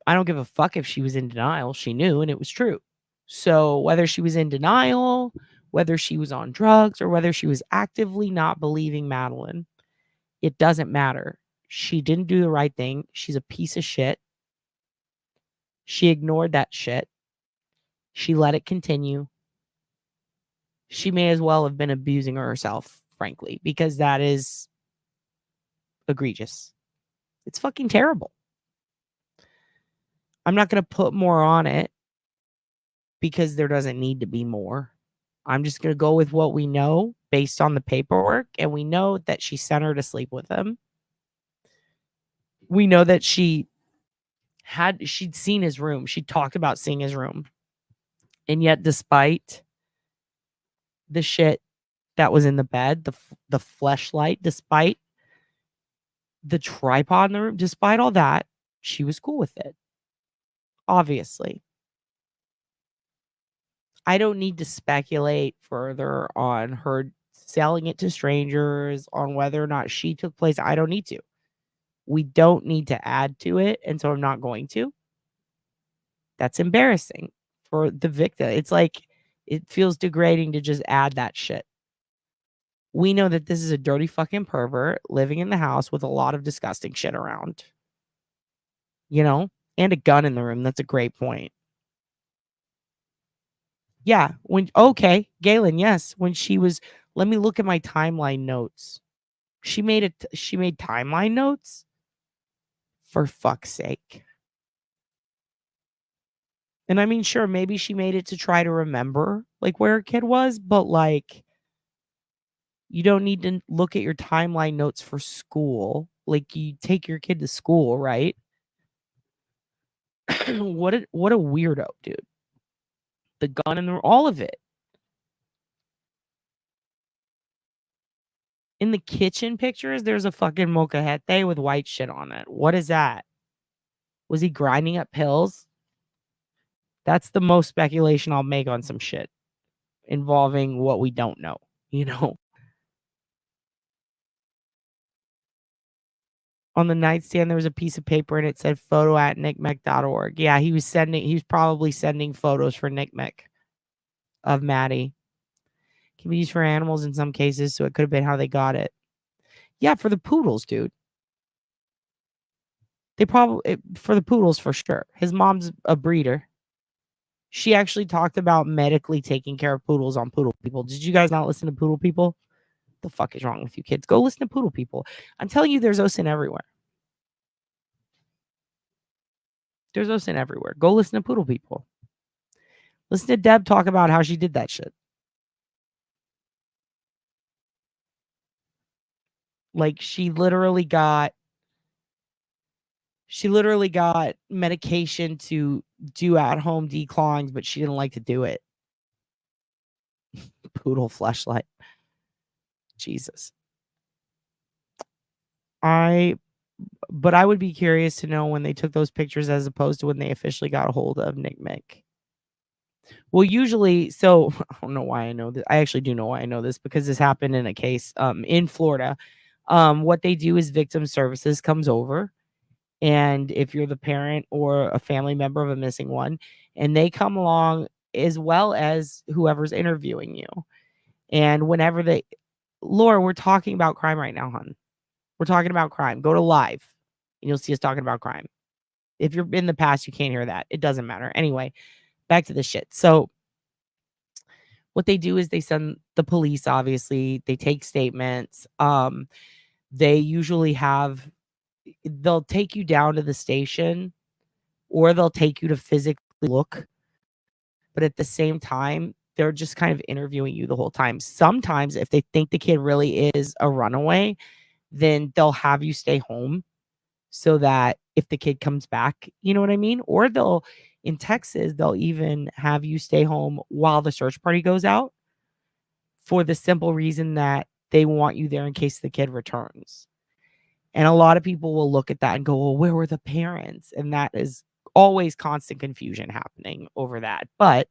I don't give a fuck if she was in denial. She knew, and it was true. So whether she was in denial, whether she was on drugs, or whether she was actively not believing Madeline, it doesn't matter. She didn't do the right thing. She's a piece of shit. She ignored that shit. She let it continue. She may as well have been abusing herself, frankly, because that is egregious. It's fucking terrible. I'm not going to put more on it because there doesn't need to be more. I'm just going to go with what we know based on the paperwork. And we know that she sent her to sleep with him. We know that she'd seen his room. She talked about seeing his room. And yet, despite the shit that was in the bed, the fleshlight, despite the tripod in the room, despite all that, she was cool with it. Obviously. I don't need to speculate further on her selling it to strangers, on whether or not she took place. I don't need to. We don't need to add to it, and so I'm not going to. That's embarrassing for the victim. It's like it feels degrading to just add that shit. We know that this is a dirty fucking pervert living in the house with a lot of disgusting shit around. You know? And a gun in the room. That's a great point. Yeah. Galen, yes. When she was, let me look at my timeline notes. She made timeline notes? For fuck's sake. And I mean, sure, maybe she made it to try to remember like where her kid was, but like you don't need to look at your timeline notes for school. Like you take your kid to school, right? What a weirdo, dude. The gun and all of it. In the kitchen pictures, there's a fucking molcajete with white shit on it. What is that? Was he grinding up pills? That's the most speculation I'll make on some shit involving what we don't know, you know? On the nightstand, there was a piece of paper and it said photo@nickmec.org. Yeah, he was probably sending photos for NickMec of Maddie. Can be used for animals in some cases, so it could have been how they got it. Yeah, for the poodles, dude. For the poodles for sure. His mom's a breeder. She actually talked about medically taking care of poodles on Poodle People. Did you guys not listen to Poodle People? What the fuck is wrong with you kids? Go listen to Poodle People. I'm telling you, there's OSIN everywhere. There's no sin everywhere. Go listen to Poodle People. Listen to Deb talk about how she did that shit. Like she literally got medication to do at-home declawings, but she didn't like to do it. Poodle fleshlight. Jesus. But I would be curious to know when they took those pictures as opposed to when they officially got a hold of Nick Mick. Well, usually, so I don't know why I know this. I actually do know why I know this because this happened in a case in Florida. What they do is victim services comes over, and if you're the parent or a family member of a missing one, and they come along as well as whoever's interviewing you. And whenever Laura, we're talking about crime right now, hon. We're talking about crime. Go to live and you'll see us talking about crime. If you're in the past, you can't hear that. It doesn't matter. Anyway, back to the shit. So what they do is they send the police, obviously. They take statements. They usually they'll take you down to the station or they'll take you to physically look. But at the same time, they're just kind of interviewing you the whole time. Sometimes if they think the kid really is a runaway, then they'll have you stay home so that if the kid comes back, you know what I mean? Or in Texas, they'll even have you stay home while the search party goes out for the simple reason that they want you there in case the kid returns. And a lot of people will look at that and go, well, where were the parents? And that is always constant confusion happening over that. But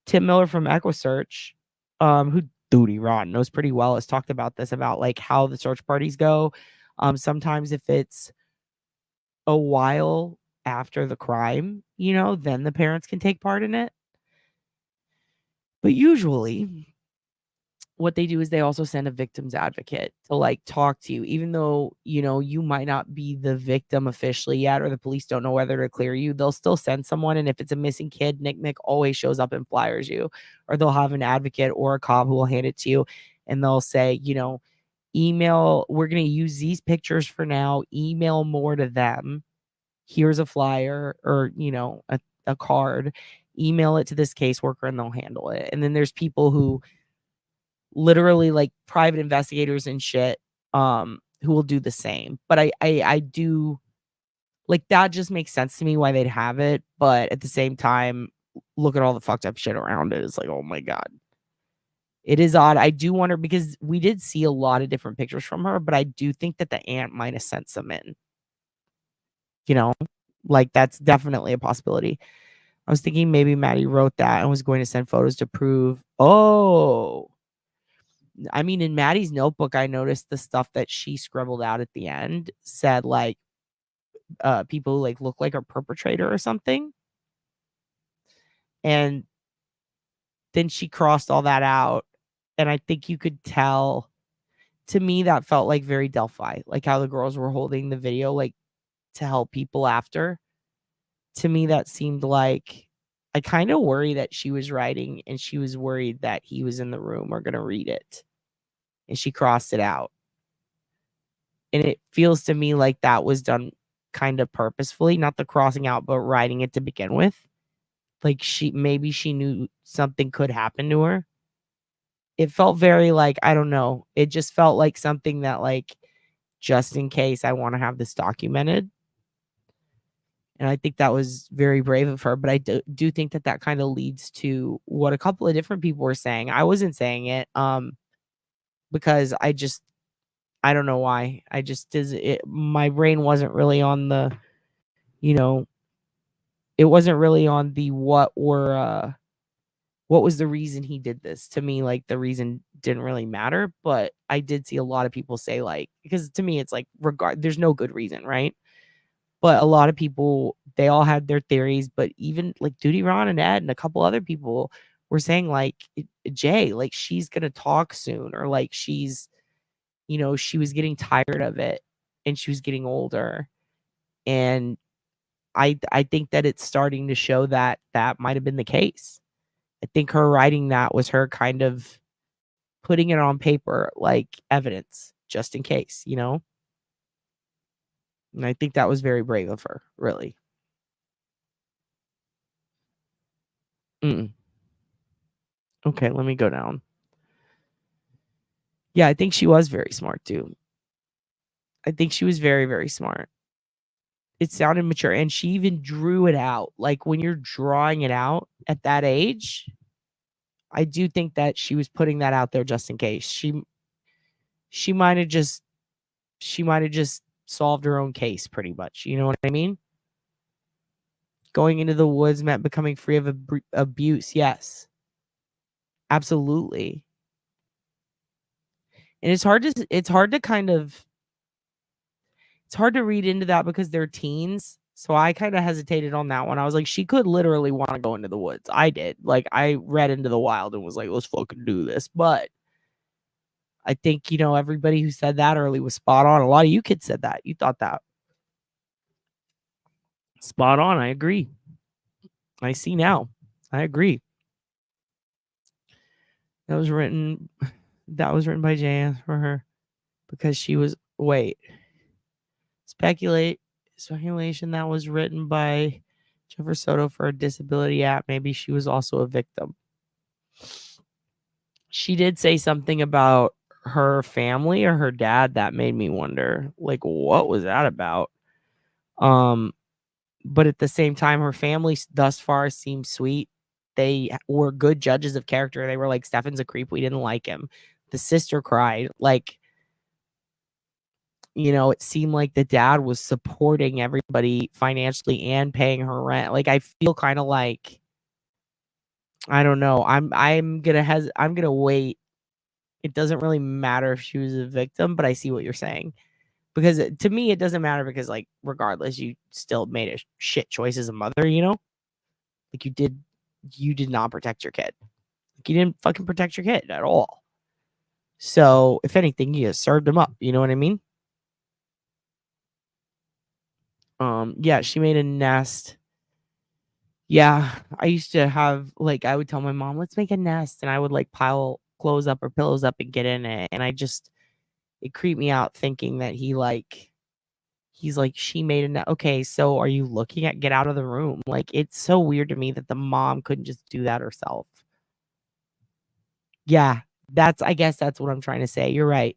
Tim Miller from EchoSearch, who Duty Ron knows pretty well, has talked about this, about like how the search parties go. Sometimes if it's a while after the crime, then the parents can take part in it. But usually what they do is they also send a victim's advocate to like talk to you, even though, you might not be the victim officially yet, or the police don't know whether to clear you. They'll still send someone. And if it's a missing kid, Nick Mick always shows up and flyers you, or they'll have an advocate or a cop who will hand it to you. And they'll say, email, we're going to use these pictures for now, email more to them. Here's a flyer or, a card, email it to this caseworker and they'll handle it. And then there's people who literally like private investigators and shit, who will do the same. But I do like, that just makes sense to me why they'd have it. But at the same time, look at all the fucked up shit around it. It's like, oh my God. It is odd. I do wonder, because we did see a lot of different pictures from her, but I do think that the aunt might have sent some in. Like that's definitely a possibility. I was thinking maybe Maddie wrote that and was going to send photos to prove. Oh, I mean, in Maddie's notebook, I noticed the stuff that she scribbled out at the end said like people who like look like a perpetrator or something. And then she crossed all that out. And I think you could tell, to me, that felt like very Delphi, like how the girls were holding the video, like to help people after. To me, that seemed like, I kind of worry that she was writing and she was worried that he was in the room or going to read it. And she crossed it out. And it feels to me like that was done kind of purposefully, not the crossing out, but writing it to begin with. Like maybe she knew something could happen to her. It felt very like, I don't know. It just felt like something that like, just in case I want to have this documented. And I think that was very brave of her. But I do think that kind of leads to what a couple of different people were saying. I wasn't saying it because I don't know why. My brain wasn't really on the, it wasn't really on the what was the reason he did this. To me, like the reason didn't really matter, but I did see a lot of people say like, because to me, it's like there's no good reason, right? But a lot of people, they all had their theories, but even like Duty Ron and Ed and a couple other people were saying like, Jay, like she's going to talk soon, or like she's, she was getting tired of it and she was getting older. And I think that it's starting to show that might have been the case. I think her writing that was her kind of putting it on paper like evidence, just in case, And I think that was very brave of her, really. Okay, let me go down. Yeah, I think she was very smart too. I think she was very, very smart. It sounded mature, and she even drew it out. Like, when you're drawing it out at that age, I do think that she was putting that out there just in case. She might have just solved her own case pretty much. You know what I mean? Going into the woods meant becoming free of abuse. Yes. Absolutely. And it's hard to read into that because they're teens. So I kind of hesitated on that one. I was like, she could literally want to go into the woods. I did. Like, I read Into the Wild and was like, let's fucking do this. But I think, everybody who said that early was spot on. A lot of you kids said that. You thought that. Spot on. I agree. I see now. I agree. That was written by J.S. for her because she was speculation that was written by Jeffrey Soto for a disability app. Maybe she was also a victim. She did say something about her family or her dad that made me wonder, like, what was that about? But at the same time, her family thus far seems sweet. They were good judges of character. They were like, Stefan's a creep. We didn't like him. The sister cried. Like, it seemed like the dad was supporting everybody financially and paying her rent. Like, I feel kind of like, I don't know. I'm gonna wait. It doesn't really matter if she was a victim, but I see what you're saying. Because to me, it doesn't matter because, like, regardless, you still made a shit choice as a mother, Like, you did not protect your kid. Like, you didn't fucking protect your kid at all. So, if anything, you just served him up. You know what I mean? Yeah, she made a nest. Yeah, I used to have, like, I would tell my mom, let's make a nest. And I would, like, pile clothes up or pillows up and get in it. And it creeped me out thinking that he's like, she made a nest. Okay, so are you looking at get out of the room? Like, it's so weird to me that the mom couldn't just do that herself. Yeah, I guess that's what I'm trying to say. You're right.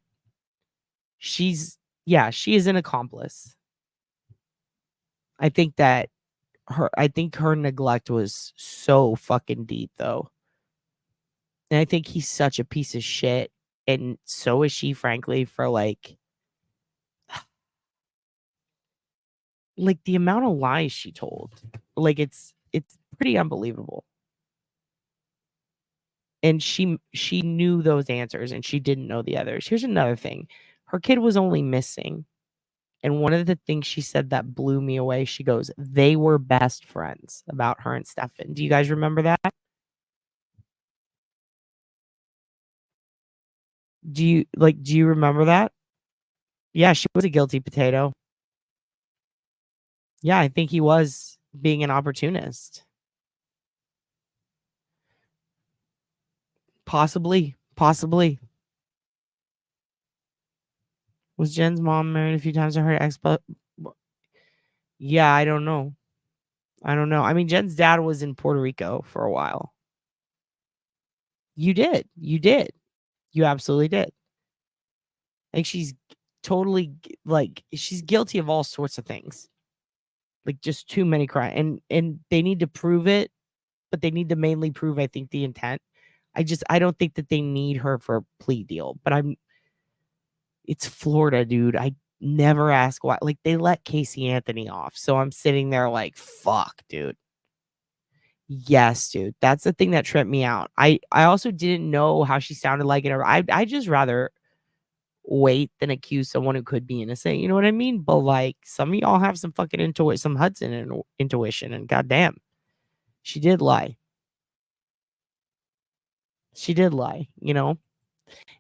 She is an accomplice. I think her neglect was so fucking deep though. And I think he's such a piece of shit. And so is she, frankly, for like the amount of lies she told. Like, it's pretty unbelievable. And she knew those answers and she didn't know the others. Here's another thing. Her kid was only missing. And one of the things she said that blew me away, she goes, they were best friends, about her and Stefan. Do you guys remember that? Do you remember that? Yeah, she was a guilty potato. Yeah, I think he was being an opportunist. Possibly. Was Jen's mom married a few times to her ex? Yeah, I don't know. I mean, Jen's dad was in Puerto Rico for a while. You did. You absolutely did. Like, she's totally, like, she's guilty of all sorts of things. Like, just too many crimes. And they need to prove it, but they need to mainly prove, I think, the intent. I don't think that they need her for a plea deal, but it's Florida, dude. I never ask why. Like, they let Casey Anthony off. So I'm sitting there like, fuck, dude. Yes, dude. That's the thing that tripped me out. I also didn't know how she sounded like it. I just rather wait than accuse someone who could be innocent. You know what I mean? But like, some of y'all have some fucking some Hudson intuition, and goddamn, she did lie. She did lie, And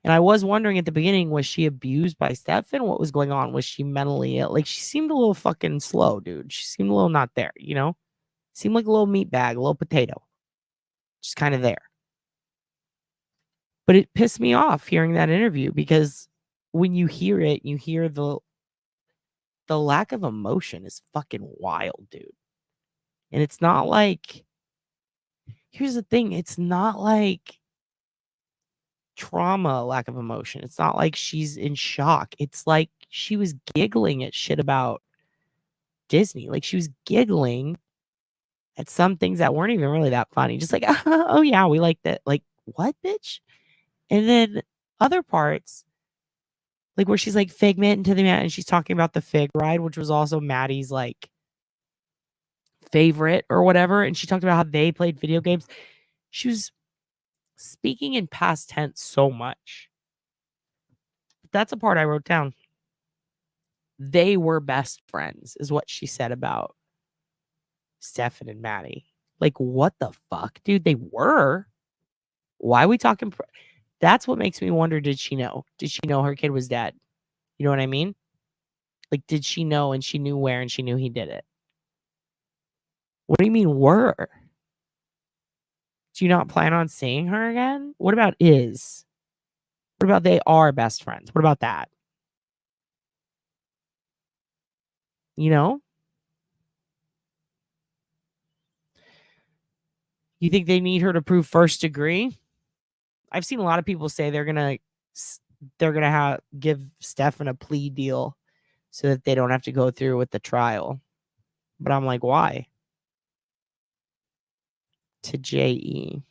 I was wondering at the beginning, was she abused by Stefan? What was going on? Was she mentally ill? Like, she seemed a little fucking slow, dude. She seemed a little not there, Seemed like a little meat bag, a little potato. Just kind of there. But it pissed me off hearing that interview because when you hear it, you hear the lack of emotion is fucking wild, dude. And it's not like, here's the thing, it's not like trauma, lack of emotion. It's not like she's in shock. It's like she was giggling at shit about Disney. Like, she was giggling at some things that weren't even really that funny. Just like, "Oh, yeah, we like that." Like, "What, bitch?" And then other parts, like, where she's like, "Figment into the man," and she's talking about the Fig ride, which was also Maddie's, like, favorite or whatever, and she talked about how they played video games. She was speaking in past tense so much. That's a part I wrote down. They were best friends, is what she said about Stefan and Maddie. Like, what the fuck, dude? They were. Why are we talking? That's what makes me wonder. Did she know? Did she know her kid was dead? You know what I mean? Like, did she know and she knew where and she knew he did it? What do you mean were? Do you not plan on seeing her again? What about is? What about they are best friends? What about that? You know? You think they need her to prove first degree? I've seen a lot of people say they're gonna give Stefan a plea deal so that they don't have to go through with the trial. But I'm like, why? To JE.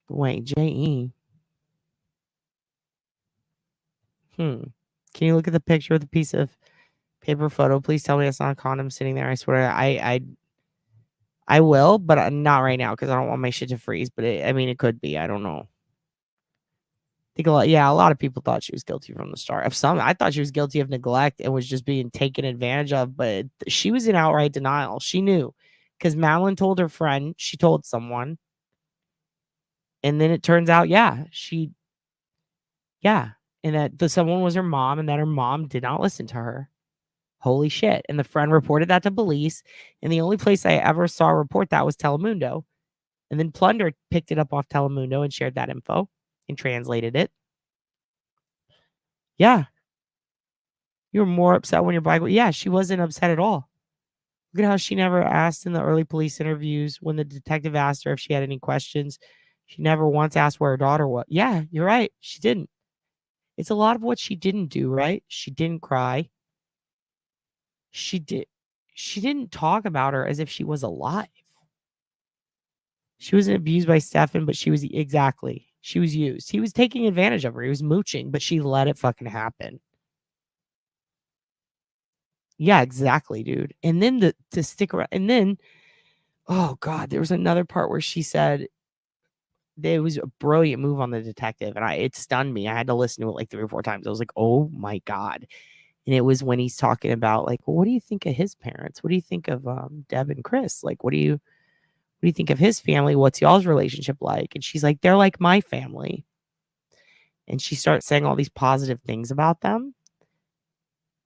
Wait, JE. Can you look at the picture of the piece of paper photo? Please tell me it's not a condom sitting there. I swear, I will, but not right now because I don't want my shit to freeze. But it could be. I don't know. I think a lot of people thought she was guilty from the start. I thought she was guilty of neglect and was just being taken advantage of. But she was in outright denial. She knew because Madeline told her friend. She told someone, and then it turns out, and that the someone was her mom, and that her mom did not listen to her. Holy shit! And the friend reported that to police, and the only place I ever saw a report that was Telemundo, and then Plunder picked it up off Telemundo and shared that info and translated it. Yeah. You were more upset when your bike. Yeah, she wasn't upset at all. Look at how she never asked in the early police interviews when the detective asked her if she had any questions. She never once asked where her daughter was. Yeah, you're right. She didn't. It's a lot of what she didn't do, right? She didn't cry. She did. She didn't talk about her as if she was alive. She wasn't abused by Stefan, but she was exactly. She was used. He was taking advantage of her. He was mooching, but she let it fucking happen. Yeah, exactly, dude. And then to stick around, and then, oh god, there was another part where she said there was a brilliant move on the detective, and it stunned me. I had to listen to it like 3 or 4 times. I was like, "Oh my god." And it was when he's talking about like, well, "What do you think of his parents? What do you think of Deb and Chris? Like, what do you think of his family? What's y'all's relationship like?" And she's like, "They're like my family." And she starts saying all these positive things about them.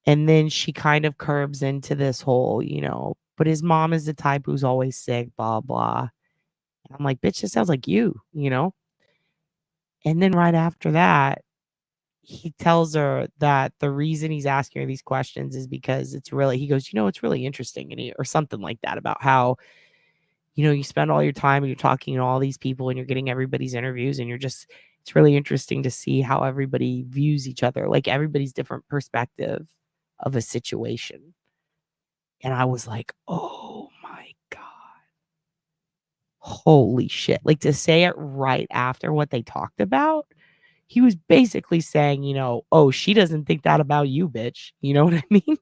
And then she kind of curbs into this whole, but his mom is the type who's always sick, blah, blah. And I'm like, bitch, this sounds like you. And then right after that, he tells her that the reason he's asking her these questions is because he goes, it's really interesting. Or something like that about how, you spend all your time and you're talking to all these people and you're getting everybody's interviews and it's really interesting to see how everybody views each other, like everybody's different perspective of a situation. And I was like, oh my God. Holy shit. Like, to say it right after what they talked about, he was basically saying, oh, she doesn't think that about you, bitch. You know what I mean?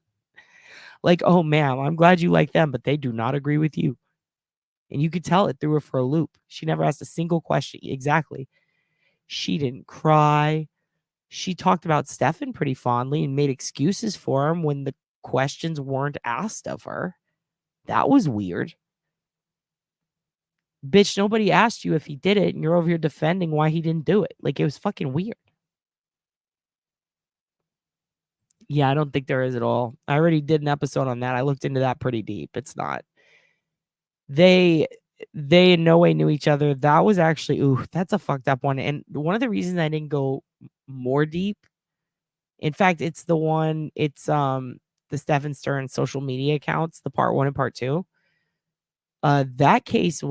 Like, oh, ma'am, I'm glad you like them, but they do not agree with you. And you could tell it threw her for a loop. She never asked a single question. Exactly. She didn't cry. She talked about Stefan pretty fondly and made excuses for him when the questions weren't asked of her. That was weird. Bitch, nobody asked you if he did it, and you're over here defending why he didn't do it. Like, it was fucking weird. Yeah, I don't think there is at all. I already did an episode on that. I looked into that pretty deep. It's not. They in no way knew each other. That was actually, that's a fucked up one. And one of the reasons I didn't go more deep, in fact, it's the Stefan Stern social media accounts, the part 1 and part 2. That case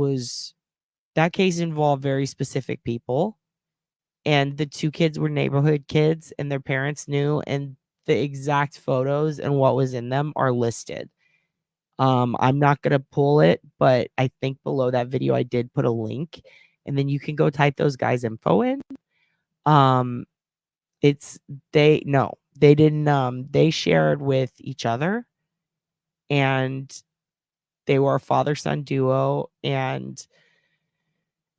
involved very specific people, and the 2 kids were neighborhood kids, and their parents knew, and the exact photos and what was in them are listed. I'm not gonna pull it, but I think below that video I did put a link, and then you can go type those guys' info in. They didn't. They shared with each other, and they were a father-son duo, and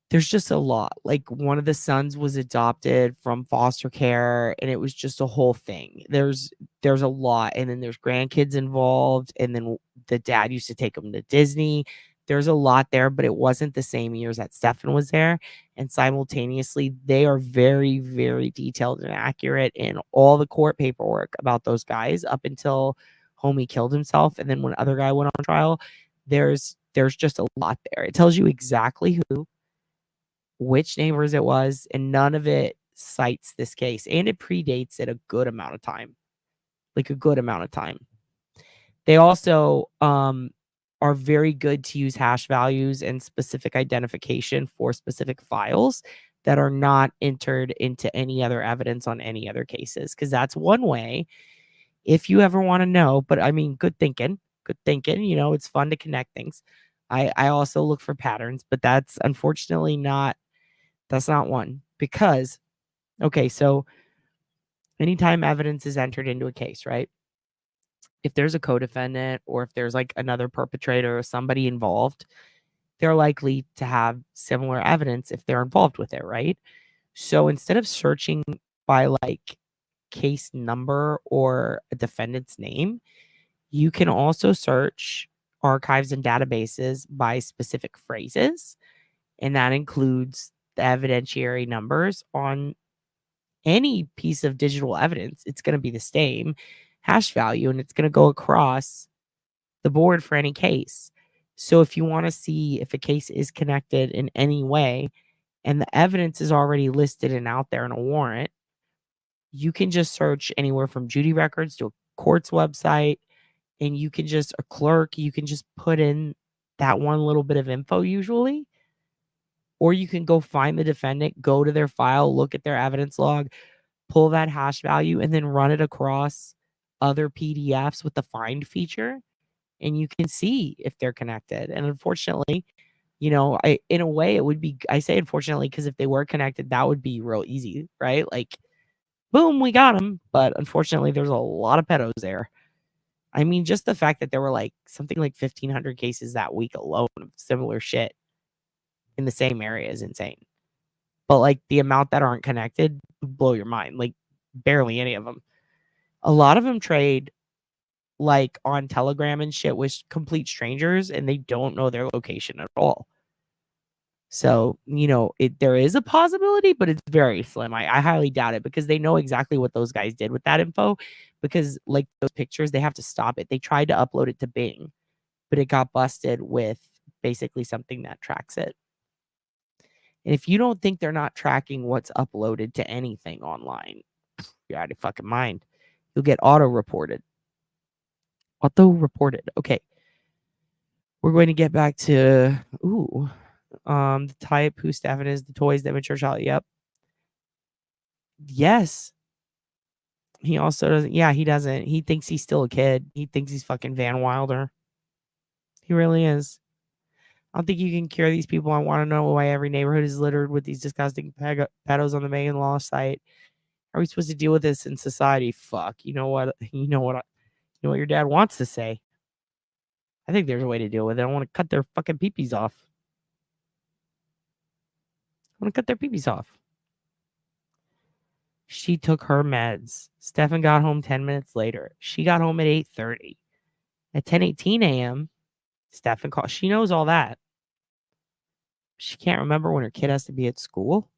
there's just a lot. Like, one of the sons was adopted from foster care, and it was just a whole thing. There's a lot, and then there's grandkids involved, and then the dad used to take them to Disney. There's a lot there, but it wasn't the same years that Stefan was there, and simultaneously, they are very, very detailed and accurate in all the court paperwork about those guys up until homie killed himself, and then when other guy went on trial. There's just a lot there. It tells you exactly who, which neighbors it was, and none of it cites this case, and it predates it a good amount of time. Like, a good amount of time. They also are very good to use hash values and specific identification for specific files that are not entered into any other evidence on any other cases, because that's one way if you ever want to know. But I mean, good thinking, it's fun to connect things. I also look for patterns, but that's unfortunately not one, because okay, so anytime evidence is entered into a case, right? If there's a co-defendant, or if there's like another perpetrator or somebody involved, they're likely to have similar evidence if they're involved with it, right? So instead of searching by like case number or a defendant's name, you can also search archives and databases by specific phrases, and that includes the evidentiary numbers on any piece of digital evidence. It's going to be the same hash value, and it's going to go across the board for any case. So if you want to see if a case is connected in any way and the evidence is already listed and out there in a warrant, you can just search anywhere from Judy records to a court's website, and you can just, a clerk, you can just put in that one little bit of info usually, or you can go find the defendant, go to their file, look at their evidence log, pull that hash value, and then run it across other PDFs with the find feature, and you can see if they're connected. And unfortunately, in a way it would be, I say unfortunately, because if they were connected, that would be real easy, right? Like, boom, we got them. But unfortunately, there's a lot of pedos there. I mean, just the fact that there were like something like 1,500 cases that week alone of similar shit in the same area is insane. But like the amount that aren't connected blow your mind. Like, barely any of them. A lot of them trade like on Telegram and shit with complete strangers, and they don't know their location at all. So, there is a possibility, but it's very slim. I highly doubt it, because they know exactly what those guys did with that info, because like those pictures, they have to stop it. They tried to upload it to Bing, but it got busted with basically something that tracks it. And if you don't think they're not tracking what's uploaded to anything online, you're out of fucking mind. You'll get auto-reported. Okay. We're going to get back to the type, who Stefan is, the toys, the immature child. Yep. Yes. He also doesn't. Yeah, he doesn't. He thinks he's still a kid. He thinks he's fucking Van Wilder. He really is. I don't think you can cure these people. I want to know why every neighborhood is littered with these disgusting pedos on the Megan Law site. How are we supposed to deal with this in society? Fuck. You know what? You know what your dad wants to say. I think there's a way to deal with it. I want to cut their fucking peepees off. She took her meds. Stefan got home 10 minutes later. She got home at 8:30. At 10:18 a.m., Stefan called. She knows all that. She can't remember when her kid has to be at school.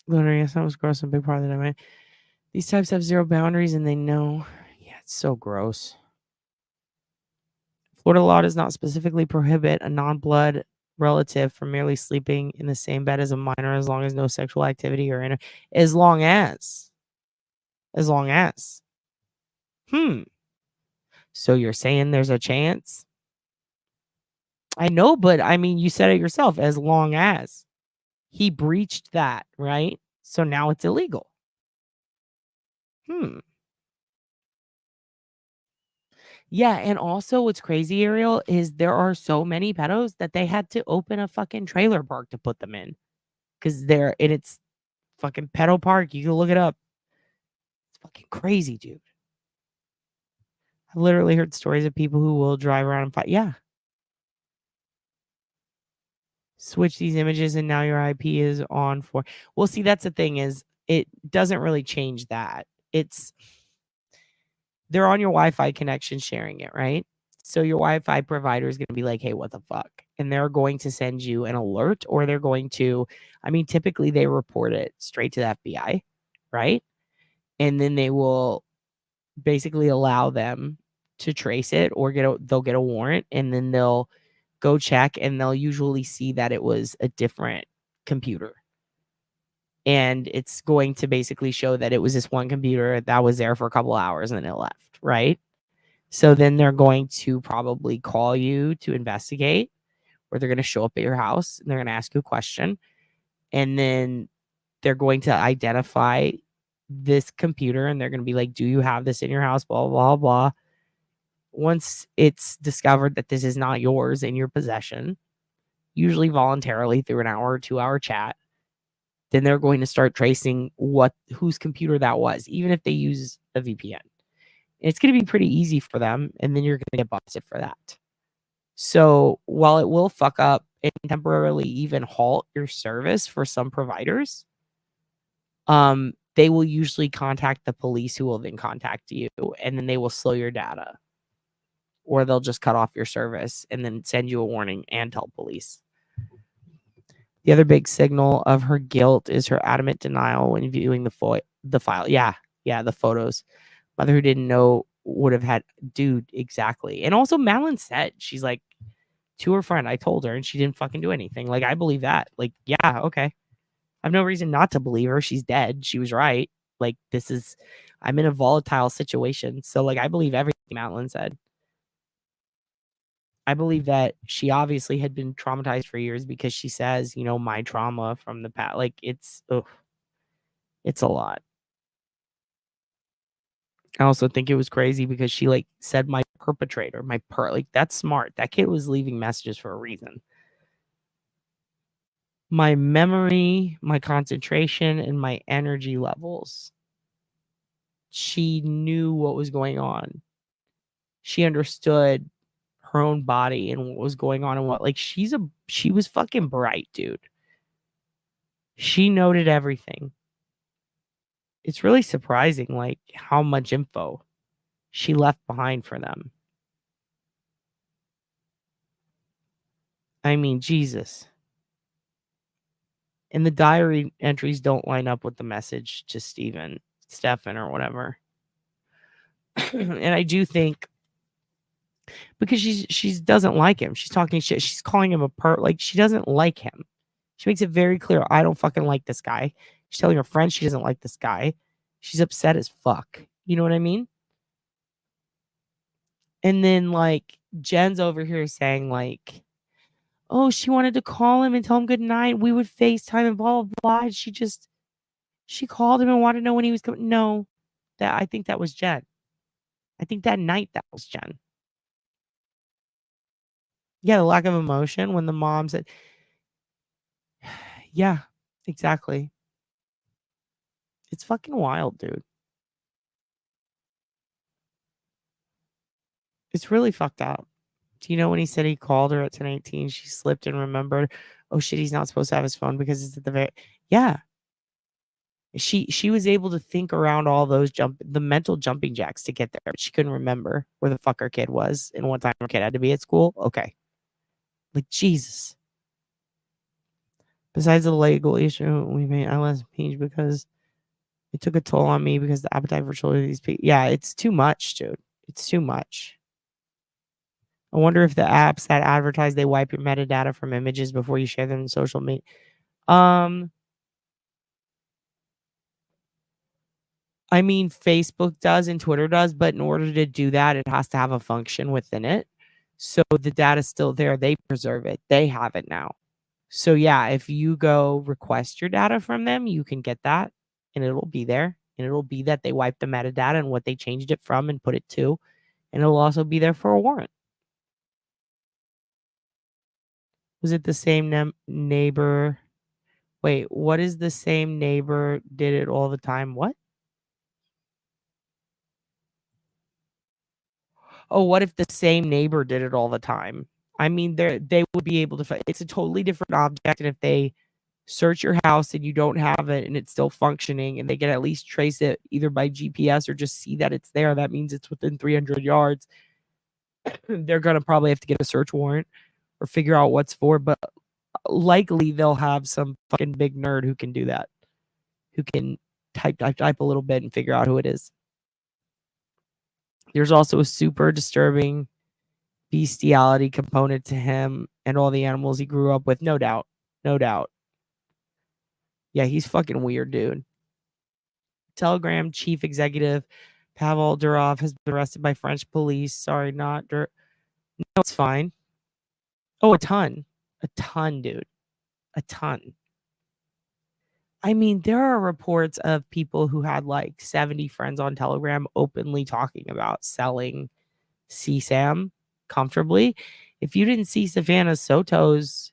Literally, yes, that was gross. A big part of that, man. These types have zero boundaries, and they know. Yeah, it's so gross. Florida law does not specifically prohibit a non-blood relative for merely sleeping in the same bed as a minor as long as no sexual activity or as long as. So you're saying there's a chance? I know, but I mean, you said it yourself, as long as he breached that, right? So now it's illegal. Yeah, and also what's crazy, Ariel, is there are so many pedos that they had to open a fucking trailer park to put them in. Because it's fucking pedo park. You can look it up. It's fucking crazy, dude. I've literally heard stories of people who will drive around and fight. Yeah. Switch these images and now your IP is on for. Well, see, that's the thing is it doesn't really change that. They're on your Wi-Fi connection sharing it, right? So your Wi-Fi provider is going to be like, hey, what the fuck? And they're going to send you an alert, or they're going to, I mean, typically they report it straight to the FBI, right? And then they will basically allow them to trace it, or they'll get a warrant, and then they'll go check, and they'll usually see that it was a different computer. And it's going to basically show that it was this one computer that was there for a couple hours and then it left, right? So then they're going to probably call you to investigate, or they're going to show up at your house and they're going to ask you a question. And then they're going to identify this computer and they're going to be like, do you have this in your house? Blah, blah, blah. Once it's discovered that this is not yours in your possession, usually voluntarily through an hour or 2 hour chat, then they're going to start tracing whose computer that was, even if they use a VPN. It's going to be pretty easy for them, and then you're going to get busted for that. So while it will fuck up and temporarily even halt your service for some providers, they will usually contact the police, who will then contact you, and then they will slow your data, or they'll just cut off your service and then send you a warning and tell police. The other big signal of her guilt is her adamant denial when viewing the file. Yeah, the photos. Mother who didn't know would have had, dude, exactly. And also Madeline said, she's like, to her friend, I told her, and she didn't fucking do anything. Like, I believe that. Like, yeah, okay. I have no reason not to believe her. She's dead. She was right. Like, I'm in a volatile situation. So, like, I believe everything Madeline said. I believe that she obviously had been traumatized for years, because she says, my trauma from the past, like, it's a lot. I also think it was crazy because she like said my perpetrator, like, that's smart. That kid was leaving messages for a reason. My memory, my concentration, and my energy levels. She knew what was going on. She understood her own body and what was going on, and what, like, she was fucking bright, dude. She noted everything. It's really surprising, like, how much info she left behind for them. I mean, Jesus. And the diary entries don't line up with the message to Stefan or whatever. And I do think, because she doesn't like him. She's talking shit. She's calling him like, she doesn't like him. She makes it very clear, I don't fucking like this guy. She's telling her friends she doesn't like this guy. She's upset as fuck. You know what I mean? And then, like, Jen's over here saying, like, oh, she wanted to call him and tell him good night. We would FaceTime and blah, blah, blah. And she called him and wanted to know when he was coming. No, I think that was Jen. I think that night that was Jen. Yeah, the lack of emotion when the mom said, yeah, exactly. It's fucking wild, dude. It's really fucked up. Do you know when he said he called her at 10:18, she slipped and remembered, oh shit, he's not supposed to have his phone because it's at the very, yeah. She was able to think around all those the mental jumping jacks to get there, but she couldn't remember where the fuck her kid was and what time her kid had to be at school. Okay. Like, Jesus. Besides the legal issue, we made LS page because it took a toll on me, because the appetite for children of these people. Yeah, it's too much, dude. It's too much. I wonder if the apps that advertise they wipe your metadata from images before you share them in social media. I mean, Facebook does and Twitter does, but in order to do that, it has to have a function within it. So the data's still there. They preserve it. They have it now. So yeah, if you go request your data from them, you can get that and it'll be there. And it'll be that they wiped the metadata and what they changed it from and put it to. And it'll also be there for a warrant. Was it the same neighbor? Wait, what is the same neighbor did it all the time? What? Oh, what if the same neighbor did it all the time? I mean, they would be able to. It's a totally different object, and if they search your house and you don't have it and it's still functioning, and they can at least trace it either by GPS or just see that it's there, that means it's within 300 yards. They're gonna probably have to get a search warrant or figure out what's for, but likely they'll have some fucking big nerd who can do that, who can type a little bit and figure out who it is. There's also a super disturbing bestiality component to him and all the animals he grew up with, no doubt. No doubt. Yeah, he's fucking weird, dude. Telegram chief executive Pavel Durov has been arrested by French police. Sorry, not No, it's fine. Oh, a ton. A ton, dude. A ton. I mean, there are reports of people who had like 70 friends on Telegram openly talking about selling CSAM comfortably. If you didn't see Savannah Soto's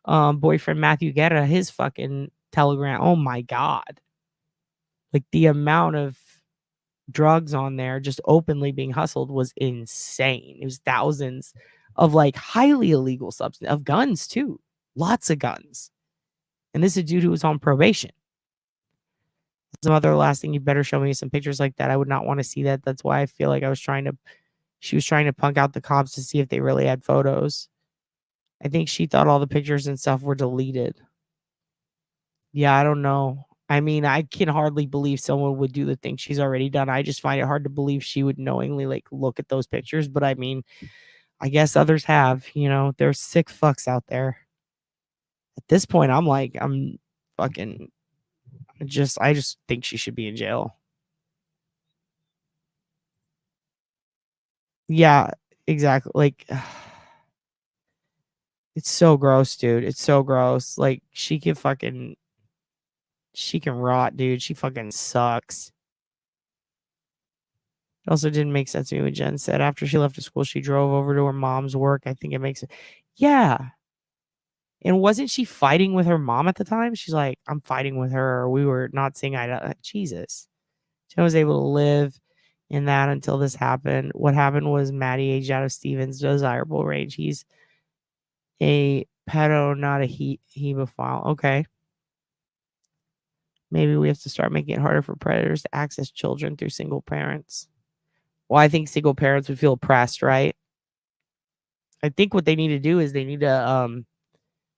boyfriend Matthew Guerra, his fucking Telegram, oh my God. Like the amount of drugs on there just openly being hustled was insane. It was thousands of like highly illegal substance, of guns too. Lots of guns. And this is a dude who was on probation. Some other last thing, you better show me some pictures like that. I would not want to see that. That's why I feel like she was trying to punk out the cops to see if they really had photos. I think she thought all the pictures and stuff were deleted. Yeah, I don't know. I mean, I can hardly believe someone would do the thing she's already done. I just find it hard to believe she would knowingly like look at those pictures. But I mean, I guess others have, there's sick fucks out there. At this point, I'm fucking I just think she should be in jail. Yeah, exactly. Like, it's so gross, dude. It's so gross. Like, she can rot, dude. She fucking sucks. It also didn't make sense to me when Jen said after she left school, she drove over to her mom's work. I think it makes it. Yeah. And wasn't she fighting with her mom at the time? She's like, I'm fighting with her. We were not seeing eye to eye. Jesus. Jen was able to live in that until this happened. What happened was Maddie aged out of Steven's desirable range. He's a pedo, not a hemophile. Okay. Maybe we have to start making it harder for predators to access children through single parents. Well, I think single parents would feel oppressed, right? I think what they need to do is they need to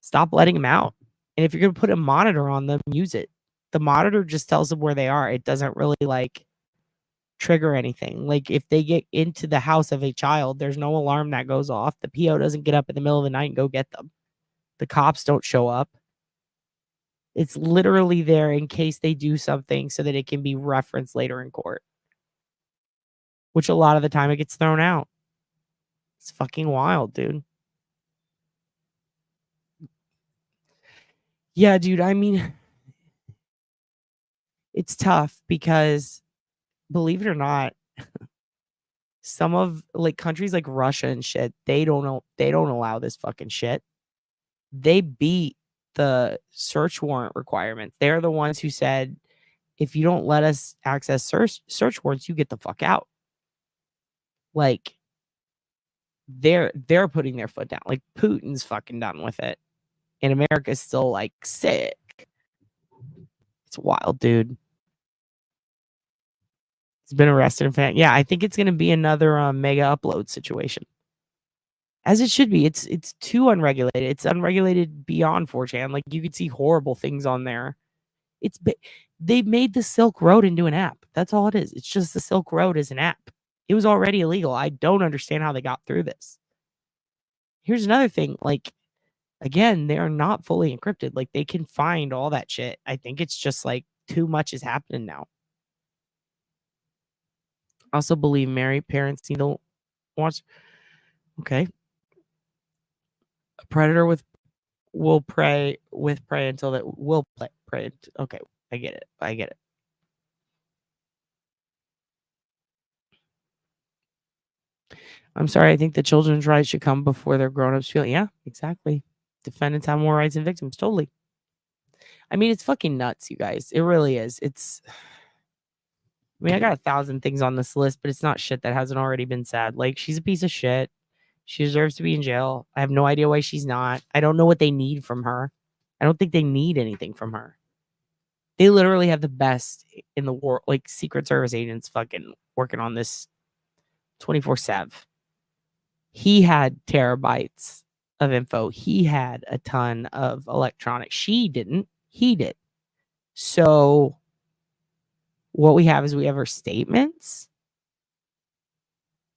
stop letting them out. And if you're going to put a monitor on them, use it. The monitor just tells them where they are. It doesn't really like trigger anything. Like if they get into the house of a child, there's no alarm that goes off. The PO doesn't get up in the middle of the night and go get them. The cops don't show up. It's literally there in case they do something so that it can be referenced later in court. Which a lot of the time it gets thrown out. It's fucking wild, dude. Yeah, dude. I mean, it's tough because believe it or not, some of like countries like Russia and shit, they don't allow this fucking shit. They beat the search warrant requirements. They're the ones who said, if you don't let us access search warrants, you get the fuck out. Like they're putting their foot down. Like Putin's fucking done with it. And America's still like sick. It's wild, dude. He's been arrested. Yeah, I think it's gonna be another mega upload situation. As it should be. It's too unregulated. It's unregulated beyond 4chan. Like you could see horrible things on there. They made the Silk Road into an app. That's all it is. It's just the Silk Road is an app. It was already illegal. I don't understand how they got through this. Here's another thing, like, again, they're not fully encrypted. Like, they can find all that shit. I think it's just like too much is happening now. Also believe married parents need to watch. Okay. A predator will prey until that will prey. Okay, I get it. I get it. I'm sorry. I think the children's rights should come before their grown-ups feel. Yeah, exactly. Defendants have more rights than victims. Totally. I mean, it's fucking nuts, you guys. It really is. I mean, I got 1,000 things on this list, but it's not shit that hasn't already been said. Like, she's a piece of shit. She deserves to be in jail. I have no idea why she's not. I don't know what they need from her. I don't think they need anything from her. They literally have the best in the world, like Secret Service agents fucking working on this 24/7. He had terabytes of info. He had a ton of electronics. She didn't. He did. So what we have is we have her statements,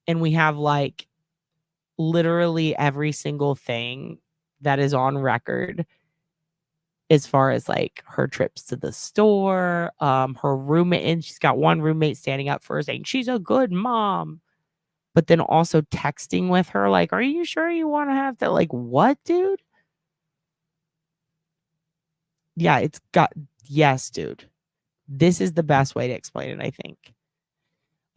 and we have like literally every single thing that is on record as far as like her trips to the store, her roommate, and she's got one roommate standing up for her saying she's a good mom, but then also texting with her like, are you sure you want to have that? Like, what, dude? Yeah, it's got, yes, dude. This is the best way to explain it, I think.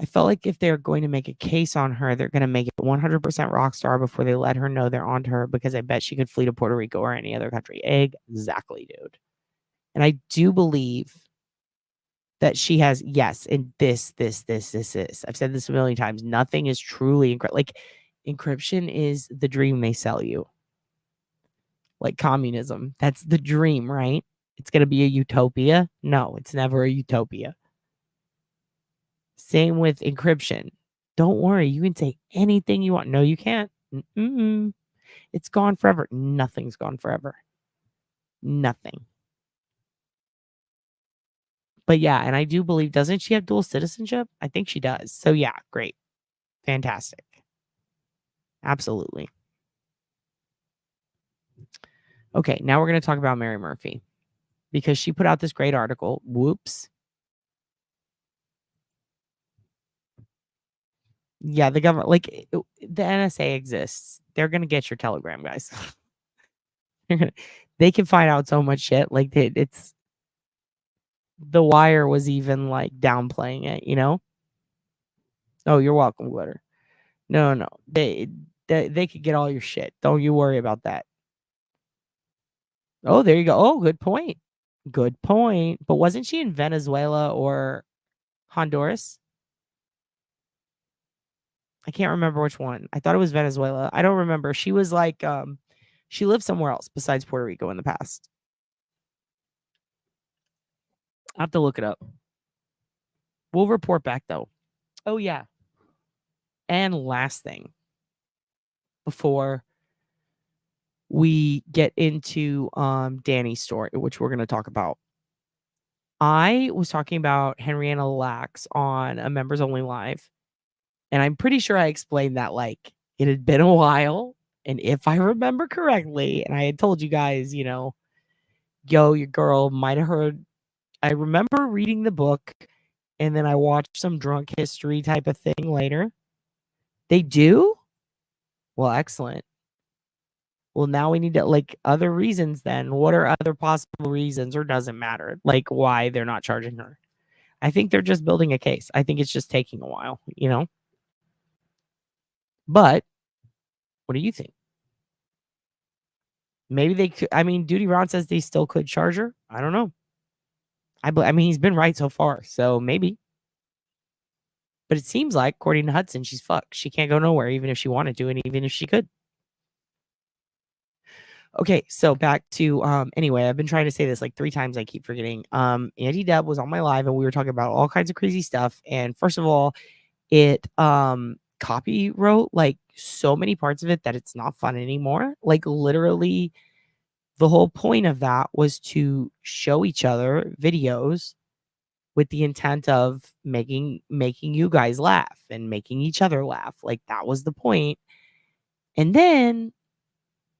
I felt like if they're going to make a case on her, they're going to make it 100% rock star before they let her know they're onto her, because I bet she could flee to Puerto Rico or any other country. Exactly, dude. And I do believe that she has, yes, and this. I've said this a million times. Nothing is truly like encryption is the dream they sell you. Like communism. That's the dream, right? It's going to be a utopia. No, it's never a utopia. Same with encryption. Don't worry. You can say anything you want. No, you can't. It's gone forever. Nothing's gone forever. Nothing. But yeah, and I do believe, doesn't she have dual citizenship? I think she does. So yeah, great. Fantastic. Absolutely. Okay, now we're going to talk about Mary Murphy, because she put out this great article. Whoops. Yeah, the government, like the NSA exists. They're going to get your telegram, guys. They can find out so much shit. Like it's The Wire was even like downplaying it, you know? Oh, you're welcome, Glitter. No. They could get all your shit. Don't you worry about that. Oh, there you go. Oh, good point. Good point. But wasn't she in Venezuela or Honduras? I can't remember which one. I thought it was Venezuela. I don't remember. She was like, she lived somewhere else besides Puerto Rico in the past. I'll have to look it up. We'll report back though. Oh, yeah. And last thing before we get into Danny's story, which we're going to talk about. I was talking about Henrietta Lacks on a members only live, and I'm pretty sure I explained that like it had been a while, and if I remember correctly, and I had told you guys, you know, yo, your girl might have heard. I remember reading the book, and then I watched some drunk history type of thing later. They do? Well, excellent. Well, now we need to, like, other reasons then. What are other possible reasons, or doesn't matter, like, why they're not charging her? I think they're just building a case. I think it's just taking a while, you know? But what do you think? Maybe they could. I mean, Duty Ron says they still could charge her. I don't know. I mean, he's been right so far, so maybe. But it seems like, according to Hudson, she's fucked. She can't go nowhere, even if she wanted to, and even if she could. Okay, so back to anyway, I've been trying to say this like 3 times, I keep forgetting. Andy Deb was on my live, and we were talking about all kinds of crazy stuff. And first of all, it copy wrote like so many parts of it that it's not fun anymore. Like literally the whole point of that was to show each other videos with the intent of making you guys laugh and making each other laugh. Like that was the point. And then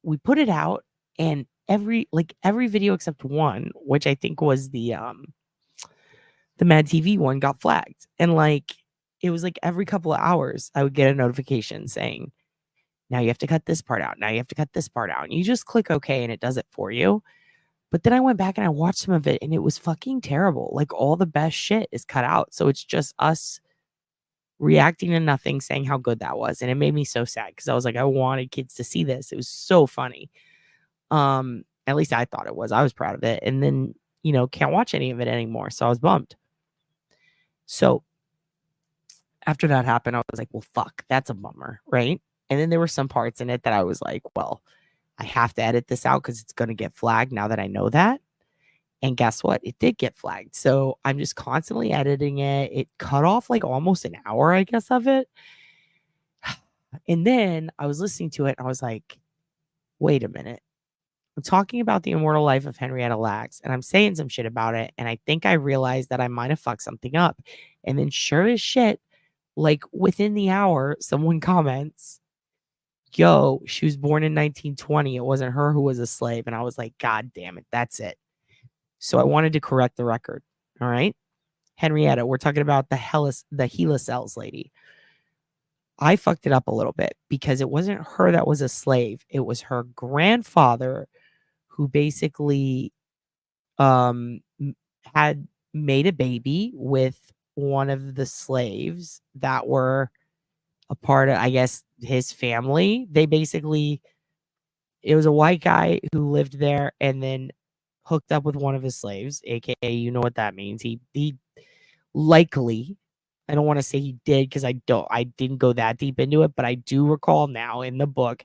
we put it out, and every video except one, which I think was the Mad TV one, got flagged. And like it was like every couple of hours I would get a notification saying, now you have to cut this part out. Now you have to cut this part out. And you just click OK and it does it for you. But then I went back and I watched some of it and it was fucking terrible. Like all the best shit is cut out. So it's just us reacting to nothing, saying how good that was. And it made me so sad because I was like, I wanted kids to see this. It was so funny. At least I thought it was. I was proud of it. And then, can't watch any of it anymore. So I was bummed. So after that happened, I was like, well, fuck, that's a bummer, right? And then there were some parts in it that I was like, well, I have to edit this out because it's going to get flagged now that I know that. And guess what? It did get flagged. So I'm just constantly editing it. It cut off like almost an hour, I guess, of it. And then I was listening to it and I was like, wait a minute. I'm talking about the immortal life of Henrietta Lacks and I'm saying some shit about it. And I think I realized that I might have fucked something up. And then sure as shit, like within the hour, someone comments, yo, she was born in 1920. It wasn't her who was a slave. And I was like, God damn it. That's it. So I wanted to correct the record. All right. Henrietta, we're talking about the Helicels lady. I fucked it up a little bit because it wasn't her that was a slave. It was her grandfather who basically had made a baby with one of the slaves that were a part of, I guess, his family. It was a white guy who lived there and then hooked up with one of his slaves, aka, you know what that means. He likely, I don't want to say he did because I didn't go that deep into it, but I do recall now in the book,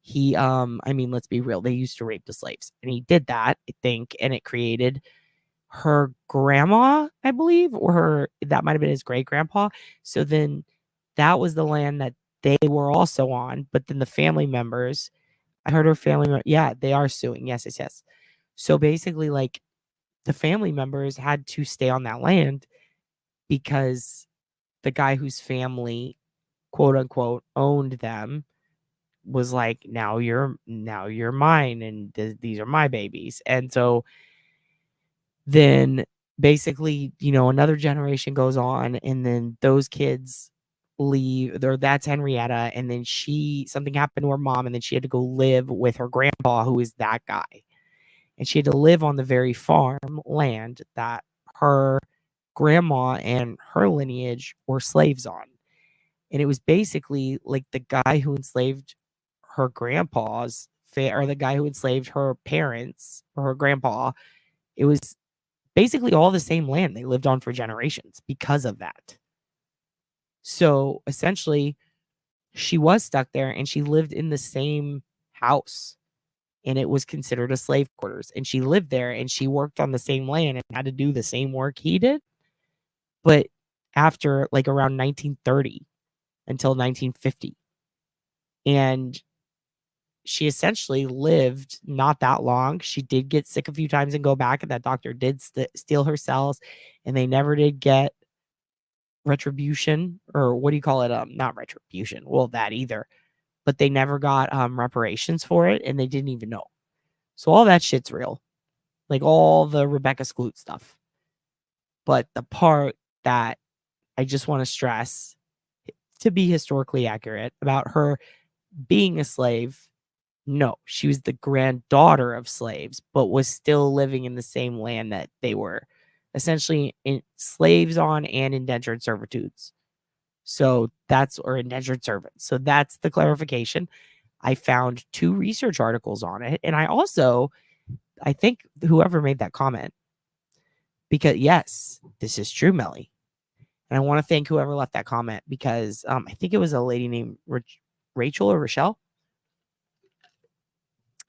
he let's be real, they used to rape the slaves. And he did that, I think, and it created her grandma, I believe, or that might have been his great grandpa. So then that was the land that they were also on, but then the family members, I heard her family, yeah, they are suing. Yes. So basically, like the family members had to stay on that land because the guy whose family, quote unquote, owned them was like, now you're mine, and these are my babies. And so then basically, another generation goes on, and then those kids leave, or that's Henrietta, and then something happened to her mom, and then she had to go live with her grandpa, who is that guy. And she had to live on the very farm land that her grandma and her lineage were slaves on. And it was basically like the guy who enslaved her grandpa's or the guy who enslaved her parents or her grandpa. It was basically all the same land they lived on for generations because of that. So essentially, she was stuck there and she lived in the same house, and it was considered a slave quarters. And she lived there and she worked on the same land and had to do the same work he did. But after like around 1930 until 1950. And she essentially lived not that long. She did get sick a few times and go back, and that doctor did steal her cells, and they never did get retribution, or what do you call it? Not retribution. Well, that either, but they never got reparations for it, and they didn't even know. So all that shit's real, like all the Rebecca Skloot stuff. But the part that I just want to stress to be historically accurate about her being a slave, no, she was the granddaughter of slaves, but was still living in the same land that they were essentially slaves on, and indentured servitudes. So or indentured servants. So that's the clarification. I found 2 research articles on it. And I think whoever made that comment, because yes, this is true, Melly. And I want to thank whoever left that comment because I think it was a lady named Rachel or Rochelle.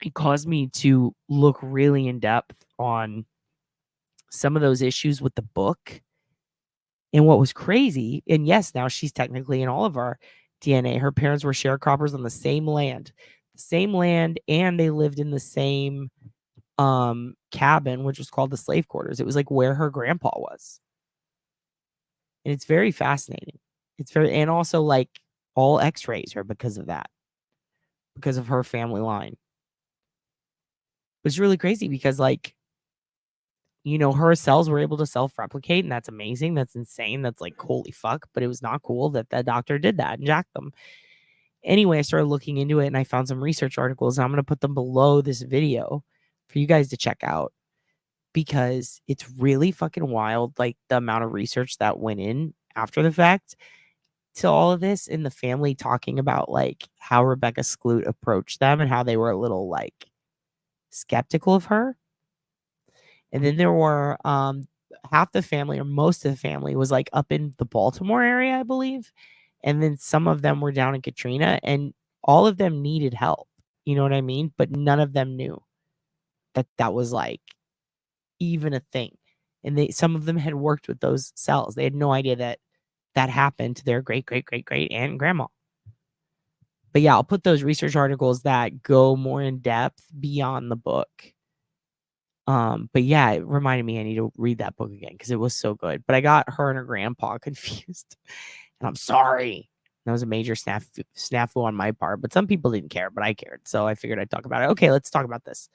It caused me to look really in depth on some of those issues with the book. And what was crazy, and yes, now she's technically in all of our DNA. Her parents were sharecroppers on the same land, and they lived in the same cabin, which was called the slave quarters. It was like where her grandpa was. And it's very fascinating. And also like all x-rays are because of that, because of her family line. was really crazy because, like, you know, her cells were able to self-replicate, and that's amazing. That's insane. That's like, holy fuck. But it was not cool that the doctor did that and jacked them. Anyway, I started looking into it and I found some research articles. And I'm going to put them below this video for you guys to check out because it's really fucking wild. Like the amount of research that went in after the fact to all of this, and the family talking about like how Rebecca Skloot approached them and how they were a little like skeptical of her. And then there were half the family or most of the family was like up in the Baltimore area, I believe. And then some of them were down in Katrina, and all of them needed help. You know what I mean? But none of them knew that that was like even a thing. And some of them had worked with those cells. They had no idea that that happened to their great, great, great, great aunt and grandma. But yeah, I'll put those research articles that go more in depth beyond the book. But yeah, it reminded me I need to read that book again because it was so good. But I got her and her grandpa confused. And I'm sorry. That was a major snafu on my part. But some people didn't care, but I cared. So I figured I'd talk about it. Okay, let's talk about this.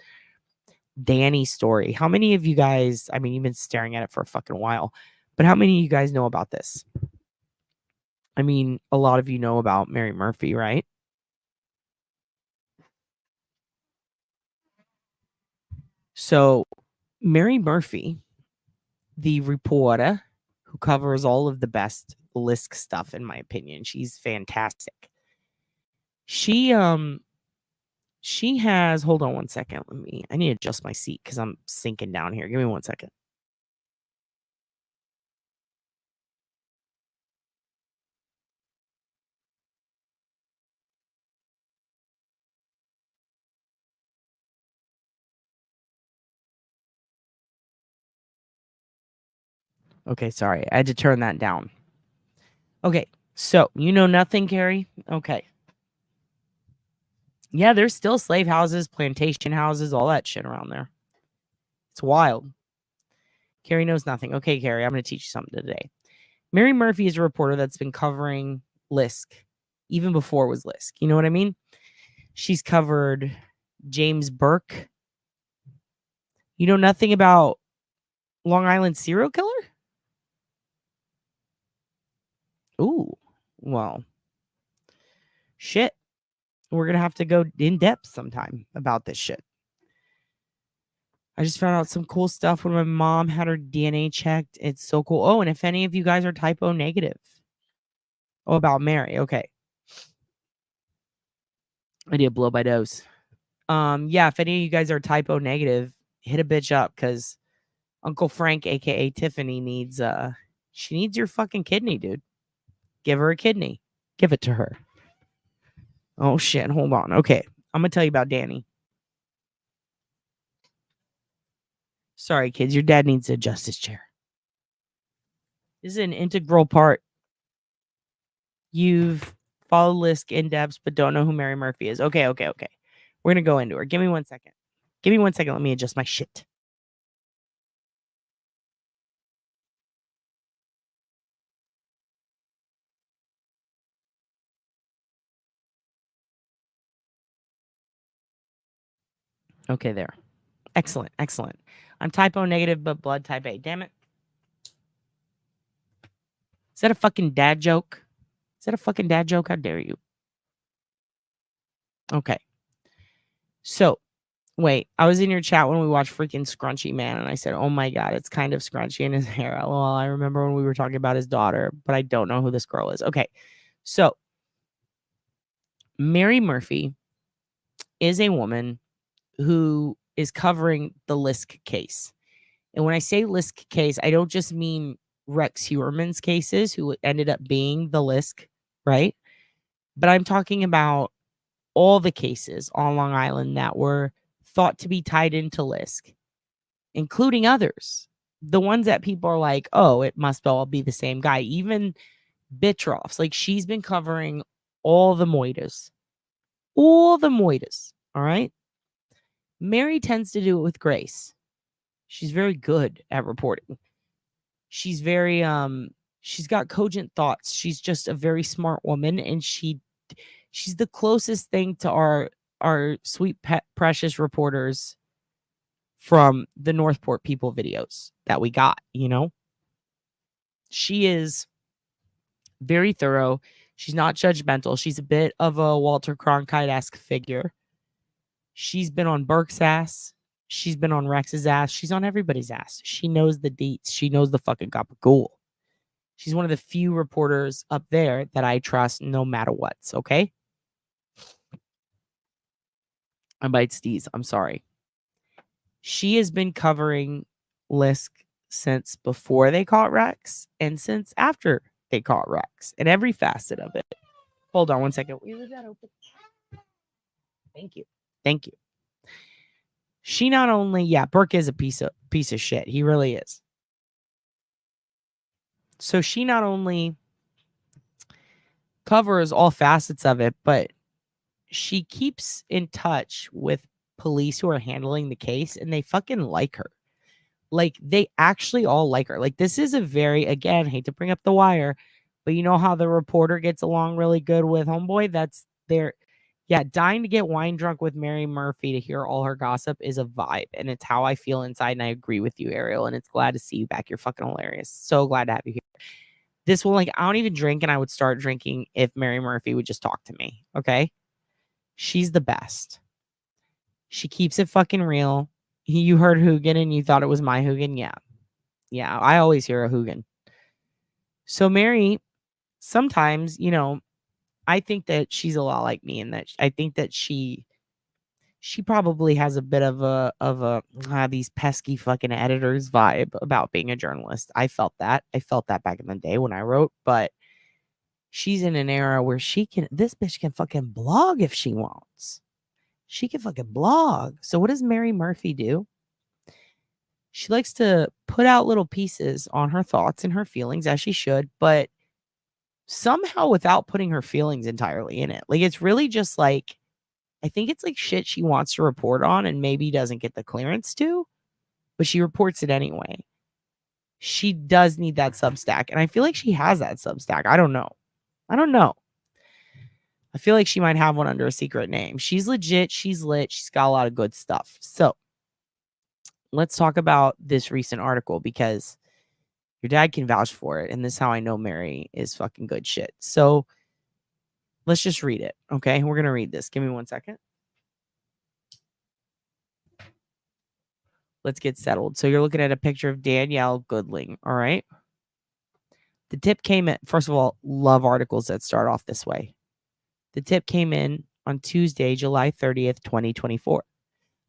Danny's story. How many of you guys, I mean, you've been staring at it for a fucking while, but how many of you guys know about this? I mean, a lot of you know about Mary Murphy, right? So Mary Murphy, the reporter who covers all of the best LISK stuff, in my opinion, she's fantastic. She has, hold on one second. I need to adjust my seat because I'm sinking down here. Give me 1 second. Okay, sorry. I had to turn that down. Okay, so you know nothing, Carrie? Okay. Yeah, there's still slave houses, plantation houses, all that shit around there. It's wild. Carrie knows nothing. Okay, Carrie, I'm going to teach you something today. Mary Murphy is a reporter that's been covering LISK even before it was LISK. You know what I mean? She's covered James Burke. You know nothing about Long Island serial killer? Ooh, well, shit. We're going to have to go in depth sometime about this shit. I just found out some cool stuff when my mom had her DNA checked. It's so cool. Oh, and if any of you guys are typo negative. Oh, about Mary. Okay. I need a blow by dose. Yeah, if any of you guys are typo negative, hit a bitch up because Uncle Frank, aka Tiffany, needs she needs your fucking kidney, dude. Give her a kidney. Give it to her. Oh shit, hold on. Okay. I'm gonna tell you about Danny. Sorry, kids, your dad needs to adjust his chair. This is an integral part. You've followed LISK in depth, but don't know who Mary Murphy is. Okay. We're gonna go into her. Give me 1 second. Let me adjust my shit. Okay, there. Excellent. I'm typo negative, but blood type A. Damn it. Is that a fucking dad joke? How dare you? Okay. So, wait, I was in your chat when we watched freaking Scrunchy Man, and I said, oh my God, it's kind of scrunchy in his hair. Well, I remember when we were talking about his daughter, but I don't know who this girl is. Okay. So, Mary Murphy is a woman who is covering the LISK case. And when I say LISK case, I don't just mean Rex Heuermann's cases, who ended up being the LISK, right? But I'm talking about all the cases on Long Island that were thought to be tied into LISK, including others. The ones that people are like, oh, it must all be the same guy. Even Bitroffs. Like, she's been covering all the Moitas. All right? Mary tends to do it with grace. She's very good at reporting. She's very she's got cogent thoughts. She's just a very smart woman, and she's the closest thing to our sweet pet precious reporters from the Northport people videos that we got, She is very thorough. She's not judgmental. She's a bit of a Walter Cronkite-esque figure. She's been on Burke's ass. She's been on Rex's ass. She's on everybody's ass. She knows the deets. She knows the fucking gabagool. She's one of the few reporters up there that I trust no matter what, okay? I might sneeze. I'm sorry. She has been covering LISK since before they caught Rex and since after they caught Rex and every facet of it. Hold on one second. Will you leave that open? Thank you. Thank you. She not only, Burke is a piece of shit. He really is. So she not only covers all facets of it, but she keeps in touch with police who are handling the case, and they fucking like her. Like, they actually all like her. Like, this is a very, again, hate to bring up The Wire, but you know how the reporter gets along really good with Homeboy? That's their, dying to get wine drunk with Mary Murphy to hear all her gossip is a vibe, and it's how I feel inside, and I agree with you, Ariel, and it's glad to see you back. You're fucking hilarious. So glad to have you here. This will, I don't even drink, and I would start drinking if Mary Murphy would just talk to me, okay? She's the best. She keeps it fucking real. You heard Hoogan and you thought it was my Hoogan? Yeah, I always hear a Hoogan. So Mary, sometimes, I think that she's a lot like me, and that I think that she probably has a bit of a these pesky fucking editors vibe about being a journalist. I felt that back in the day when I wrote, but she's in an era where this bitch can fucking blog if she wants. She can fucking blog. So what does Mary Murphy do? She likes to put out little pieces on her thoughts and her feelings, as she should, but somehow without putting her feelings entirely in it. Like, it's really just like, I think it's like shit she wants to report on and maybe doesn't get the clearance to, but she reports it anyway. She does need that Substack, and I feel like she has that Substack. I don't know. I feel like she might have one under a secret name. She's legit. She's lit. She's got a lot of good stuff. So let's talk about this recent article, because your dad can vouch for it. And this is how I know Mary is fucking good shit. So let's just read it. Okay. We're going to read this. Give me 1 second. Let's get settled. So you're looking at a picture of Danielle Goodling. All right. The tip came in. First of all, love articles that start off this way. The tip came in on Tuesday, July 30th, 2024.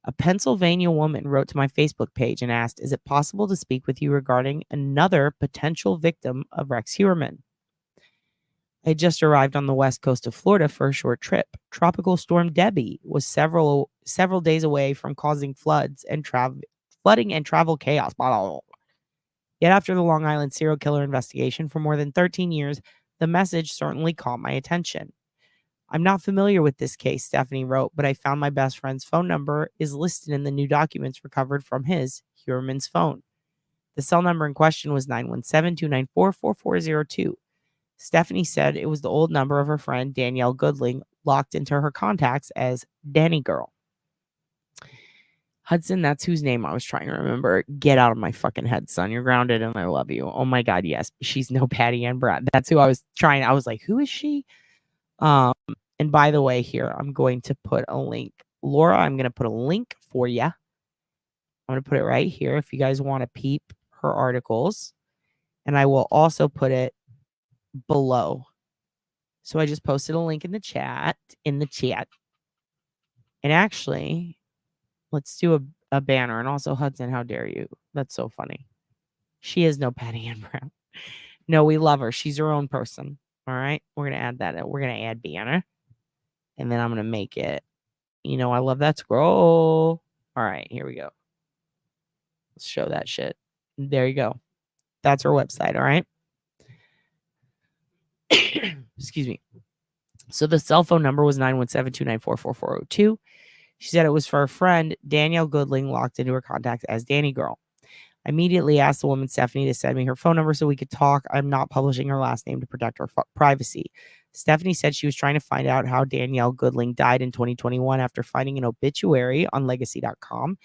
A Pennsylvania woman wrote to my Facebook page and asked, "Is it possible to speak with you regarding another potential victim of Rex Heuermann? I had just arrived on the west coast of Florida for a short trip. Tropical storm Debbie was several days away from causing flooding and travel chaos. Yet after the Long Island serial killer investigation for more than 13 years, the message certainly caught my attention. I'm not familiar with this case," Stephanie wrote, "but I found my best friend's phone number is listed in the new documents recovered from Heuermann's phone. The cell number in question was 917-294-4402. Stephanie said it was the old number of her friend Danielle Goodling, locked into her contacts as Danny Girl. Hudson, that's whose name I was trying to remember. Get out of my fucking head, son. You're grounded and I love you. Oh my God, yes. She's no Patty Ann Brad. That's who I was trying. I was like, who is she? And by the way, here, I'm going to put a link. Laura, I'm going to put a link for you. I'm going to put it right here if you guys want to peep her articles. And I will also put it below. So I just posted a link in the chat. And actually, let's do a banner. And also, Hudson, how dare you? That's so funny. She is no Patty Ann Brown. No, we love her. She's her own person. All right. We're going to add that. We're going to add banner. And then I'm going to make it, I love that scroll. All right, here we go. Let's show that shit. There you go. That's her website. All right. Excuse me. So the cell phone number was 917-294-4402. She said it was for a friend, Danielle Goodling, locked into her contacts as Danny Girl. I immediately asked the woman, Stephanie, to send me her phone number so we could talk. I'm not publishing her last name to protect her privacy. Stephanie said she was trying to find out how Danielle Goodling died in 2021 after finding an obituary on legacy.com.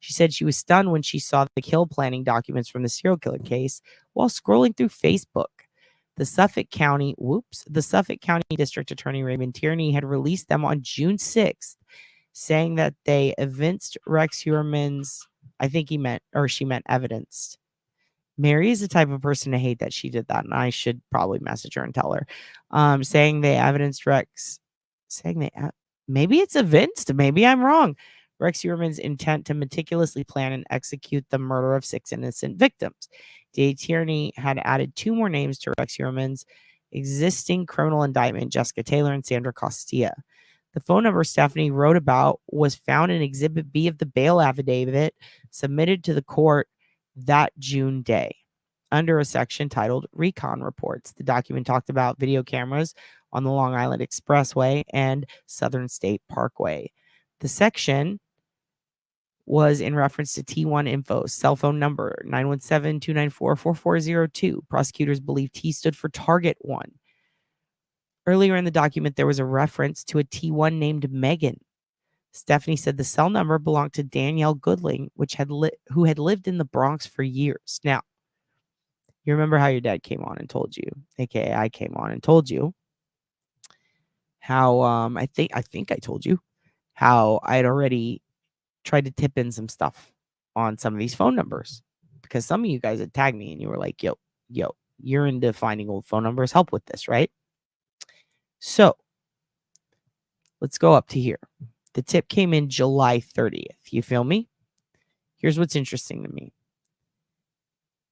She said she was stunned when she saw the kill planning documents from the serial killer case while scrolling through Facebook. The Suffolk County District Attorney Raymond Tierney had released them on June 6th, saying that they evinced Rex Heuermann's, I think she meant evidenced. Mary is the type of person to hate that she did that, and I should probably message her and tell her. Saying they evidenced Rex, maybe it's evinced, maybe I'm wrong. Rex Heuermann's intent to meticulously plan and execute the murder of 6 innocent victims. D.A. Tierney had added 2 more names to Rex Heuermann's existing criminal indictment, Jessica Taylor and Sandra Costilla. The phone number Stephanie wrote about was found in Exhibit B of the bail affidavit submitted to the court that June day under a section titled Recon Reports. The document talked about video cameras on the Long Island Expressway and Southern State Parkway. The section was in reference to T1 Info, cell phone number 917-294-4402. Prosecutors believe T stood for Target 1. Earlier in the document, there was a reference to a T1 named Megan. Stephanie said the cell number belonged to Danielle Goodling, who had lived in the Bronx for years. Now, you remember how your dad came on and told you, aka I came on and told you how I think I told you how I had already tried to tip in some stuff on some of these phone numbers, because some of you guys had tagged me and you were like, yo, you're into finding old phone numbers. Help with this, right? So let's go up to here. The tip came in July 30th. You feel me? Here's what's interesting to me.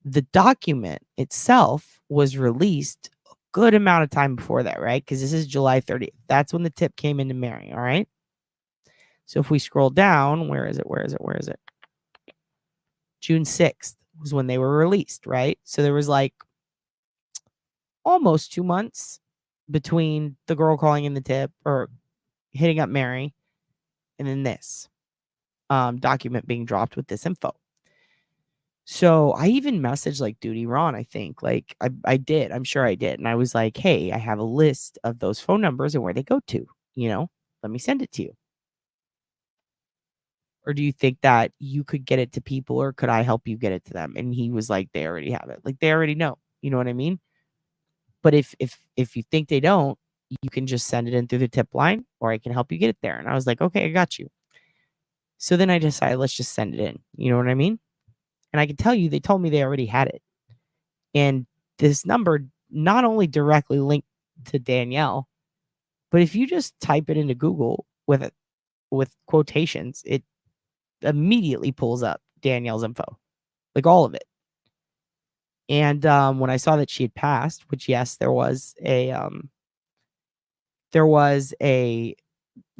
The document itself was released a good amount of time before that, right? Because this is July 30th. That's when the tip came into Mary, all right? So if we scroll down, where is it? June 6th was when they were released, right? So there was like almost 2 months between the girl calling in the tip or hitting up Mary and then this document being dropped with this info. So I even messaged like Duty Ron, I think. Like I did. I'm sure I did. And I was like, hey, I have a list of those phone numbers and where they go to. Let me send it to you. Or do you think that you could get it to people, or could I help you get it to them? And he was like, they already have it. Like they already know. You know what I mean? But if you think they don't, you can just send it in through the tip line, or I can help you get it there. And I was like, okay, I got you. So then I decided, let's just send it in. You know what I mean? And I can tell you, they told me they already had it. And this number not only directly linked to Danielle, but if you just type it into Google with quotations, it immediately pulls up Danielle's info, like all of it. And when I saw that she had passed, which yes, there was a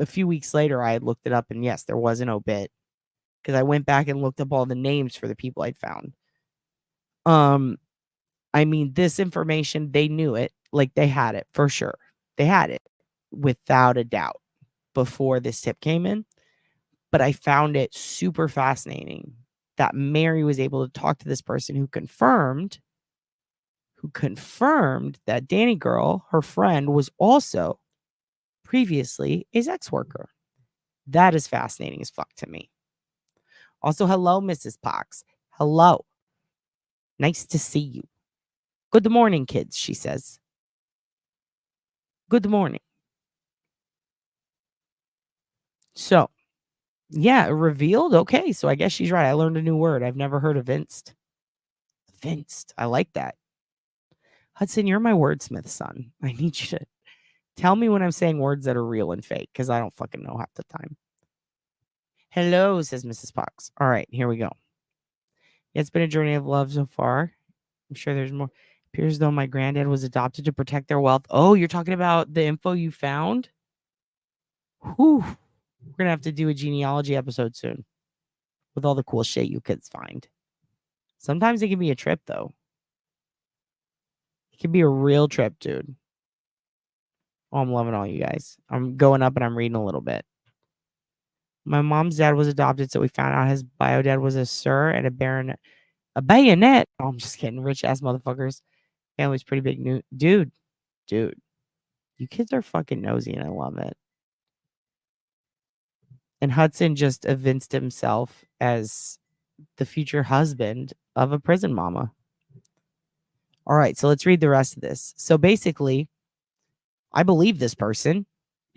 few weeks later, I had looked it up, and yes, there was an obit, because I went back and looked up all the names for the people I'd found. I mean, this information, they knew it. Like, they had it for sure. They had it without a doubt before this tip came in. But I found it super fascinating that Mary was able to talk to this person who confirmed that Danny girl, her friend, was also previously a sex worker. That is fascinating as fuck to me. Also, hello, Mrs. Pox. Hello. Nice to see you. Good morning, kids, she says. Good morning. So, yeah, revealed. Okay, so I guess she's right. I learned a new word. I've never heard of evinced. Evinced. I like that. Hudson, you're my wordsmith, son. I need you to tell me when I'm saying words that are real and fake, because I don't fucking know half the time. Hello, says Mrs. Pox. All right, here we go. It's been a journey of love so far. I'm sure there's more. Appears as though my granddad was adopted to protect their wealth. Oh, you're talking about the info you found? Whew. We're going to have to do a genealogy episode soon with all the cool shit you kids find. Sometimes it can be a trip, though. It can be a real trip, dude. Oh, I'm loving all you guys. I'm going up and I'm reading a little bit. My mom's dad was adopted, so we found out his bio dad was a sir and a baronet. A bayonet? Oh, I'm just kidding. Rich ass motherfuckers. Family's pretty big. New dude. You kids are fucking nosy and I love it. And Hudson just evinced himself as the future husband of a prison mama. All right, so let's read the rest of this. So basically, I believe this person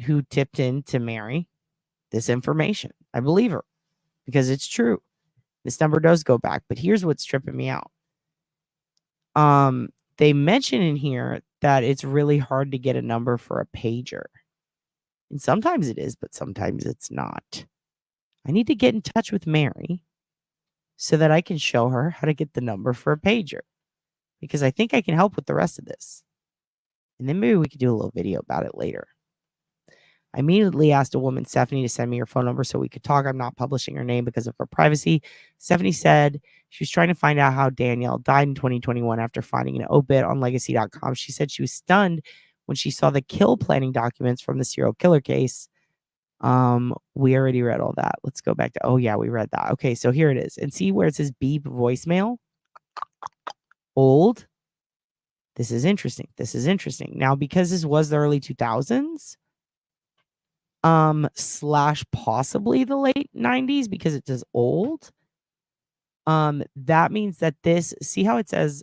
who tipped in to Mary this information. I believe her because it's true. This number does go back, but here's what's tripping me out. They mention in here that it's really hard to get a number for a pager. And sometimes it is, but sometimes it's not. I need to get in touch with Mary so that I can show her how to get the number for a pager, because I think I can help with the rest of this. And then maybe we could do a little video about it later. I immediately asked a woman, Stephanie, to send me her phone number so we could talk. I'm not publishing her name because of her privacy. Stephanie said she was trying to find out how Danielle died in 2021 after finding an obit on legacy.com. She said she was stunned when she saw the kill planning documents from the serial killer case. We already read all that. Let's go back to, oh yeah, we read that. Okay, so here it is. And see where it says beep voicemail? Old. This is interesting. This is interesting. Now, because this was the early 2000s, / possibly the late 90s, because it says old. That means that this, see how it says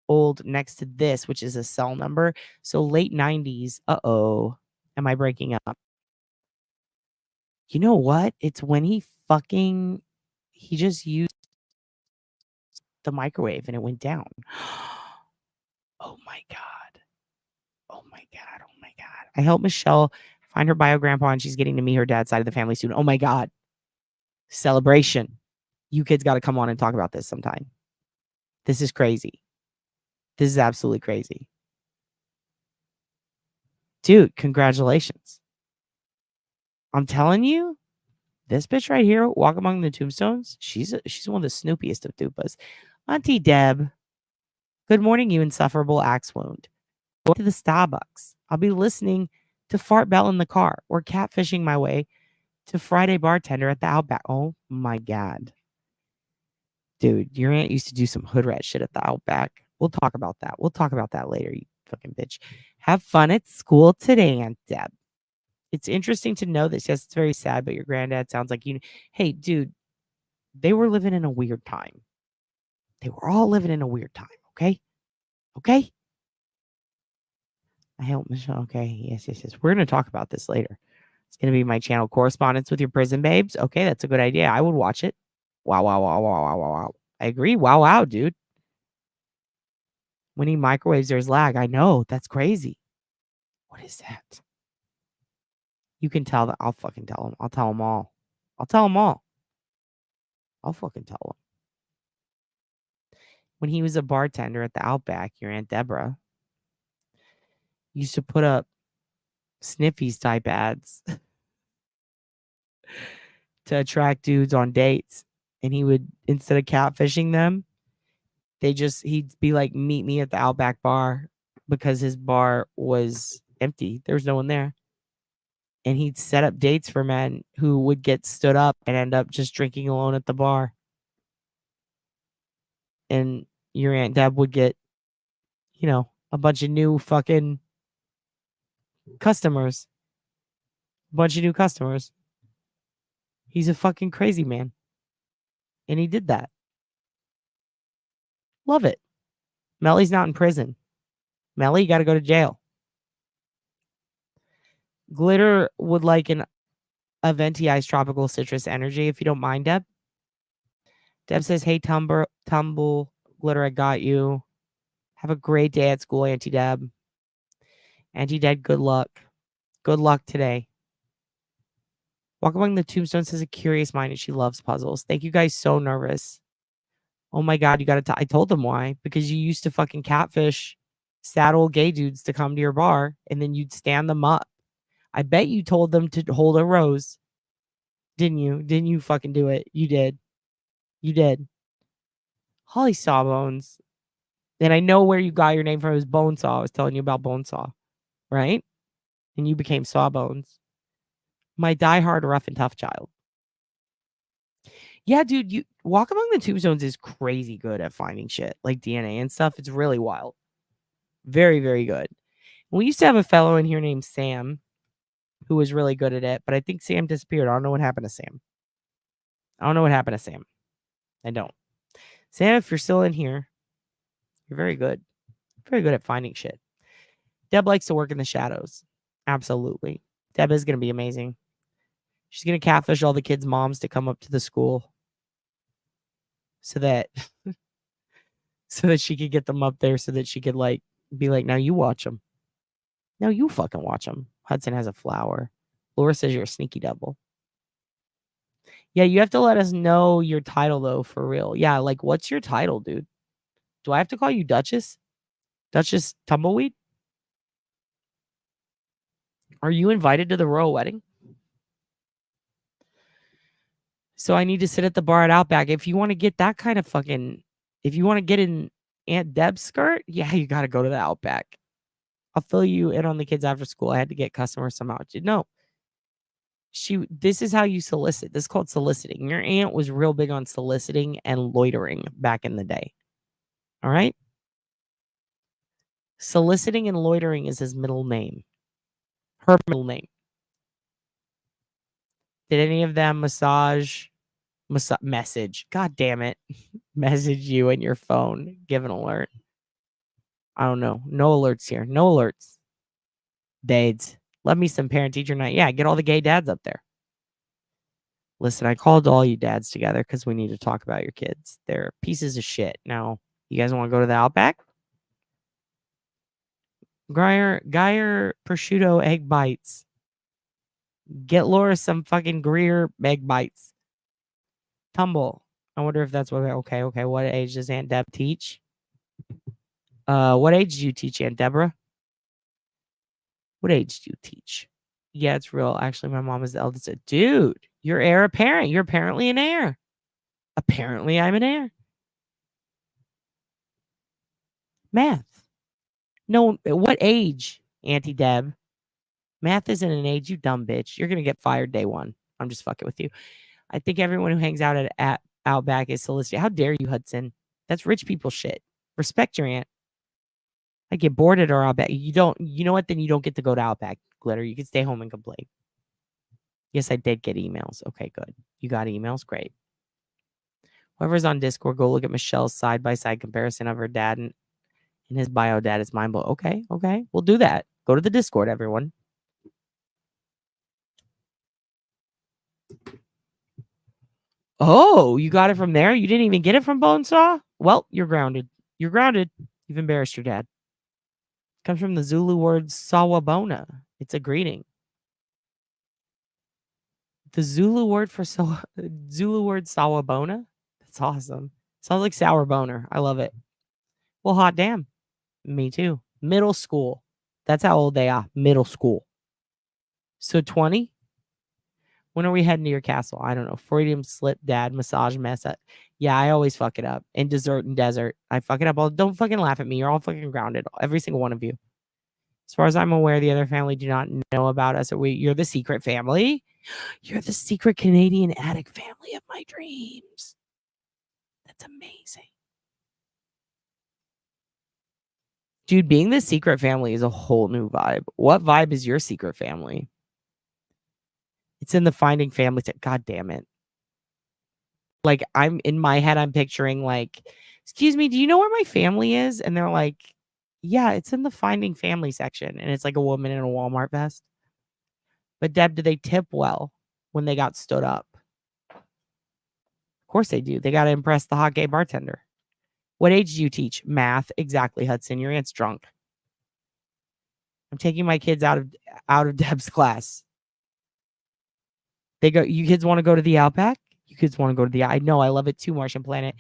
old next to this, which is a cell number. So late 90s. Uh-oh. Am I breaking up? You know what? It's when he just used the microwave and it went down. Oh my God. Oh my God. Oh my God. I helped Michelle find her bio grandpa and she's getting to meet her dad's side of the family soon. Oh my God. Celebration. You kids got to come on and talk about this sometime. This is crazy. This is absolutely crazy. Dude, congratulations. I'm telling you, this bitch right here, Walk Among the Tombstones, she's one of the snoopiest of dupas. Auntie Deb, good morning, you insufferable axe wound. Go to the Starbucks. I'll be listening to Fart Bell in the car or catfishing my way to Friday bartender at the Outback. Oh my God. Dude, your aunt used to do some hood rat shit at the Outback. We'll talk about that. We'll talk about that later, you fucking bitch. Have fun at school today, Aunt Deb. It's interesting to know this. Yes, it's very sad, but your granddad sounds like you. Hey, dude, they were living in a weird time. They were all living in a weird time, okay? Okay? I help Michelle. Okay, yes. We're going to talk about this later. It's going to be my channel, Correspondence with Your Prison Babes. Okay, that's a good idea. I would watch it. Wow. I agree. Wow, dude. When he microwaves, there's lag. I know. That's crazy. What is that? You can tell that. I'll fucking tell him. I'll tell them all. I'll fucking tell him. When he was a bartender at the Outback, your Aunt Deborah used to put up Sniffies type ads to attract dudes on dates. And he would, instead of catfishing them, he'd be like, meet me at the Outback bar, because his bar was empty. There was no one there. And he'd set up dates for men who would get stood up and end up just drinking alone at the bar. And your Aunt Deb would get, a bunch of new fucking customers. He's a fucking crazy man. And he did that. Love it. Melly's not in prison. Melly, you got to go to jail. Glitter would like a venti ice tropical citrus energy, if you don't mind, Deb. Deb says, hey, Tumble, Glitter, I got you. Have a great day at school, Auntie Deb. Auntie Deb, good luck. Good luck today. Walk Among the Tombstones has a curious mind and she loves puzzles. Thank you guys. So nervous. Oh my God, you got to I told them why. Because you used to fucking catfish sad old gay dudes to come to your bar and then you'd stand them up. I bet you told them to hold a rose. Didn't you? Didn't you fucking do it? You did. You did. Holly Sawbones. And I know where you got your name from. It was Bonesaw. I was telling you about Bonesaw. Right? And you became Sawbones. My diehard rough and tough child. Yeah, dude, you Walk Among the Tombstones is crazy good at finding shit like DNA and stuff. It's really wild. Very, very good. We used to have a fellow in here named Sam who was really good at it, but I think Sam disappeared. I don't know what happened to Sam. I don't. Sam, if you're still in here, you're very good. Very good at finding shit. Deb likes to work in the shadows. Absolutely. Deb is going to be amazing. She's going to catfish all the kids' moms to come up to the school so that she could get them up there so that she could like be like, now you watch them. No, you fucking watch them. Hudson has a flower. Laura says you're a sneaky devil. Yeah, you have to let us know your title though, for real. Yeah, like what's your title, dude? Do I have to call you Duchess? Duchess Tumbleweed? Are you invited to the royal wedding? So I need to sit at the bar at Outback. If you want to get that kind of fucking, if you want to get in Aunt Deb's skirt, yeah, you got to go to the Outback. I'll fill you in on the kids after school. I had to get customers somehow. No, this is how you solicit. This is called soliciting. Your aunt was real big on soliciting and loitering back in the day. All right. Soliciting and loitering is his middle name. Her middle name. Did any of them message? God damn it. Message you in your phone. Give an alert. I don't know. No alerts here. No alerts. Dads. Love me some parent teacher night. Yeah, get all the gay dads up there. Listen, I called all you dads together because we need to talk about your kids. They're pieces of shit. Now, you guys want to go to the Outback? Geyer prosciutto egg bites. Get Laura some fucking Greer egg bites. Tumble. I wonder if that's what. Okay. What age does Aunt Deb teach? What age do you teach, Aunt Deborah? What age do you teach? Yeah, it's real. Actually, my mom is the eldest. Dude, you're heir apparent. You're apparently an heir. Apparently, I'm an heir. Math. No, what age, Auntie Deb? Math isn't an age, you dumb bitch. You're gonna get fired day one. I'm just fucking with you. I think everyone who hangs out at Outback is solicited. How dare you, Hudson? That's rich people shit. Respect your aunt. I get bored at our Outback. You know what? Then you don't get to go to Outback, Glitter. You can stay home and complain. Yes, I did get emails. Okay, good. You got emails? Great. Whoever's on Discord, go look at Michelle's side-by-side comparison of her dad and his bio dad is mind blowing. Okay. We'll do that. Go to the Discord, everyone. Oh, you got it from there? You didn't even get it from Bonesaw? Well, you're grounded. You've embarrassed your dad. Comes from the Zulu word sawabona. It's a greeting. The Zulu word sawabona? That's awesome. Sounds like sour boner. I love it. Well, hot damn. Me too. Middle school. That's how old they are. Middle school. So 20? When are we heading to your castle? I don't know. Freudian slip, dad, massage, mess up. Yeah, I always fuck it up. In dessert and desert. I fuck it up all. Don't fucking laugh at me. You're all fucking grounded. Every single one of you. As far as I'm aware, the other family do not know about us. You're the secret family. You're the secret Canadian attic family of my dreams. That's amazing. Dude, being the secret family is a whole new vibe. What vibe is your secret family? It's in the Finding Family. God damn it. Like, I'm in my head, I'm picturing like, excuse me, do you know where my family is? And they're like, yeah, it's in the Finding Family section. And it's like a woman in a Walmart vest. But Deb, do they tip well when they got stood up? Of course they do. They got to impress the hot gay bartender. What age do you teach? Math. Exactly, Hudson. Your aunt's drunk. I'm taking my kids out of Deb's class. You kids want to go to the Outback? You kids want to go to I know, I love it too, Martian Planet.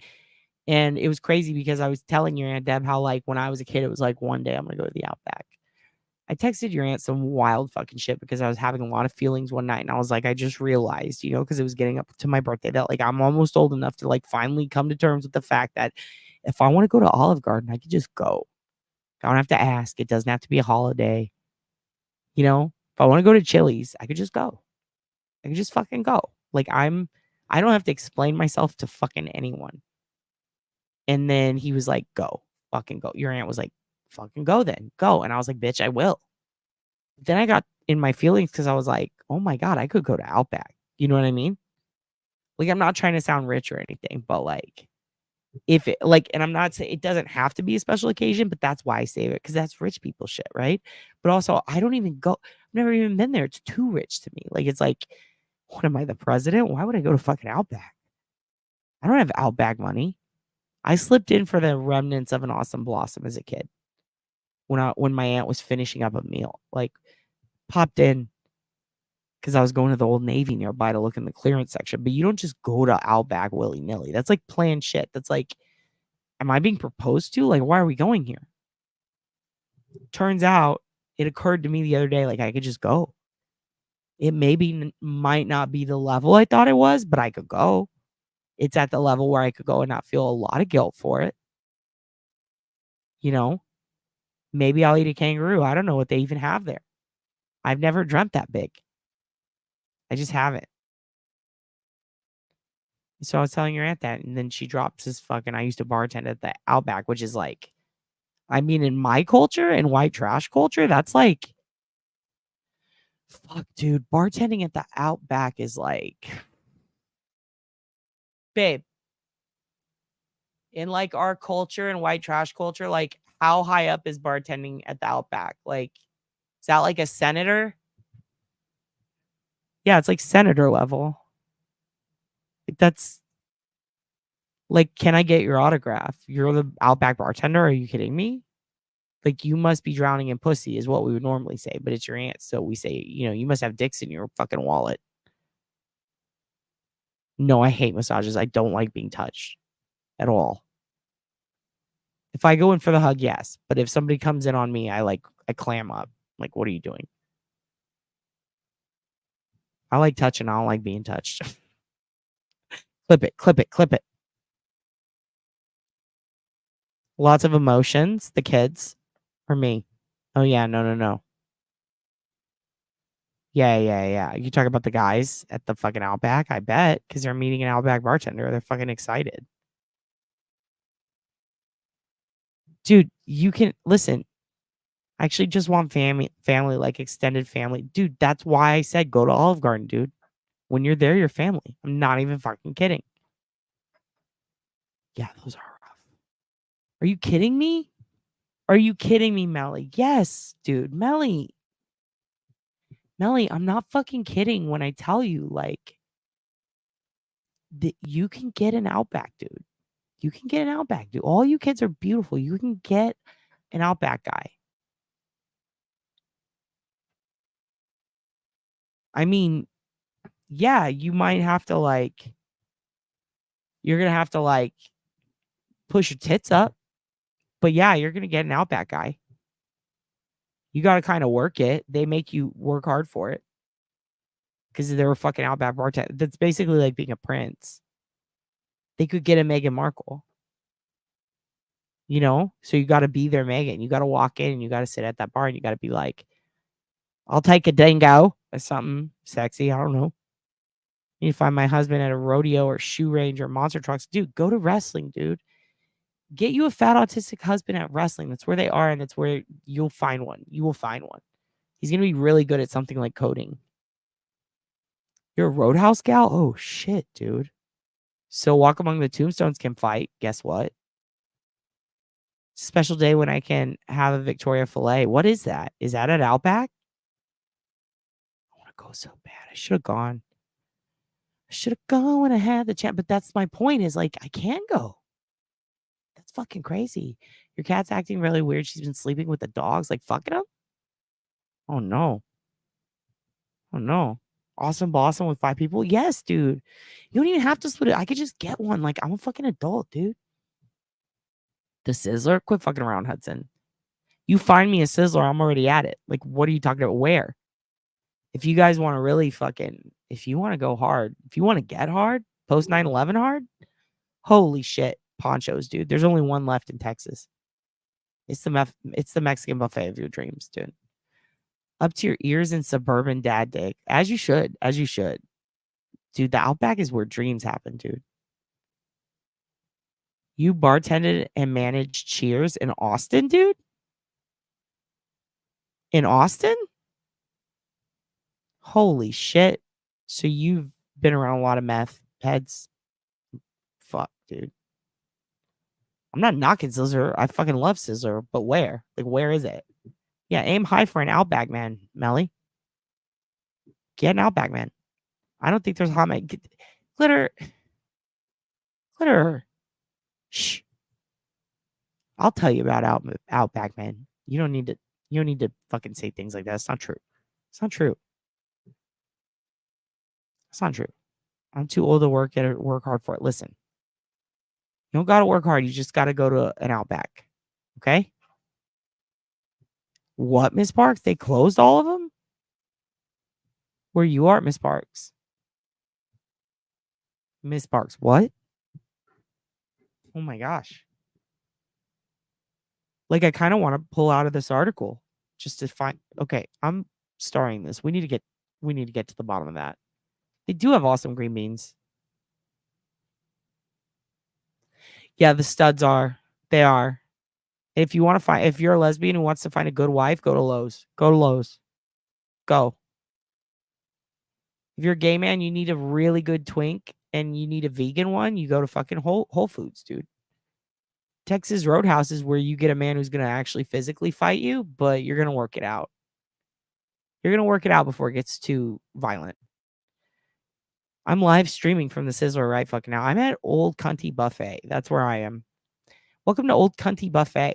And it was crazy because I was telling your Aunt Deb how, like, when I was a kid, it was like, one day I'm going to go to the Outback. I texted your aunt some wild fucking shit because I was having a lot of feelings one night. And I was like, I just realized, because it was getting up to my birthday, that, like, I'm almost old enough to, like, finally come to terms with the fact that if I want to go to Olive Garden, I could just go. I don't have to ask. It doesn't have to be a holiday. If I want to go to Chili's, I could just go. I could just fucking go. Like, I don't have to explain myself to fucking anyone. And then he was like, go. Fucking go. Your aunt was like, fucking go then. Go. And I was like, bitch, I will. Then I got in my feelings because I was like, oh my God, I could go to Outback. You know what I mean? Like, I'm not trying to sound rich or anything, but like, if it like, and I'm not saying it doesn't have to be a special occasion, but that's why I save it because that's rich people shit, right? But also, I don't even go, I've never even been there. It's too rich to me. Like, it's like, what am I, the president? Why would I go to fucking Outback? I don't have Outback money. I slipped in for the remnants of an Awesome Blossom as a kid when my aunt was finishing up a meal. Like, popped in because I was going to the Old Navy nearby to look in the clearance section. But you don't just go to Outback willy nilly. That's like planned shit. That's like, am I being proposed to? Like, why are we going here? Turns out it occurred to me the other day, like I could just go. It might not be the level I thought it was, but I could go. It's at the level where I could go and not feel a lot of guilt for it. You know, maybe I'll eat a kangaroo. I don't know what they even have there. I've never dreamt that big. I just haven't. So I was telling your aunt that, and then she drops this fucking. I used to bartend at the Outback, which is like, I mean, in my culture and white trash culture, that's like, fuck, dude. Bartending at the Outback is like, babe, in like our culture and white trash culture, like, how high up is bartending at the Outback? Like, is that like a senator? Yeah, it's like senator level. Like, that's like, can I get your autograph? You're the Outback bartender. Are you kidding me? Like, you must be drowning in pussy is what we would normally say, but it's your aunt. So we say, you must have dicks in your fucking wallet. No, I hate massages. I don't like being touched at all. If I go in for the hug, yes. But if somebody comes in on me, I clam up. Like, what are you doing? I like touching. I don't like being touched. Clip it, clip it, clip it. Lots of emotions. The kids or me. Oh, yeah. No, no, no. Yeah, yeah, yeah. You talk about the guys at the fucking Outback, I bet, because they're meeting an Outback bartender. They're fucking excited. Dude, you can listen. I actually just want family, like extended family. Dude, that's why I said go to Olive Garden, dude. When you're there, you're family. I'm not even fucking kidding. Yeah, those are rough. Are you kidding me? Are you kidding me, Melly? Yes, dude. Melly, I'm not fucking kidding when I tell you, like, that you can get an Outback, dude. You can get an Outback, dude. All you kids are beautiful. You can get an Outback guy. I mean, yeah, you might have to you're gonna have to push your tits up, but yeah, you're gonna get an Outback guy. You gotta kind of work it. They make you work hard for it because they're a fucking Outback bartender. That's basically like being a prince. They could get a Meghan Markle, So you got to be their Meghan. You got to walk in and you got to sit at that bar and you got to be like, I'll take a dingo or something sexy. I don't know. You find my husband at a rodeo or shoe range or monster trucks. Dude, go to wrestling, dude. Get you a fat autistic husband at wrestling. That's where they are, and that's where you'll find one. You will find one. He's gonna be really good at something like coding. You're a Roadhouse gal? Oh shit, dude. So Walk Among the Tombstones can fight. Guess what? Special day when I can have a Victoria fillet. What is that? Is that at Outback? I want to go so bad. I should have gone. I should have gone when I had the chance. But that's my point. Is like I can go. That's fucking crazy. Your cat's acting really weird. She's been sleeping with the dogs, like fucking them. Oh no. Oh no. Awesome Blossom with 5 people? Yes, dude. You don't even have to split it. I could just get one. Like, I'm a fucking adult, dude. The Sizzler? Quit fucking around, Hudson. You find me a Sizzler, I'm already at it. Like, what are you talking about? Where? If you guys want to really if you want to go hard, if you want to get hard, post 9/11 hard, holy shit, ponchos, dude. There's only one left in Texas. It's the Mexican buffet of your dreams, dude. Up to your ears in suburban dad dick. As you should. As you should. Dude, the Outback is where dreams happen, dude. You bartended and managed Cheers in Austin, dude? In Austin? Holy shit. So you've been around a lot of meth heads. Fuck, dude. I'm not knocking Sizzler. I fucking love Sizzler, but where? Like, where is it? Yeah, aim high for an Outback, man, Melly. Get an Outback, man. I don't think there's hot man. Glitter. Glitter. Shh. I'll tell you about Outback, man. You don't need to fucking say things like that. It's not true. It's not true. It's not true. I'm too old to work hard for it. Listen. You don't gotta work hard. You just gotta go to an Outback. Okay? What, Miss Parks? They closed all of them? Where you are, Miss Parks? Miss Parks, what? Oh my gosh. Like, I kind of want to pull out of this article just to find. Okay, I'm starring this. We need to get to the bottom of that. They do have awesome green beans. Yeah, the studs are. They are. If you want to find, if you're a lesbian who wants to find a good wife, go to Lowe's. Go to Lowe's. Go. If you're a gay man, you need a really good twink and you need a vegan one, you go to fucking Whole Foods, dude. Texas Roadhouse is where you get a man who's going to actually physically fight you, but you're going to work it out. You're going to work it out before it gets too violent. I'm live streaming from the Sizzler right fucking now. I'm at Old Cunty Buffet. That's where I am. Welcome to Old Cunty Buffet.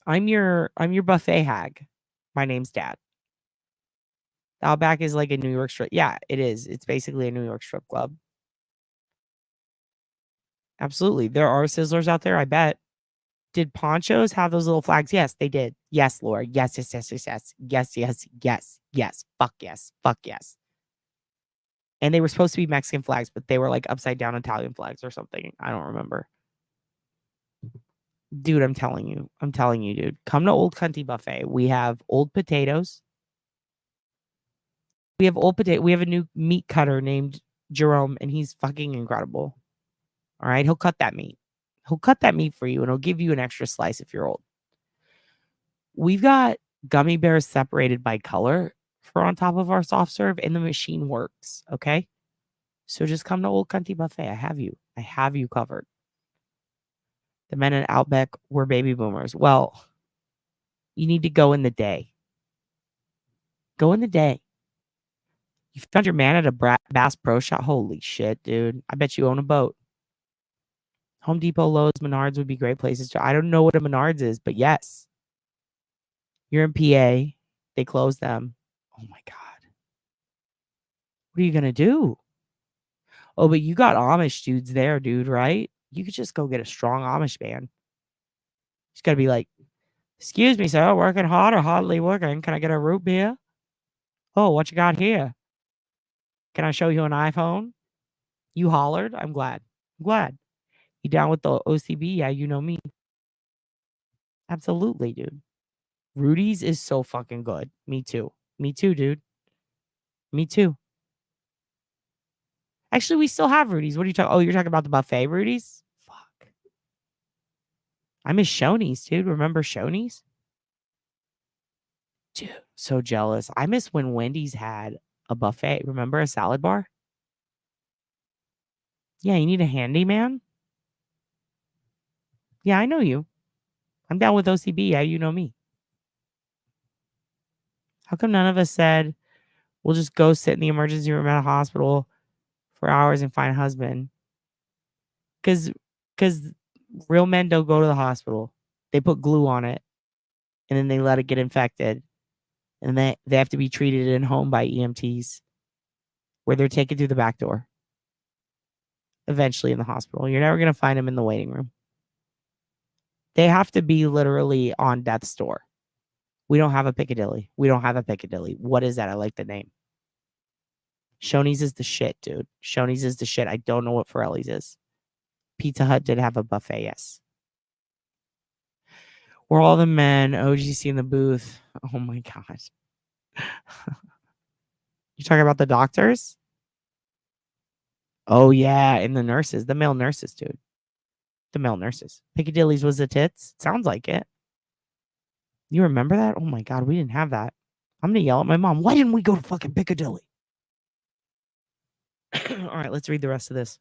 I'm your buffet hag. My name's Dad. Outback is like a New York strip. Yeah, it is. It's basically a New York strip club. Absolutely. There are Sizzlers out there, I bet. Did Ponchos have those little flags? Yes, they did. Yes, Laura. Yes, yes, yes, yes, yes. Yes, yes, yes, yes. Fuck yes. Fuck yes. And they were supposed to be Mexican flags, but they were like upside down Italian flags or something. I don't remember. Dude, I'm telling you, dude. Come to Old Cunty Buffet. We have old potatoes. We have a new meat cutter named Jerome, and he's fucking incredible. All right, he'll cut that meat. He'll cut that meat for you, and he'll give you an extra slice if you're old. We've got gummy bears separated by color for on top of our soft serve, and the machine works. Okay, so just come to Old Cunty Buffet. I have you covered. The men in Outback were baby boomers. Well, you need to go in the day. Go in the day. You found your man at a Bass Pro Shop. Holy shit, dude! I bet you own a boat. Home Depot, Lowe's, Menards would be great places to. I don't know what a Menards is, but yes. You're in PA. They closed them. Oh my God. What are you going to do? Oh, but you got Amish dudes there, dude, right? You could just go get a strong Amish band. Just got to be like, excuse me, sir, working hard or hardly working? Can I get a root beer? Oh, what you got here? Can I show you an iPhone? You hollered? I'm glad. You down with the OCB? Yeah, you know me. Absolutely, dude. Rudy's is so fucking good. Me too, dude. Me too. Actually, we still have Rudy's. What are you talking? Oh, you're talking about the buffet Rudy's? Fuck. I miss Shoney's, dude. Remember Shoney's? Dude, so jealous. I miss when Wendy's had a buffet. Remember a salad bar? Yeah, you need a handyman? Yeah, I know you. I'm down with OCB. Yeah, you know me. How come none of us said we'll just go sit in the emergency room at a hospital for hours and find a husband? Because real men don't go to the hospital. They put glue on it and then they let it get infected. And they have to be treated in home by EMTs where they're taken through the back door. Eventually in the hospital. You're never going to find them in the waiting room. They have to be literally on death's door. We don't have a Piccadilly. What is that? I like the name. Shoney's is the shit, dude. Shoney's is the shit. I don't know what Forelli's is. Pizza Hut did have a buffet, yes. We're all the men. OGC in the booth. Oh my God. You talking about the doctors? Oh yeah, and the nurses, the male nurses, dude. The male nurses. Piccadilly's was the tits. Sounds like it. You remember that? Oh my God, we didn't have that. I'm going to yell at my mom. Why didn't we go to fucking Piccadilly? All right, let's read the rest of this.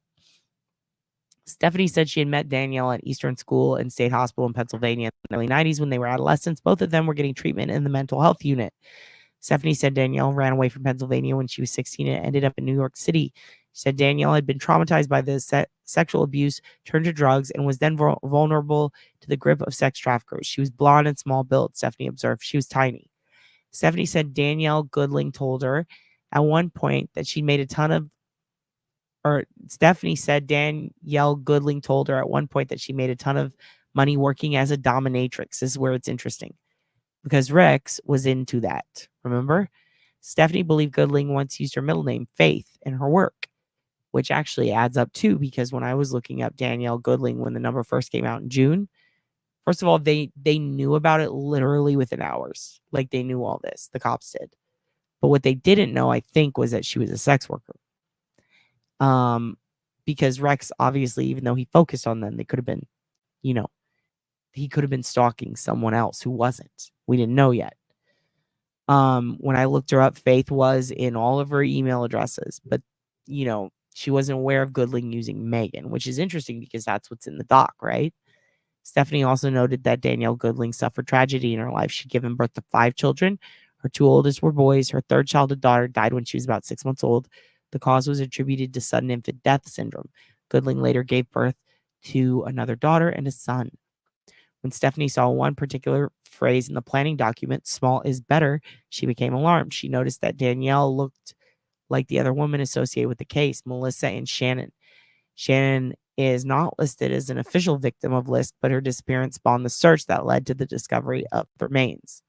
Stephanie said she had met Danielle at Eastern School and State Hospital in Pennsylvania in the early 90s when they were adolescents. Both of them were getting treatment in the mental health unit. Stephanie said Danielle ran away from Pennsylvania when she was 16 and ended up in New York City. She said Danielle had been traumatized by the sexual abuse, turned to drugs, and was then vulnerable to the grip of sex traffickers. She was blonde and small built, Stephanie observed. She was tiny. Stephanie said Danielle Goodling told her at one point that she made a ton of Stephanie said Danielle Goodling told her at one point that she made a ton of money working as a dominatrix. This is where it's interesting because Rex was into that. Remember? Stephanie believed Goodling once used her middle name, Faith, in her work, which actually adds up too, because when I was looking up Danielle Goodling when the number first came out in June, first of all, they knew about it literally within hours. Like they knew all this, the cops did. But what they didn't know, I think, was that she was a sex worker. Because Rex, obviously, even though he focused on them, they could have been, he could have been stalking someone else who wasn't. We didn't know yet. When I looked her up, Faith was in all of her email addresses, but she wasn't aware of Goodling using Megan, which is interesting because that's what's in the doc, right? Stephanie also noted that Danielle Goodling suffered tragedy in her life. She'd given birth to 5 children. Her 2 oldest were boys. Her 3rd childhood daughter died when she was about 6 months old. The cause was attributed to sudden infant death syndrome. Goodling later gave birth to another daughter and a son. When Stephanie saw one particular phrase in the planning document, small is better, she became alarmed. She noticed that Danielle looked like the other woman associated with the case, Melissa and Shannon. Shannon is not listed as an official victim of LISK, but her disappearance spawned the search that led to the discovery of remains.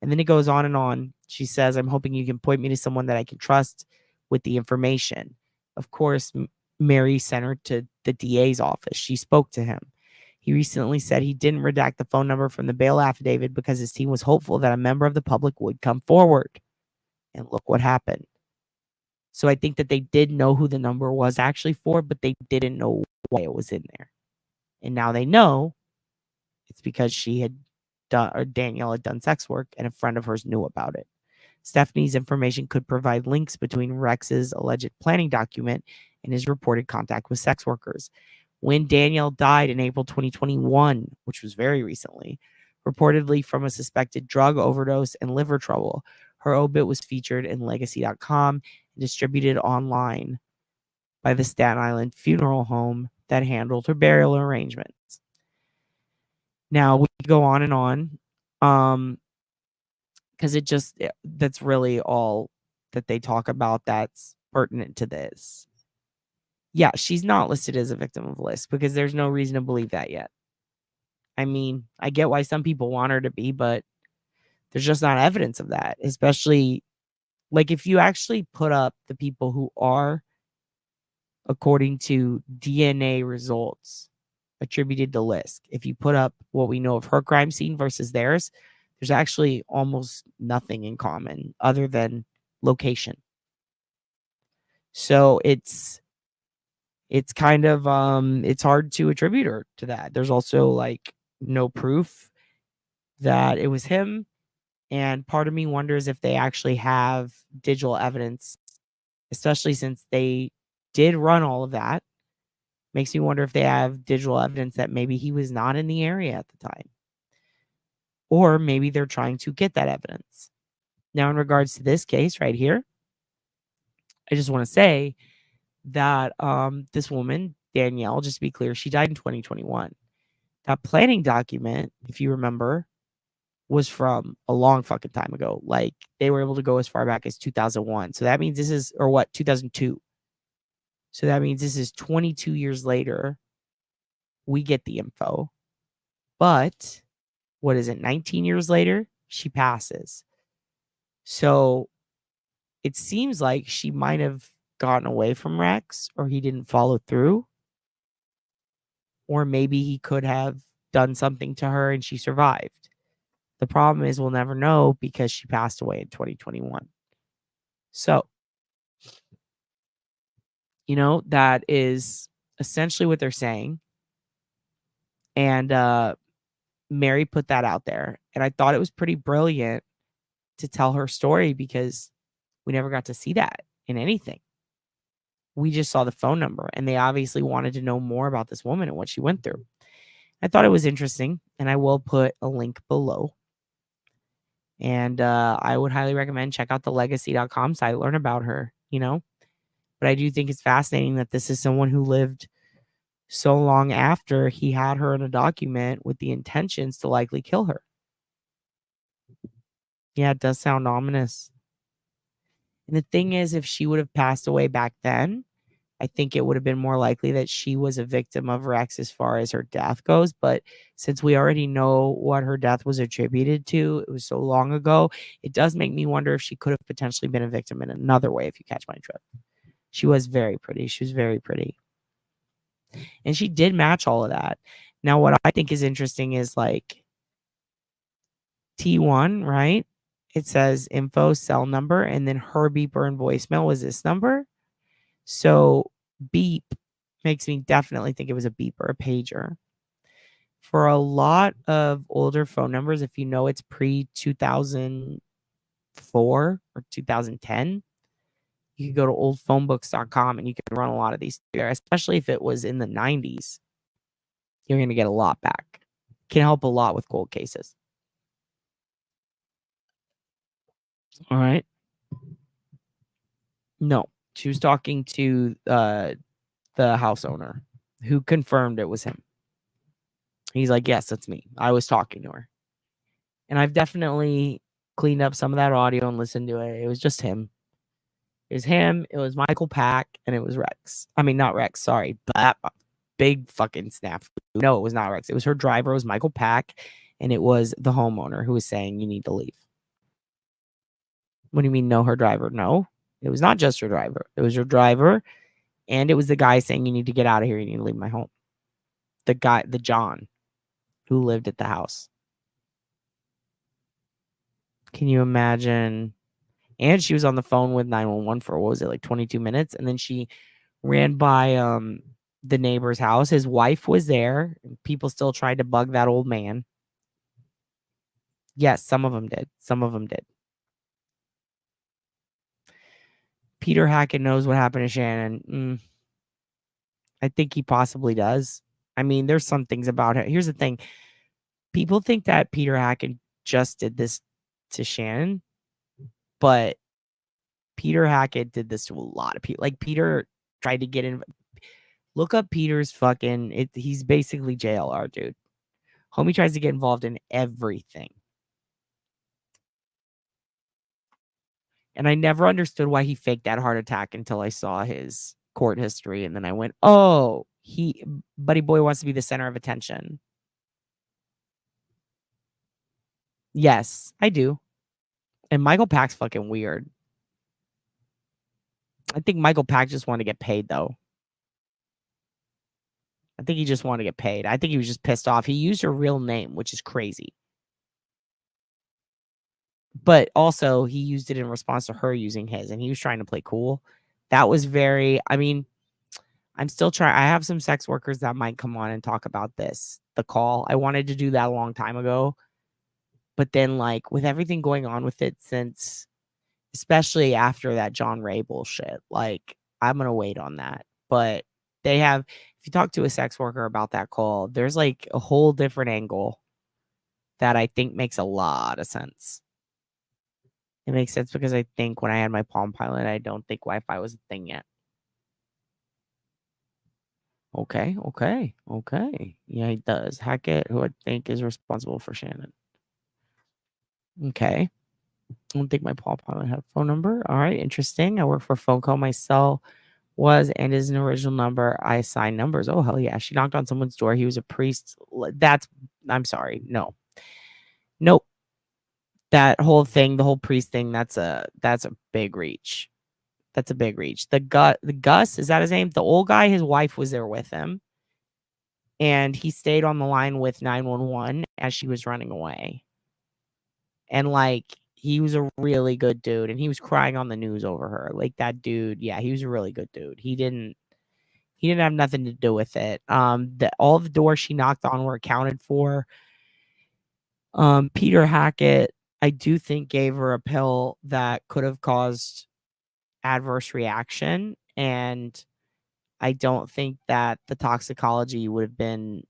And then it goes on and on. She says, I'm hoping you can point me to someone that I can trust with the information. Of course, Mary sent her to the DA's office. She spoke to him. He recently said he didn't redact the phone number from the bail affidavit because his team was hopeful that a member of the public would come forward. And look what happened. So I think that they did know who the number was actually for, but they didn't know why it was in there. And now they know it's because she had done, or Danielle had done sex work and a friend of hers knew about it. Stephanie's information could provide links between Rex's alleged planning document and his reported contact with sex workers. When Danielle died in April 2021, which was very recently, reportedly from a suspected drug overdose and liver trouble, her obit was featured in legacy.com and distributed online by the Staten Island funeral home that handled her burial arrangements. Now we go on and on, because that's really all that they talk about that's pertinent to this. Yeah, she's not listed as a victim of LISK because there's no reason to believe that yet. I mean, I get why some people want her to be, but there's just not evidence of that, especially like if you actually put up the people who are, according to DNA results attributed to LISK, if you put up what we know of her crime scene versus theirs, there's actually almost nothing in common other than location. So it's kind of it's hard to attribute her to that. There's also like no proof that it was him, and part of me wonders if they actually have digital evidence, especially since they did run all of that. Makes me wonder if they have digital evidence that maybe he was not in the area at the time. Or maybe they're trying to get that evidence. Now, in regards to this case right here, I just want to say that this woman, Danielle, just to be clear, she died in 2021. That planning document, if you remember, was from a long fucking time ago. Like they were able to go as far back as 2001. So that means this is, or what, 2002. So that means this is 22 years later. We get the info. But what is it? 19 years later, she passes. So it seems like she might have gotten away from Rex, or he didn't follow through. Or maybe he could have done something to her and she survived. The problem is we'll never know because she passed away in 2021. So, that is essentially what they're saying. And Mary put that out there. And I thought it was pretty brilliant to tell her story because we never got to see that in anything. We just saw the phone number, and they obviously wanted to know more about this woman and what she went through. I thought it was interesting, and I will put a link below. And I would highly recommend check out the legacy.com site, learn about her, you know. But I do think it's fascinating that this is someone who lived so long after he had her in a document with the intentions to likely kill her. Yeah, it does sound ominous. And the thing is, if she would have passed away back then, I think it would have been more likely that she was a victim of Rex as far as her death goes. But since we already know what her death was attributed to, it was so long ago, it does make me wonder if she could have potentially been a victim in another way, if you catch my drift. She was very pretty. She was very pretty. And she did match all of that. Now, what I think is interesting is like T1, right? It says info, cell number, and then her beeper and voicemail was this number. So beep makes me definitely think it was a beeper, a pager. For a lot of older phone numbers, if you know it's pre 2004 or 2010, you can go to oldphonebooks.com and you can run a lot of these there, especially if it was in the 90s. You're going to get a lot back. Can help a lot with cold cases. All right. No, she was talking to the house owner who confirmed it was him. He's like, yes, that's me. I was talking to her. And I've definitely cleaned up some of that audio and listened to it. It was just him. It was him. It was Michael Pack, and it was Rex. I mean, not Rex. Sorry. But big fucking snap. No, it was not Rex. It was her driver. It was Michael Pack, and it was the homeowner who was saying you need to leave. What do you mean, no, her driver? No, it was not just her driver. It was her driver, and it was the guy saying you need to get out of here. You need to leave my home. The guy, the John, who lived at the house. Can you imagine? And she was on the phone with 911 for, what was it, like 22 minutes? And then she ran by the neighbor's house. His wife was there. People still tried to bug that old man. Yes, some of them did. Some of them did. Peter Hackett knows what happened to Shannon. I think he possibly does. I mean, there's some things about it. Here's the thing. People think that Peter Hackett just did this to Shannon, but Peter Hackett did this to a lot of people. Like, Peter tried to get in. Look up Peter's fucking. He's basically JLR, dude. Homie tries to get involved in everything. And I never understood why he faked that heart attack until I saw his court history. And then I went, oh, Buddy Boy wants to be the center of attention. Yes, I do. And Michael Pack's fucking weird. I think Michael Pack just wanted to get paid, though. I think he just wanted to get paid. I think he was just pissed off. He used her real name, which is crazy. But also, he used it in response to her using his, and he was trying to play cool. That was very, I mean, I'm still trying. I have some sex workers that might come on and talk about this. The call. I wanted to do that a long time ago. But then, like, with everything going on with it since, especially after that John Ray bullshit, like, I'm going to wait on that. But they have, if you talk to a sex worker about that call, there's like a whole different angle that I think makes a lot of sense. It makes sense because I think when I had my Palm Pilot, I don't think Wi-Fi was a thing yet. Okay. Yeah, he does. Hackett, who I think is responsible for Shannon. Okay. I don't think my Palm Pilot had a phone number. All right, interesting. I work for a phone call. My cell was and is an original number. I assign numbers. Oh, hell yeah. She knocked on someone's door. He was a priest. I'm sorry. No. Nope. That whole thing, the whole priest thing, that's a big reach. That's a big reach. The Gus, is that his name? The old guy, his wife was there with him. And he stayed on the line with 911 as she was running away. And like, he was a really good dude. And he was crying on the news over her. Like, that dude, yeah, he was a really good dude. He didn't have nothing to do with it. All the doors she knocked on were accounted for. Peter Hackett, I do think gave her a pill that could have caused adverse reaction, and I don't think that the toxicology would have been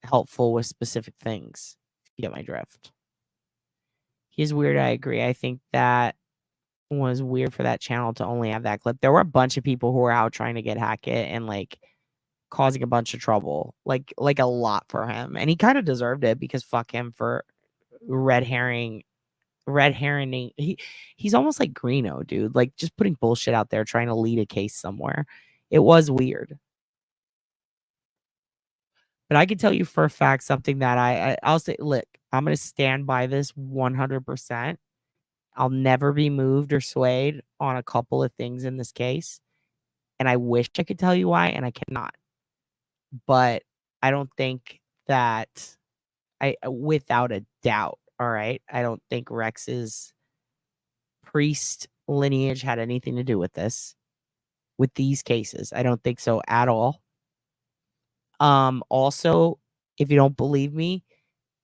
helpful with specific things. If you get my drift. He's weird, I agree. I think that was weird for that channel to only have that clip. There were a bunch of people who were out trying to get Hackett and, like, causing a bunch of trouble. Like a lot for him. And he kind of deserved it because fuck him for red herring. He's almost like Greeno, dude. Like, just putting bullshit out there, trying to lead a case somewhere. It was weird. But I can tell you for a fact something that I'll say, look, I'm going to stand by this 100%. I'll never be moved or swayed on a couple of things in this case. And I wish I could tell you why, and I cannot. But I don't think that without a doubt, all right, I don't think Rex's priest lineage had anything to do with this, with these cases. I don't think so at all. Also, if you don't believe me,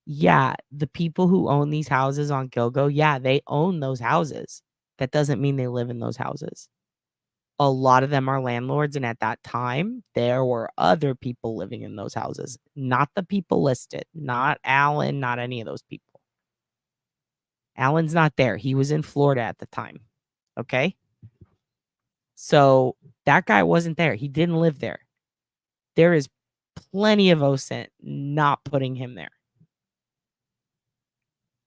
yeah, the people who own these houses on Gilgo, yeah, they own those houses. That doesn't mean they live in those houses. A lot of them are landlords, and at that time, there were other people living in those houses, not the people listed, not Alan, not any of those people. Alan's not there. He was in Florida at the time. Okay? So that guy wasn't there. He didn't live there. There is plenty of OSINT not putting him there.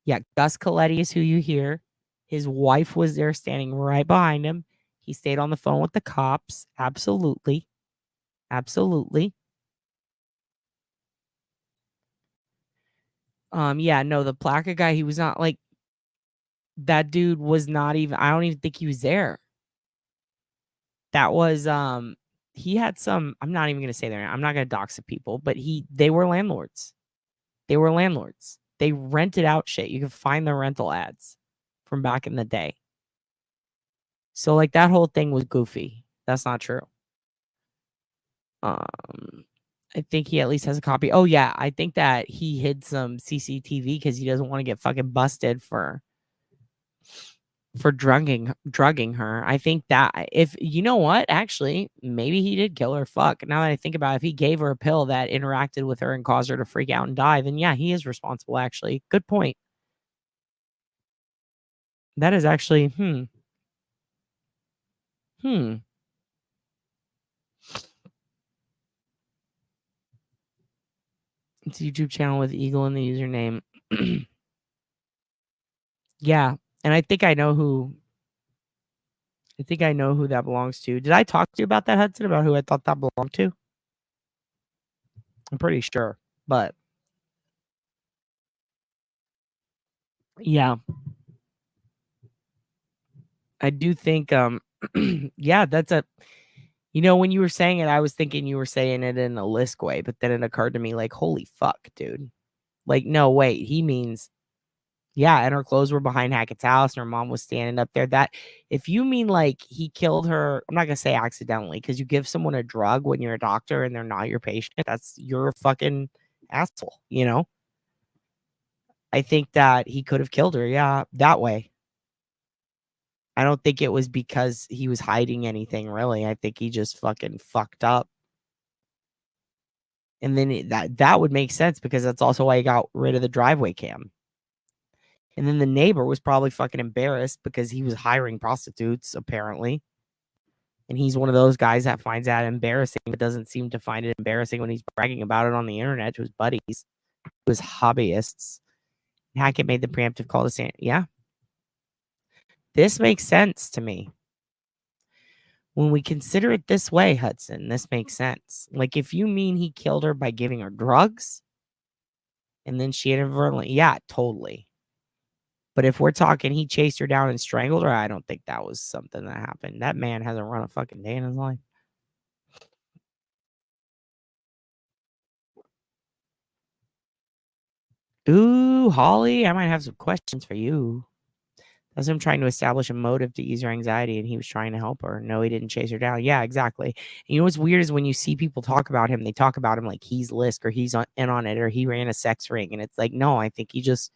Yeah, Gus Coletti is who you hear. His wife was there standing right behind him. He stayed on the phone with the cops. Absolutely. Absolutely. Yeah, no, the Plaka guy, he was not like, that dude was not even, I don't even think he was there. That was, he had some, I'm not even going to say their name. I'm not going to dox the people, but they were landlords. They were landlords. They rented out shit. You can find the rental ads from back in the day. So, like, that whole thing was goofy. That's not true. I think he at least has a copy. Oh yeah, I think that he hid some CCTV because he doesn't want to get fucking busted for drugging her. I think that if you know what, actually, maybe he did kill her. Fuck. Now that I think about it, if he gave her a pill that interacted with her and caused her to freak out and die, then yeah, he is responsible. Actually, good point. That is actually It's a YouTube channel with Eagle in the username. Yeah, and I think I know who that belongs to. Did I talk to you about that, Hudson, about who I thought that belonged to? I'm pretty sure, but yeah. I do think yeah, that's a when you were saying it, I was thinking you were saying it in a LISK way, but then it occurred to me like, holy fuck, dude. Like, no, wait, he means yeah, and her clothes were behind Hackett's house, and her mom was standing up there. That if you mean like he killed her, I'm not gonna say accidentally, because you give someone a drug when you're a doctor and they're not your patient, you're a fucking asshole, I think that he could have killed her, yeah, that way. I don't think it was because he was hiding anything, really. I think he just fucking fucked up. And then that would make sense because that's also why he got rid of the driveway cam. And then the neighbor was probably fucking embarrassed because he was hiring prostitutes, apparently. And he's one of those guys that finds that embarrassing, but doesn't seem to find it embarrassing when he's bragging about it on the internet to his buddies, to his hobbyists. Hackett made the preemptive call to San. Yeah. This makes sense to me. When we consider it this way, Hudson, this makes sense. Like, if you mean he killed her by giving her drugs and then she inadvertently, yeah, totally. But if we're talking he chased her down and strangled her, I don't think that was something that happened. That man hasn't run a fucking day in his life. Ooh, Holly, I might have some questions for you. That's him trying to establish a motive to ease her anxiety, and he was trying to help her. No, he didn't chase her down. Yeah, exactly. And you know what's weird is when you see people talk about him, they talk about him like he's LISK or he's in on it or he ran a sex ring. And it's like, no, I think he just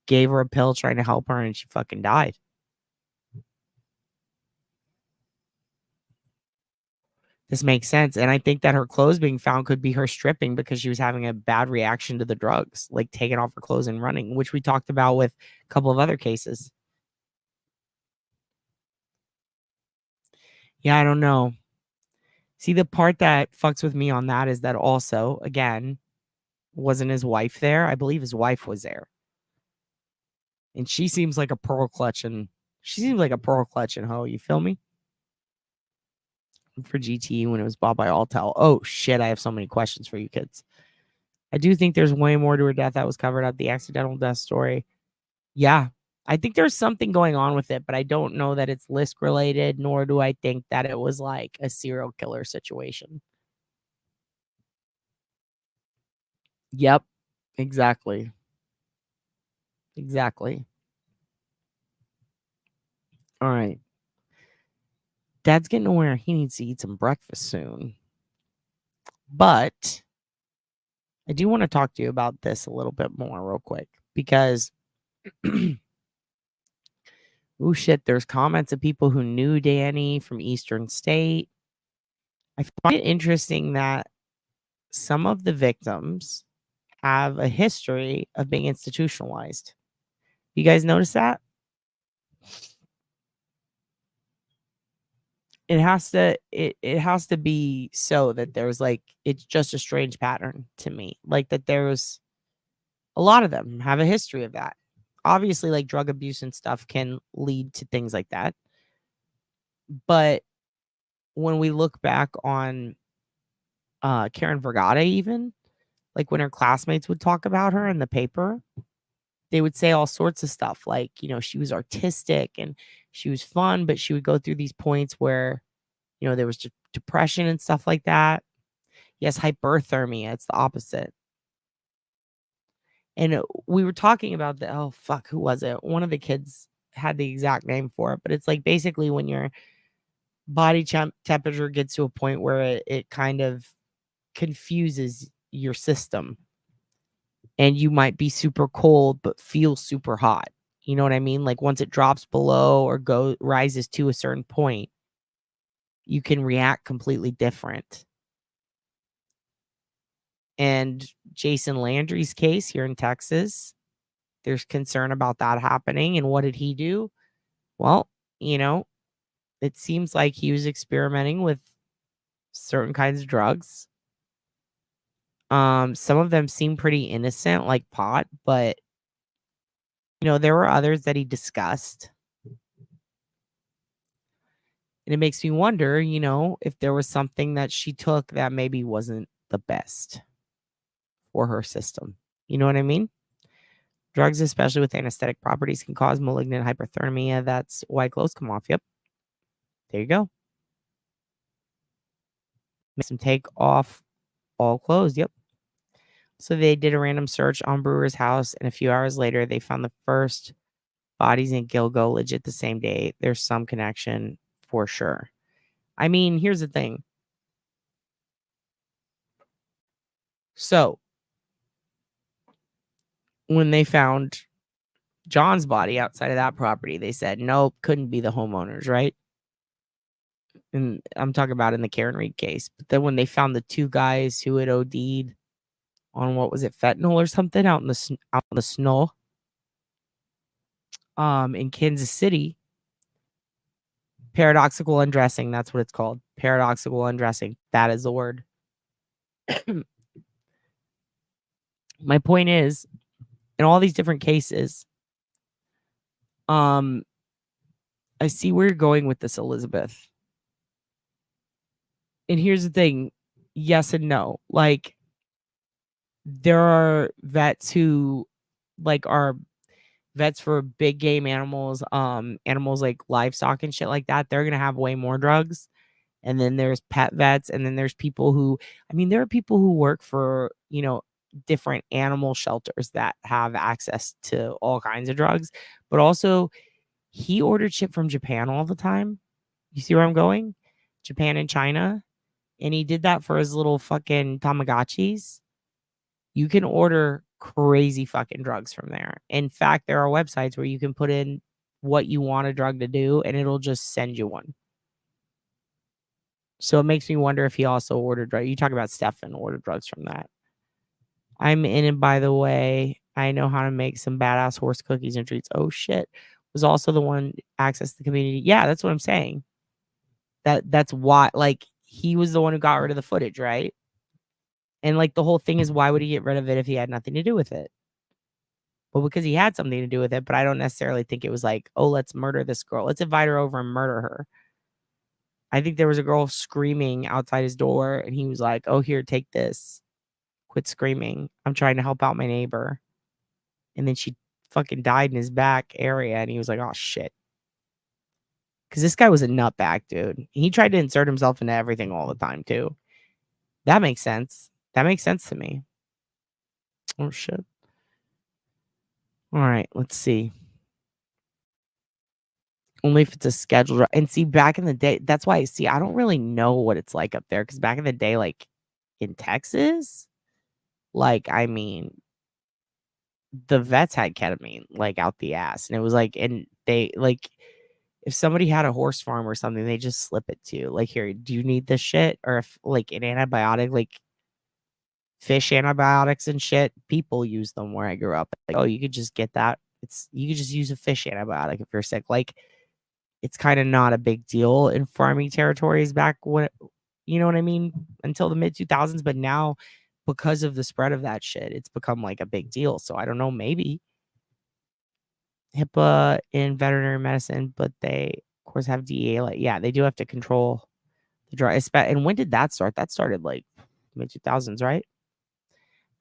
gave her a pill trying to help her, and she fucking died. This makes sense. And I think that her clothes being found could be her stripping because she was having a bad reaction to the drugs, like taking off her clothes and running, which we talked about with a couple of other cases. Yeah, I don't know. See, the part that fucks with me on that is that also, again, wasn't his wife there? I believe his wife was there. And she seems like a pearl clutch and hoe. You feel me? For GT when it was bought by Altel. Oh shit, I have so many questions for you kids. I do think there's way more to her death that was covered up. The accidental death story. Yeah, I think there's something going on with it, but I don't know that it's LISK related, nor do I think that it was like a serial killer situation. Yep, exactly. Exactly. All right. Dad's getting to where he needs to eat some breakfast soon. But I do want to talk to you about this a little bit more real quick because oh shit, there's comments of people who knew Danny from Eastern State. I find it interesting that some of the victims have a history of being institutionalized. You guys notice that? It has to be so that there's like it's just a strange pattern to me. Like that there's a lot of them have a history of that. Obviously, like drug abuse and stuff can lead to things like that. But when we look back on Karen Vergata, even like when her classmates would talk about her in the paper, they would say all sorts of stuff like, you know, she was artistic and she was fun, but she would go through these points where, you know, there was depression and stuff like that. Yes, hyperthermia, it's the opposite. And we were talking about oh fuck, who was it? One of the kids had the exact name for it, but it's like basically when your body temperature gets to a point where it kind of confuses your system and you might be super cold but feel super hot. You know what I mean? Like once it drops below or rises to a certain point, you can react completely different. And Jason Landry's case here in Texas, there's concern about that happening. And what did he do? Well, you know, it seems like he was experimenting with certain kinds of drugs. Some of them seem pretty innocent, like pot, but you know, there were others that he discussed. And it makes me wonder, you know, if there was something that she took that maybe wasn't the best for her system. You know what I mean? Drugs, especially with anesthetic properties, can cause malignant hyperthermia. That's why clothes come off. Yep. There you go. Makes them take off all clothes. Yep. So they did a random search on Brewer's house, and a few hours later, they found the first bodies in Gilgo legit the same day. There's some connection for sure. I mean, here's the thing. So when they found John's body outside of that property, they said, nope, couldn't be the homeowners, right? And I'm talking about in the Karen Reed case. But then when they found the two guys who had OD'd on what was it, fentanyl or something out in the snow, in Kansas City, paradoxical undressing. That's what it's called. Paradoxical undressing. That is the word. My point is, in all these different cases, I see where you're going with this, Elizabeth. And here's the thing, yes and no. Like, there are vets who like are vets for big game animals, animals like livestock and shit like that. They're gonna have way more drugs. And then there's pet vets, and then there's people who, I mean, there are people who work for, you know, different animal shelters that have access to all kinds of drugs. But also, he ordered shit from Japan all the time. You see where I'm going? Japan and China. And he did that for his little fucking Tamagotchis. You can order crazy fucking drugs from there. In fact, there are websites where you can put in what you want a drug to do and it'll just send you one. So it makes me wonder if he also ordered drugs. You talk about Stefan ordered drugs from that. I'm in it, by the way. I know how to make some badass horse cookies and treats. Oh shit. Was also the one access the community. Yeah, that's what I'm saying. That's why, like, he was the one who got rid of the footage, right? And like the whole thing is, why would he get rid of it if he had nothing to do with it? Well, because he had something to do with it, but I don't necessarily think it was like, oh, let's murder this girl. Let's invite her over and murder her. I think there was a girl screaming outside his door, and he was like, oh, here, take this. Quit screaming. I'm trying to help out my neighbor. And then she fucking died in his back area, and he was like, oh, shit. Because this guy was a nutbag, dude. He tried to insert himself into everything all the time, too. That makes sense. That makes sense to me. Oh, shit. All right, let's see. Only if it's a scheduled. And see, back in the day, that's why I don't really know what it's like up there. Because back in the day, like in Texas, like, I mean, the vets had ketamine like out the ass. And it was like, and they like, if somebody had a horse farm or something, they just slip it to you. Like, here, do you need this shit? Or if like an antibiotic, like fish antibiotics and shit, people use them where I grew up. Like, oh, you could just get that. You could just use a fish antibiotic if you're sick. Like, it's kind of not a big deal in farming territories back when, you know what I mean, until the mid 2000s. But now, because of the spread of that shit, it's become like a big deal. So I don't know, maybe HIPAA in veterinary medicine, but they of course have DEA. Like, yeah, they do have to control the drug. And when did that start? That started like mid 2000s, right?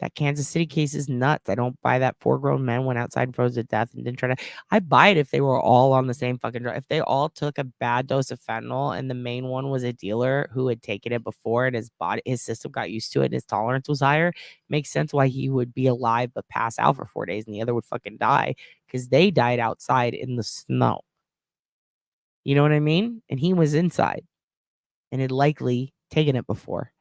That Kansas City case is nuts. I don't buy that 4 grown men went outside and froze to death and didn't try to. I buy it if they were all on the same fucking drug. If they all took a bad dose of fentanyl and the main one was a dealer who had taken it before and his system got used to it and his tolerance was higher, makes sense why he would be alive but pass out for 4 days and the other would fucking die because they died outside in the snow. You know what I mean? And he was inside and had likely taken it before.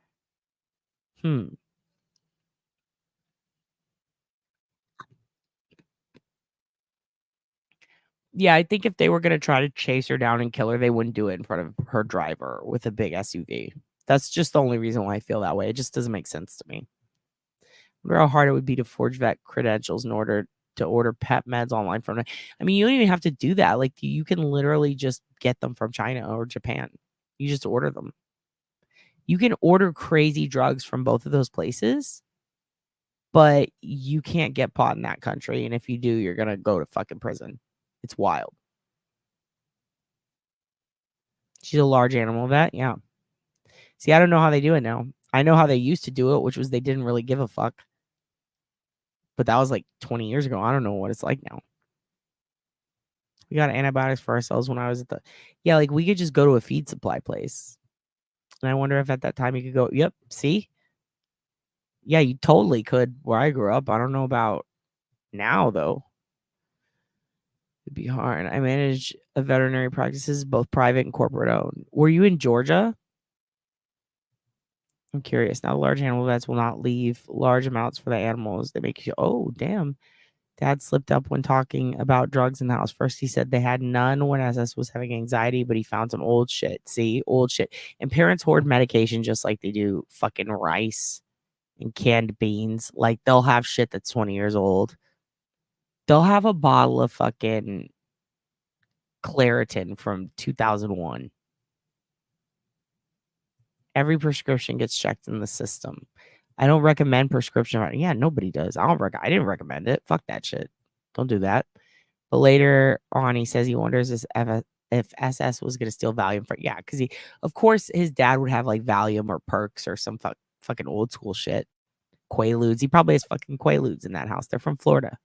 Yeah, I think if they were gonna try to chase her down and kill her, they wouldn't do it in front of her driver with a big SUV. That's just the only reason why I feel that way. It just doesn't make sense to me. I wonder how hard it would be to forge vet credentials in order to order pet meds online from. I mean, you don't even have to do that. Like, you can literally just get them from China or Japan. You just order them. You can order crazy drugs from both of those places, but you can't get pot in that country. And if you do, you're gonna go to fucking prison. It's wild. She's a large animal vet. Yeah. See, I don't know how they do it now. I know how they used to do it, which was they didn't really give a fuck. But that was like 20 years ago. I don't know what it's like now. We got antibiotics for ourselves when I was yeah, like we could just go to a feed supply place. And I wonder if at that time you could go, yep, see? Yeah, you totally could where I grew up. I don't know about now though. It'd be hard. I manage a veterinary practices, both private and corporate owned. Were you in Georgia? I'm curious. Now, large animal vets will not leave large amounts for the animals. They make you, oh, damn. Dad slipped up when talking about drugs in the house. First, he said they had none when SS was having anxiety, but he found some old shit. See, old shit. And parents hoard medication just like they do fucking rice and canned beans. Like, they'll have shit that's 20 years old. They'll have a bottle of fucking Claritin from 2001. Every prescription gets checked in the system. I don't recommend prescription writing. Yeah, nobody does. I didn't recommend it. Fuck that shit. Don't do that. But later on, he says he wonders if SS was going to steal Valium for. Yeah, because of course, his dad would have like Valium or Perks or some fucking old school shit. Quaaludes. He probably has fucking Quaaludes in that house. They're from Florida.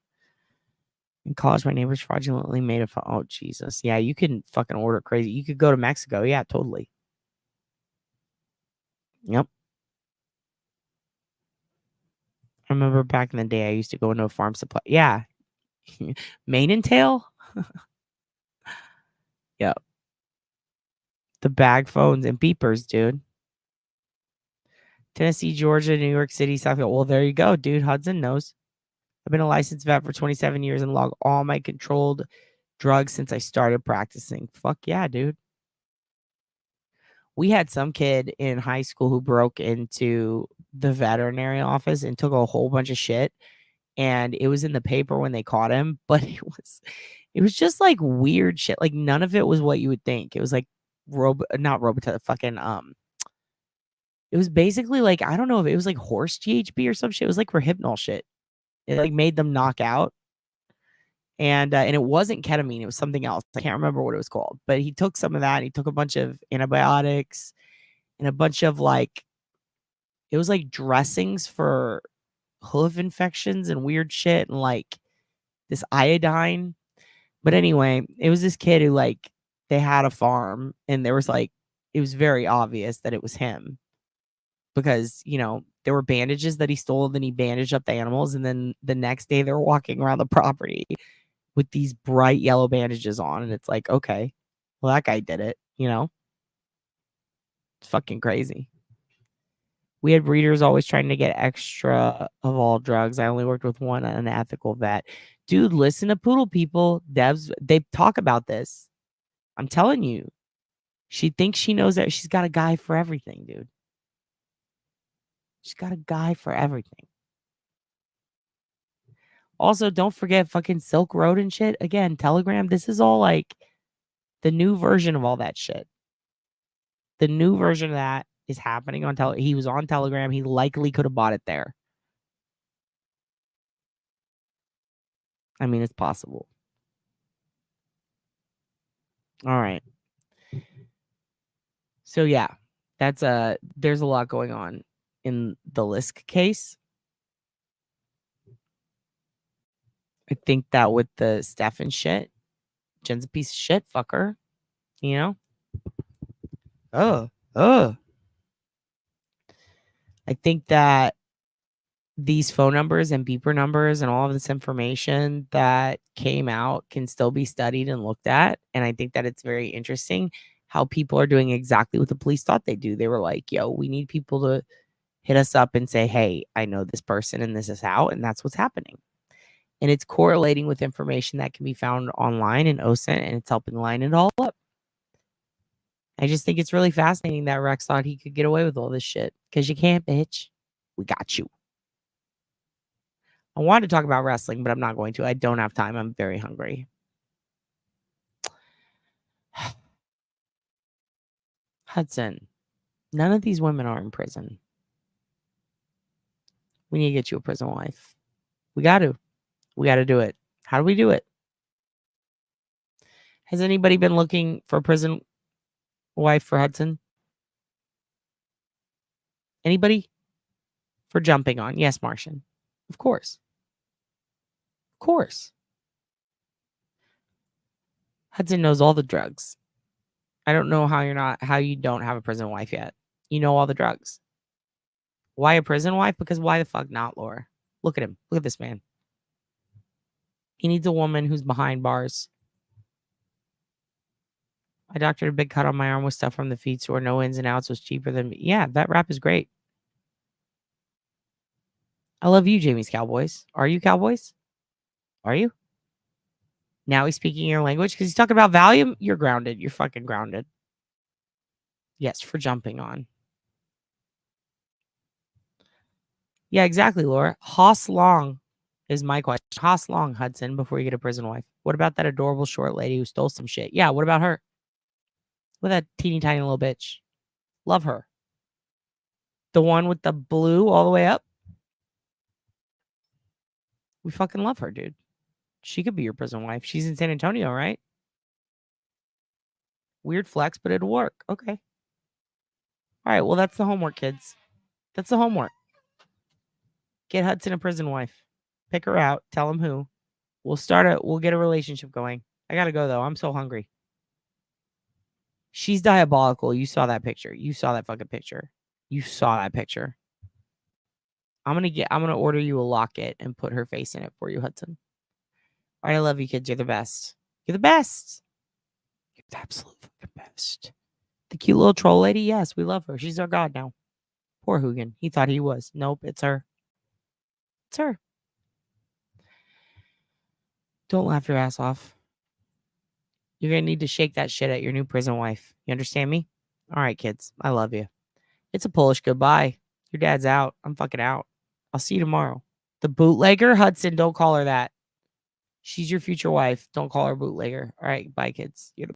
In college, my neighbors fraudulently made a. Oh, Jesus. Yeah, you can fucking order crazy. You could go to Mexico. Yeah, totally. Yep. I remember back in the day, I used to go into a farm supply. Yeah. Mane and tail? Yep. The bag phones and beepers, dude. Tennessee, Georgia, New York City, South Carolina. Well, there you go, dude. Hudson knows. I've been a licensed vet for 27 years and log all my controlled drugs since I started practicing. Fuck yeah, dude. We had some kid in high school who broke into the veterinary office and took a whole bunch of shit. And it was in the paper when they caught him, but it was just like weird shit. Like none of it was what you would think. It was like not Robitussin, fucking it was basically like, I don't know if it was like horse GHB or some shit. It was like for hypnol shit. It like made them knock out. And it wasn't ketamine, it was something else. I can't remember what it was called. But he took some of that, and he took a bunch of antibiotics and a bunch of like, it was like dressings for hoof infections and weird shit and like this iodine. But anyway, it was this kid who like, they had a farm and there was like, it was very obvious that it was him because, you know, there were bandages that he stole, then he bandaged up the animals, and then the next day they were walking around the property with these bright yellow bandages on, and it's like, okay, well, that guy did it, you know? It's fucking crazy. We had breeders always trying to get extra of all drugs. I only worked with one unethical vet. Dude, listen to Poodle People. Devs, they talk about this. I'm telling you. She thinks she knows that she's got a guy for everything, dude. She's got a guy for everything. Also, don't forget fucking Silk Road and shit. Again, Telegram. This is all like the new version of all that shit. The new version of that is happening on he was on Telegram. He likely could have bought it there. I mean, it's possible. All right. So yeah, that's there's a lot going on in the LISK case. I think that with the Stefan shit, Jen's a piece of shit, fucker. You know? I think that these phone numbers and beeper numbers and all of this information that came out can still be studied and looked at. And I think that it's very interesting how people are doing exactly what the police thought they do. They were like, yo, we need people to hit us up and say, hey, I know this person and this is how, and that's what's happening. And it's correlating with information that can be found online in OSINT, and it's helping line it all up. I just think it's really fascinating that Rex thought he could get away with all this shit. Because you can't, bitch. We got you. I wanted to talk about wrestling, but I'm not going to. I don't have time. I'm very hungry. Hudson, none of these women are in prison. We need to get you a prison wife. We got to. We got to do it. How do we do it? Has anybody been looking for a prison wife for Hudson? Anybody? For jumping on. Yes, Martian. Of course. Of course. Hudson knows all the drugs. I don't know how you don't have a prison wife yet. You know all the drugs. Why a prison wife? Because why the fuck not, Laura? Look at him. Look at this man. He needs a woman who's behind bars. I doctored a big cut on my arm with stuff from the feed store. No ins and outs, was cheaper than me. Yeah, that wrap is great. I love you, Jamie's Cowboys. Are you Cowboys? Are you? Now he's speaking your language because he's talking about Valium. You're grounded. You're fucking grounded. Yes, for jumping on. Yeah, exactly, Laura. Hoss Long is my question. Hoss Long, Hudson, before you get a prison wife. What about that adorable short lady who stole some shit? Yeah, what about her? With that teeny tiny little bitch. Love her. The one with the blue all the way up. We fucking love her, dude. She could be your prison wife. She's in San Antonio, right? Weird flex, but it'll work. Okay. All right. Well, that's the homework, kids. That's the homework. Get Hudson a prison wife. Pick her out. Tell him who. We'll get a relationship going. I gotta go though. I'm so hungry. She's diabolical. You saw that picture. You saw that fucking picture. You saw that picture. I'm gonna order you a locket and put her face in it for you, Hudson. All right, I love you, kids. You're the best. You're the best. You're the absolute fucking best. The cute little troll lady, yes, we love her. She's our god now. Poor Hugin. He thought he was. Nope, it's her. It's her. Don't laugh your ass off. You're going to need to shake that shit at your new prison wife. You understand me? All right, kids. I love you. It's a Polish goodbye. Your dad's out. I'm fucking out. I'll see you tomorrow. The bootlegger? Hudson, don't call her that. She's your future wife. Don't call her bootlegger. All right, bye, kids. You're the